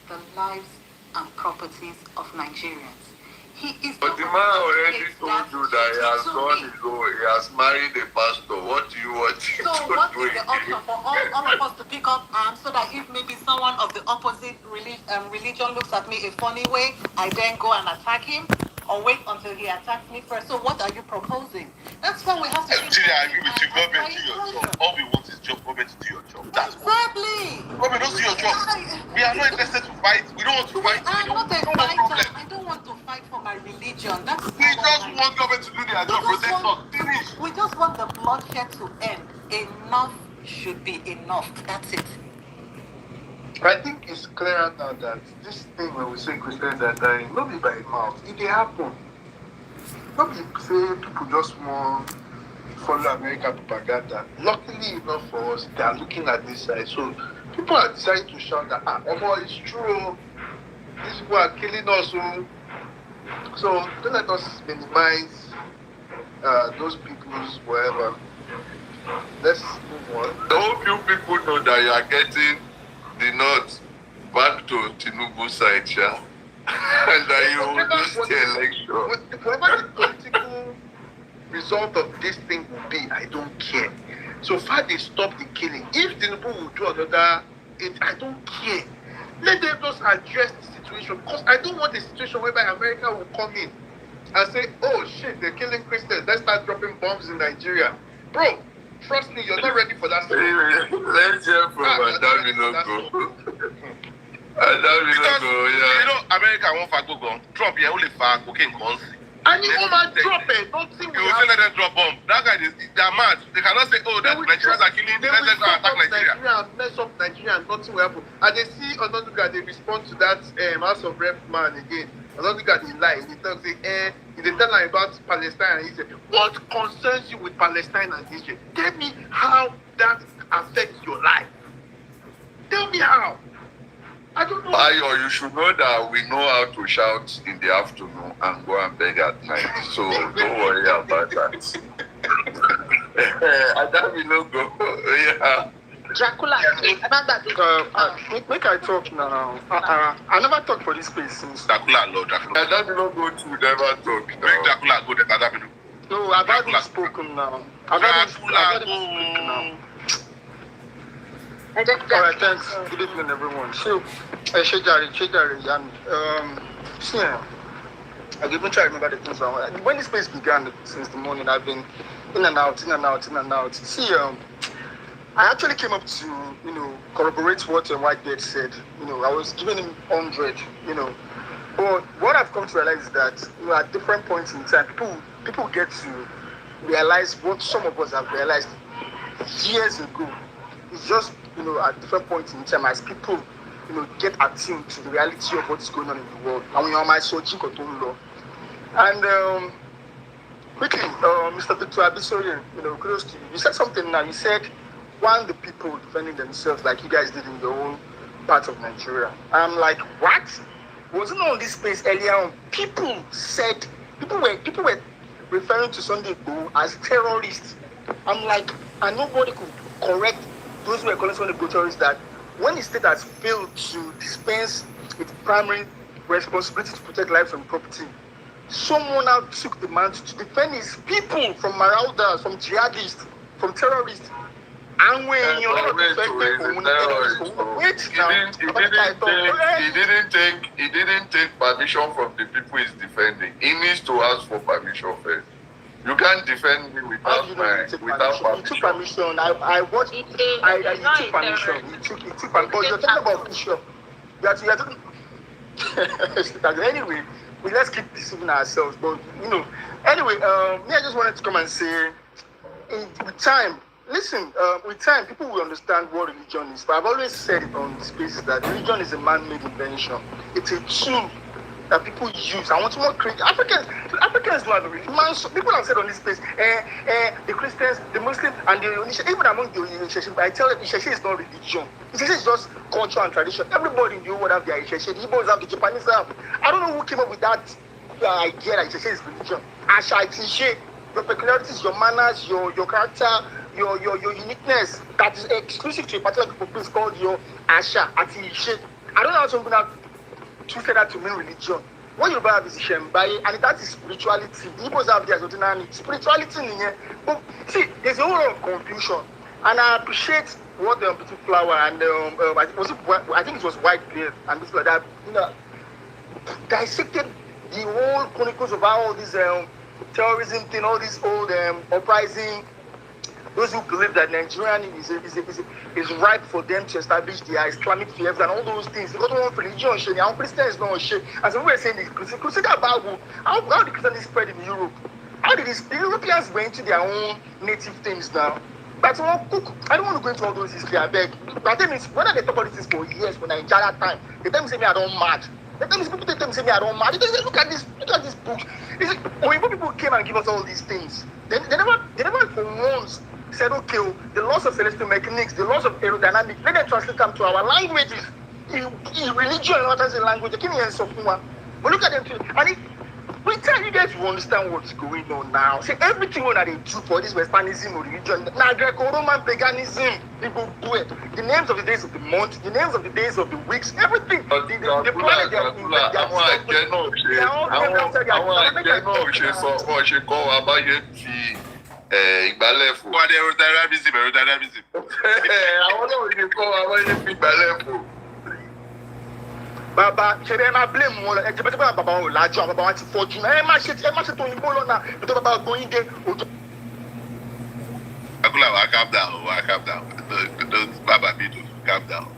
the lives and properties of Nigerians. But the man already told you that he has gone his own, he has married a pastor. What do you want him to do? So what is the option for all of us to pick up arms so that if maybe someone of the opposite religion looks at me a funny way, I then go and attack him? Or wait until he attacks me first? So what are you proposing? That's what we have to do. Actually, I agree with you. Government, do your job. All we want is government to do your job. That's exactly. Government, don't do your job. We are not interested to fight. We don't want to fight. I'm not a fighter. I don't want to fight for my religion. We just want government to do their job. Protect us. Finish. We just want the bloodshed to end. Enough should be enough. That's it. I think it's clear now that this thing when we say Christians are dying, not be by mouth, it dey happen. Not be say people just want to follow American propaganda. Luckily enough for us, they are looking at this side. So people are deciding to shout that, Omoye, it's true. These people are killing us. So don't let us minimize those people's whatever. Let's move on. I hope you people know that you are getting the note back to Tinubu side, yeah. And you will lose the election. Whatever the political result of this thing will be, I don't care. So far they stop the killing. If Tinubu will do another, I don't care. Let them just address the situation, because I don't want a situation whereby America will come in and say, oh shit, they're killing Christians, let's start dropping bombs in Nigeria. Bro, trust me, you're not ready for that. Let's hear from Adamino go. Because, you know, America won't fight go. Trump here only fight cocaine guns. And you want to drop it, don't think you will let them drop bomb. That guy, they're mad. They cannot say, oh, that Nigerians are killing, let's attack Nigeria. Mess up Nigeria and nothing will happen. And they see another guy, they respond to that House of Rep man again. Another guy, they lie. They tell them about Palestine and Israel. What concerns you with Palestine and Israel? Tell me how that affects your life. Tell me how. I don't know. Ayo, you should know that we know how to shout in the afternoon and go and beg at night. So don't worry about that. Adamino go. Yeah. Dracula. Make I talk now. I never talk for this place since. Dracula, no, Dracula. Adamino go to never talk. Make Dracula go there, Adamino. No, I've already spoken now. Dracula go. Alright, thanks. Good evening, everyone. So, Shejari, and see, I've even tried to remember the things. When this place began since the morning, I've been in and out. See, I actually came up to, corroborate what Whitebeard said. I was giving him 100, But what I've come to realize is that, at different points in time, people get to realize what some of us have realized years ago. It's just, at different points in time, as people, get attuned to the reality of what's going on in the world. And we are my soji law. And quickly, Mr. Victor Abisorian, kudos to you. You said something now. You said, the people defending themselves like you guys did in your own part of Nigeria. I'm like, what? Wasn't on this space earlier on? People were referring to Sunday Igboho as terrorists. I'm like, and nobody could correct those who were calling Sunday Igboho terrorists that when the state has failed to dispense its primary responsibility to protect lives and property, someone now took the man to defend his people from marauders, from jihadists, from terrorists. And when you're not he didn't take permission from the people he's defending. He needs to ask for permission first. You can't defend me without permission. He took permission. I watched. He took permission. He took permission. But you're talking about Bishop. Anyway, let's keep deceiving ourselves. But anyway, me, I just wanted to come and say, with time, listen, with time, people will understand what religion is. But I've always said it on spaces that religion is a man-made invention. It's a tool that people use. I want to more create. Africans know how to read. People have said on this place, the Christians, the Muslims, and the Onisha, even among the Onisha, I tell them Isheshe is not religion. Isheshe is just culture and tradition. Everybody in the world have their Isheshe. The Igbos have, the Japanese have. I don't know who came up with that idea that Isheshe is religion. Asha, it's Isheshe. Your peculiarities, your manners, your character, your uniqueness that is exclusive to a particular group of people is called your Asha, Isheshe. I don't know how some people have twisted that to mean religion. What you have is Shembai, and that is spirituality. The Igbos have their autonomy. Spirituality in here. But see, there's a whole lot of confusion. And I appreciate what the Beautiful Flower and I think it was Whitebeard and this like that, dissected the whole chronicles of how all this terrorism thing, all this old uprising. Those who believe that Nigerian is ripe for them to establish their Islamic fears and all those things. They don't want religion, and Christians don't share. As we were saying, consider Bible. How did Christianity spread in Europe? How did the Europeans went into their own native things now? But I don't want to go into all those history, I beg. But then when they talk about this for years, for Nigeria time, they tell me say me I don't mad. They tell me say me I don't mad. They say look at this book. When people came and give us all these things, they never for once said, okay, the laws of celestial mechanics, the laws of aerodynamics, let them translate them to our languages. In religion, not as a language, but look at them too. And We tell you guys to understand what's going on now. See, everything that they do for this Western religion, now Greco-Roman paganism, people do it. The names of the days of the month, the names of the days of the weeks, everything. The planet they are Baba, ṣe ẹ máa blame wọn ẹ jẹ́ pé bàbá wọn ò lájọ àwọn bàbá wọn ti fọ́jú ẹ má ṣe tó òyìnbó lọ́nà bí tó bàbá gbóyin dé òjò. Akula, calm down. Those Baba Bidu, calm down.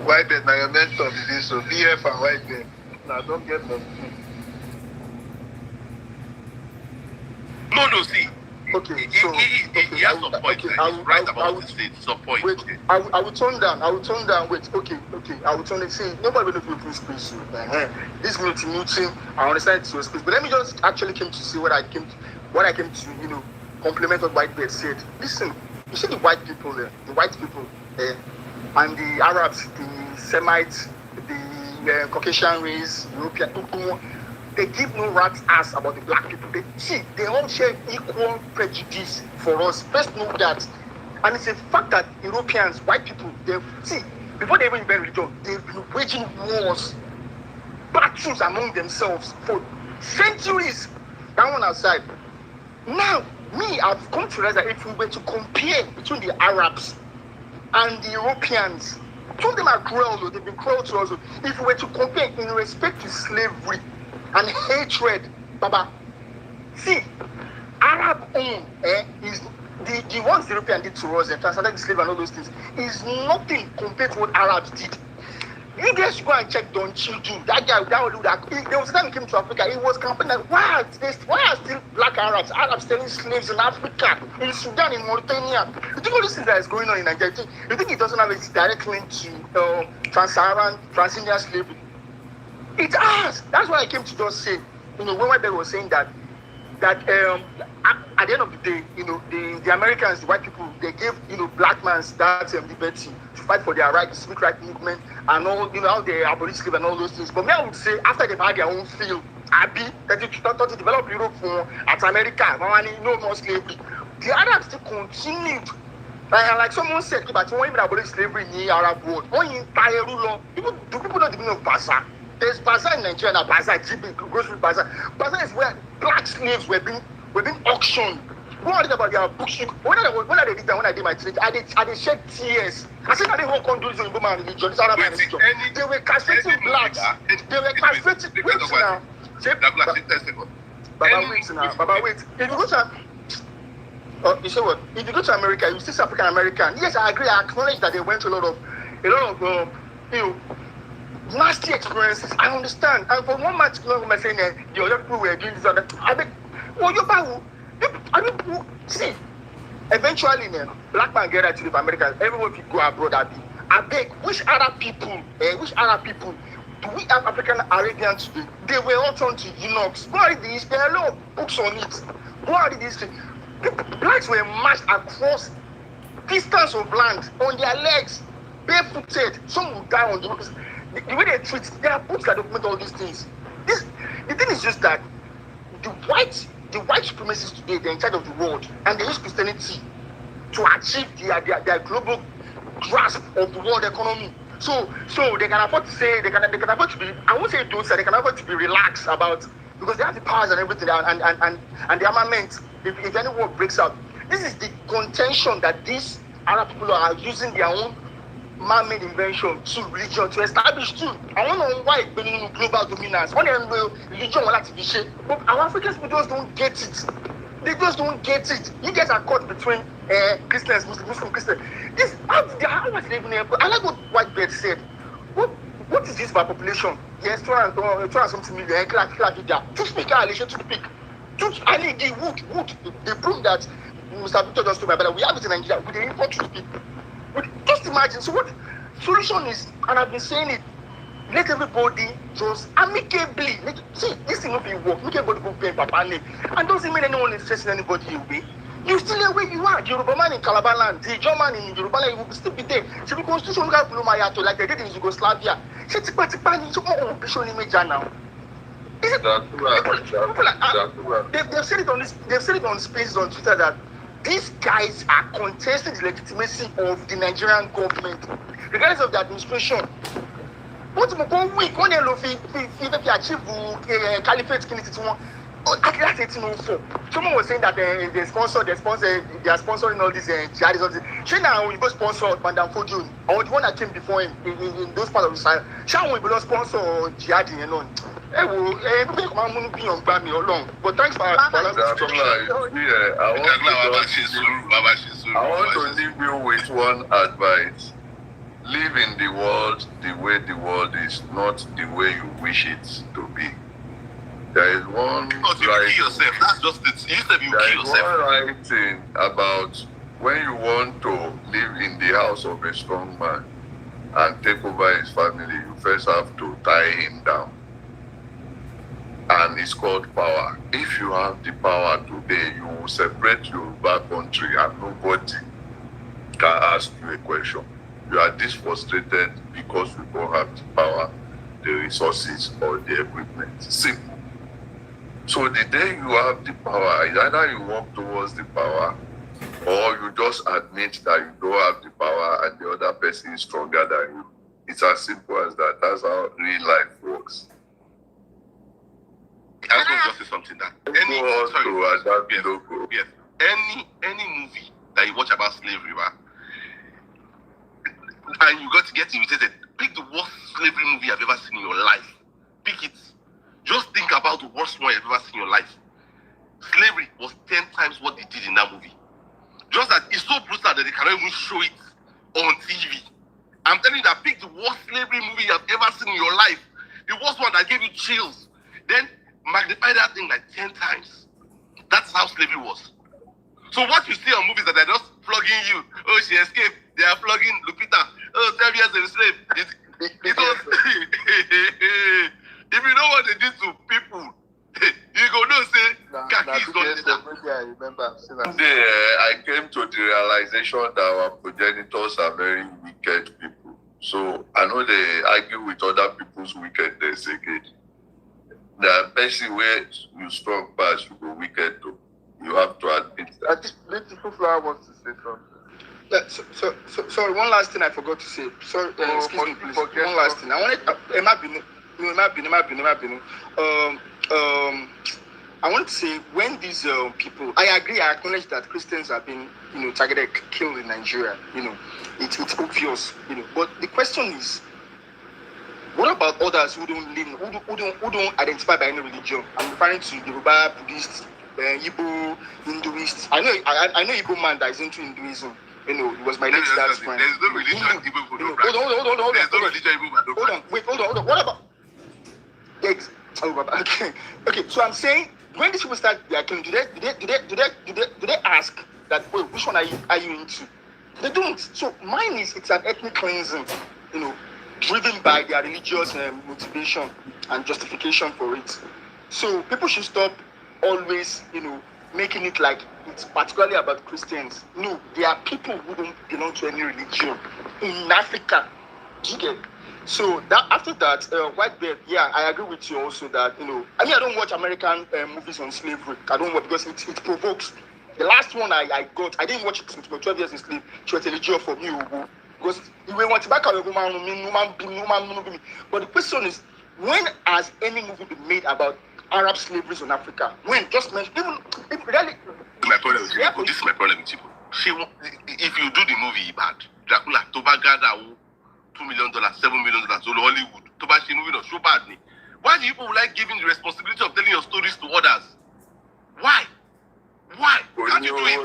White bed, now your mentor is this, so BF and white bed. Now don't get them. No, see. Okay, he has some point. He's right about this thing. Some point. Wait, okay. I will turn down. Wait, okay. I will turn it. See, nobody will know if you space. This meeting, I understand it's your space, but let me just actually came to see what I came to, compliment what white bed said. Listen, you see the white people there, and the Arabs, the Semites, the Caucasian race, European people. They give no rat's ass about the black people. They all share equal prejudice for us. First know that. And it's a fact that Europeans, white people, before they even invent religion, they've been waging wars, battles among themselves for centuries. That one aside. Now, I've come to realize that if we were to compare between the Arabs and the Europeans, some of them are cruel, they've been cruel to us. If we were to compare in respect to slavery, and hatred, Baba. See, Arab is the ones the European did to us, and translated the slave and all those things, is nothing compared to what Arabs did. You guys go and check Don Children. That guy, there was a time he came to Africa, he was campaigning like, why are still black Arabs selling slaves in Africa, in Sudan, in Mauritania? You think all these things that is going on in Nigeria, you think it doesn't have a direct link to trans-Saharan, trans-Indian slavery? It has. That's why I came to just say, when White was saying that at the end of the day, the Americans, the white people, they gave black man that liberty to fight for their right, the civic right movement, and all how they abolish slavery and all those things. But me, I would say after they've had their own field, that they thought to develop Europe at America, no more slavery. The Arabs still continued. Like someone said, but when even abolish slavery in the Arab world, people don't even know Bazaar. There's Bazaar in Nigeria now, Bazaar, GB, grocery Bazaar. Bazaar is where black slaves were being auctioned. What are they about their books? When I did my trade, I did shed tears. I said, I didn't want to do this religion, this Arab religion. They were castrating blacks. They were castrating. Wait now. Baba, wait. If you go to you say what? If you go to America, you see African American. Yes, I agree. I acknowledge that they went through a lot of nasty experiences. I understand. And for one man to go saying that the other people were doing this and that, I mean, see, eventually, black man get right to live America. Everyone will go abroad. I beg, which Arab people do we have African Arabians today? They were all turned to eunuchs. Go read this. There are a lot of books on it. Go read this. Blacks were marched across distance of land on their legs, barefooted. Some would die on the road. The way they treat, there are books that document all these things. The thing is just that the white supremacists today, they're in charge of the world, and they use Christianity to achieve their global grasp of the world economy. So they can afford to say they can afford to be, I won't say those, they can afford to be relaxed about, because they have the powers and everything and the armament. If any war breaks out, this is the contention that these Arab people are using their own man-made invention to religion to establish too. I don't know why it's been global dominance. When religion will have to be shaped, but our Africans people just don't get it. They just don't get it. You guys are caught between Christians, Muslim, Christian. How much they even help? I like what White Bird said. What is this by population? Yes, 200 something million. To speak, to speak. I need the wood. They prove that Mr. Victor just told me, but we have it in Nigeria. We import to people. Just imagine. So what solution is, and I've been saying it, let everybody just amicably, see, this thing will be work. Make everybody go pay Papa name. And doesn't mean anyone is stressing anybody away. You still there where you are. The Yoruba man in Calabar land, the German in Yoruba land, you will still be there. So the constitution will like they did in Yugoslavia. So now. They've said it on this. They've said it on Spaces on Twitter that these guys are contesting the legitimacy of the Nigerian government, regardless of the administration. What we go week when they achieve caliphate at last 1804. Someone was saying that they are sponsoring all these jihadists. She now we go sponsor Madam Fodio or the one that came before him in those parts of Israel. Shall we go sponsor jihadi and on? But thanks for I want to leave you with one advice. Live in the world the way the world is, not the way you wish it to be. There is one right yourself. That's just it. You said you kill yourself. One right thing about when you want to live in the house of a strong man and take over his family, you first have to tie him down. And it's called power. If you have the power today, you will separate Yoruba country and nobody can ask you a question. You are this frustrated because you don't have the power, the resources, or the equipment. Simple. So the day you have the power, either you walk towards the power or you just admit that you don't have the power and the other person is stronger than you. It's as simple as that. That's how real life works. I just want to say something that any movie that you watch about slavery, man, and you got to get irritated, pick the worst slavery movie you've ever seen in your life. Pick it. Just think about the worst one you've ever seen in your life. Slavery was 10 times what they did in that movie. Just that it's so brutal that they cannot even show it on TV. I'm telling you that pick the worst slavery movie you've ever seen in your life. The worst one that gave you chills. Then magnify that thing like 10 times. That's how slavery was. So what you see on movies that they're just flogging you. Oh, she escaped. They are flogging Lupita. Oh, 12 years enslaved. It was... If you know what they did to people, you go no say, I remember. I came to the realization that our progenitors are very wicked people. So I know they argue with other people's wickedness again. The person where you strong past, you go wicked too. You have to admit that. This beautiful flower wants to say something. Sorry, one last thing I forgot to say. Sorry, excuse me, please. One last thing. I wanted I want to say when these people, I agree, I acknowledge that Christians have been, targeted, killed in Nigeria. It's obvious. But the question is, what about others who don't live, who don't identify by any religion? I'm referring to Yoruba, Buddhist, Igbo, Hinduist. I know Igbo man that is into Hinduism. It was my late dad's friend. There's no religion Igbo people don't practice. Hold There's no religion Igbo people don't practice. Hold on. What about? Okay. So I'm saying when these people start their killing, do they ask that, well, which one are you into? They don't. So mine is it's an ethnic cleansing, driven by their religious motivation and justification for it. So people should stop always, making it like it's particularly about Christians. No, there are people who don't belong to any religion in Africa. Do you get? So that after that, White Bear, I agree with you also that I don't watch American movies on slavery. I don't watch because it provokes. The last one I got, I didn't watch it since my 12 years in slave. She was a for me because you want to back out but the question is, when has any movie been made about Arab slavery on Africa? When? Just mention even really. My problem with you, this is my problem with you. If you do the movie bad, Dracula, Tobagada, $2 million, $7 million, all Hollywood. Tobashi movie not so bad. Why do people like giving the responsibility of telling your stories to others? Why? Can't you do it?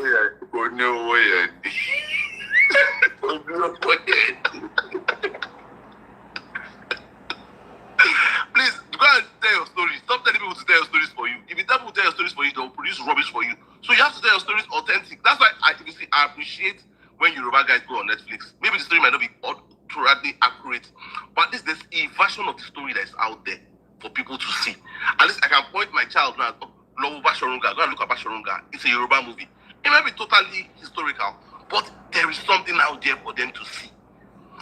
Please go and tell your stories. Stop telling people to tell your stories for you. If you tell people to tell your stories for you, they will produce rubbish for you. So you have to tell your stories authentic. That's why I appreciate when Yoruba guys go on Netflix. Maybe the story might not be accurately accurate, but there's a version of the story that is out there for people to see. At least I can point my child now. Go and look at Bashorunga. It's a Yoruba movie. It might be totally historical, but there is something out there for them to see.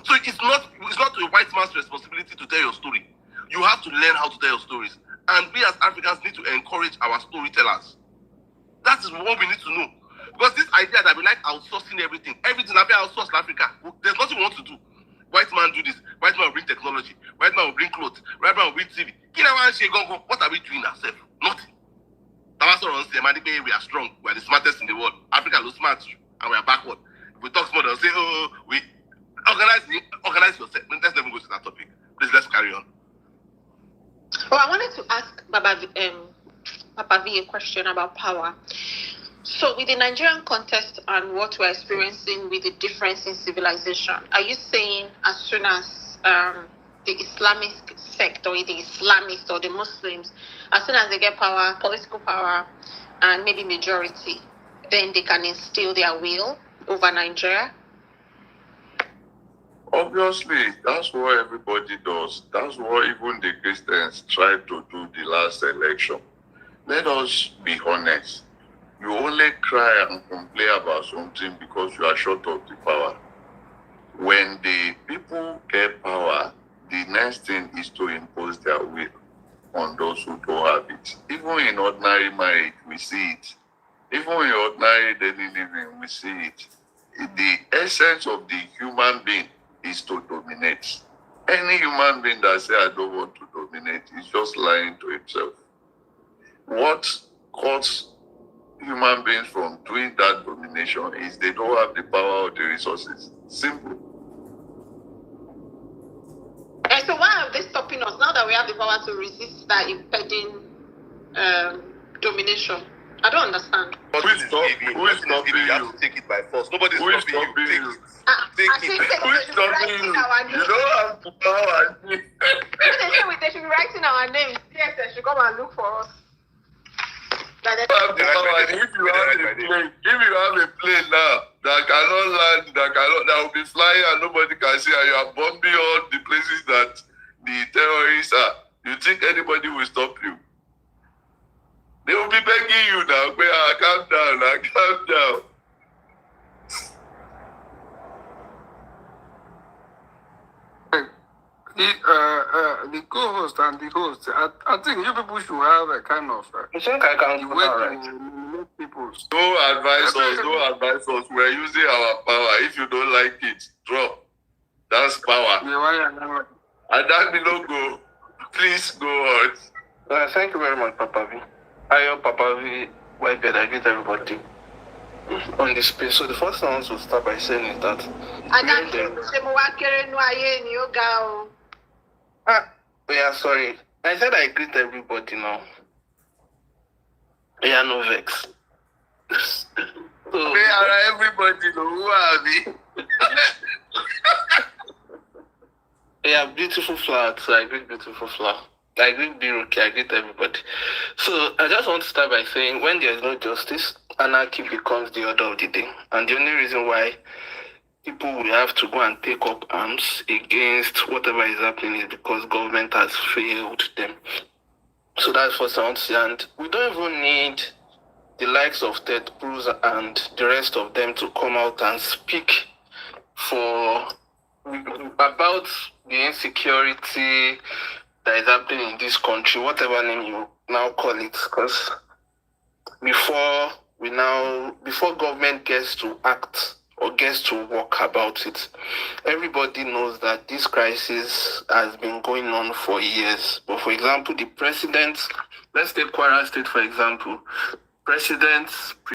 So it's not a white man's responsibility to tell your story. You have to learn how to tell your stories. And we as Africans need to encourage our storytellers. That is what we need to know. Because this idea that we like outsourcing everything I be outsourced in Africa. There's nothing we want to do. White man do this. White man will bring technology. White man will bring clothes. White man will bring TV. What are we doing ourselves? Nothing. We are strong. We are the smartest in the world. Africa looks smart and we are backward. If we talk small, they'll say, we organize yourself. Let's never go to that topic. Please, let's carry on. Well, I wanted to ask Papa V a question about power. So, with the Nigerian context and what we're experiencing with the difference in civilization, are you saying as soon as the Islamic sect or the Islamists or the Muslims, as soon as they get power, political power, and maybe majority, then they can instill their will over Nigeria? Obviously, that's what everybody does. That's what even the Christians tried to do the last election. Let us be honest. You only cry and complain about something because you are short of the power. When the people get power, the next thing is to impose their will on those who don't have it. Even in ordinary marriage, we see it. Even in ordinary daily living, we see it. The essence of the human being is to dominate. Any human being that says, I don't want to dominate, is just lying to himself. What cuts human beings from doing that domination is they don't have the power or the resources. Simple. And so why are they stopping us now that we have the power to resist that impending domination? I don't understand. Who is stopping you? You have to take it by force. Nobody's stopping you. Take it. Who is stopping you? You don't have the power. They should be writing our names. Yes, they should come and look for us. If you have a plane now that cannot land, that will be flying and nobody can see, and you are bombing all the places that the terrorists are, you think anybody will stop you? They will be begging you now, calm down. The co-host and the host, I think you people should have a kind of I think I can do that, right? People. Don't advise us. We're using our power. If you don't like it, drop. That's power. And that below go. Please go on. Thank you very much, Papa V. I am Papa V. White beard. I greet everybody on this space. So the first thing I want to start by saying is that sorry. I said I greet everybody now. Yeah, no vex. Where are everybody? Who are we? Yeah, beautiful flower. So I greet beautiful flower. I greet Biruki. I greet everybody. So I just want to start by saying when there is no justice, anarchy becomes the order of the day. And the only reason why people will have to go and take up arms against whatever is happening is because government has failed them. So that's first I want to say. And we don't even need the likes of Ted Cruz and the rest of them to come out and speak about the insecurity that is happening in this country, whatever name you now call it, because before government gets to act or gets to work about it, everybody knows that this crisis has been going on for years. But for example, the president, let's take Kwara State for example, presidents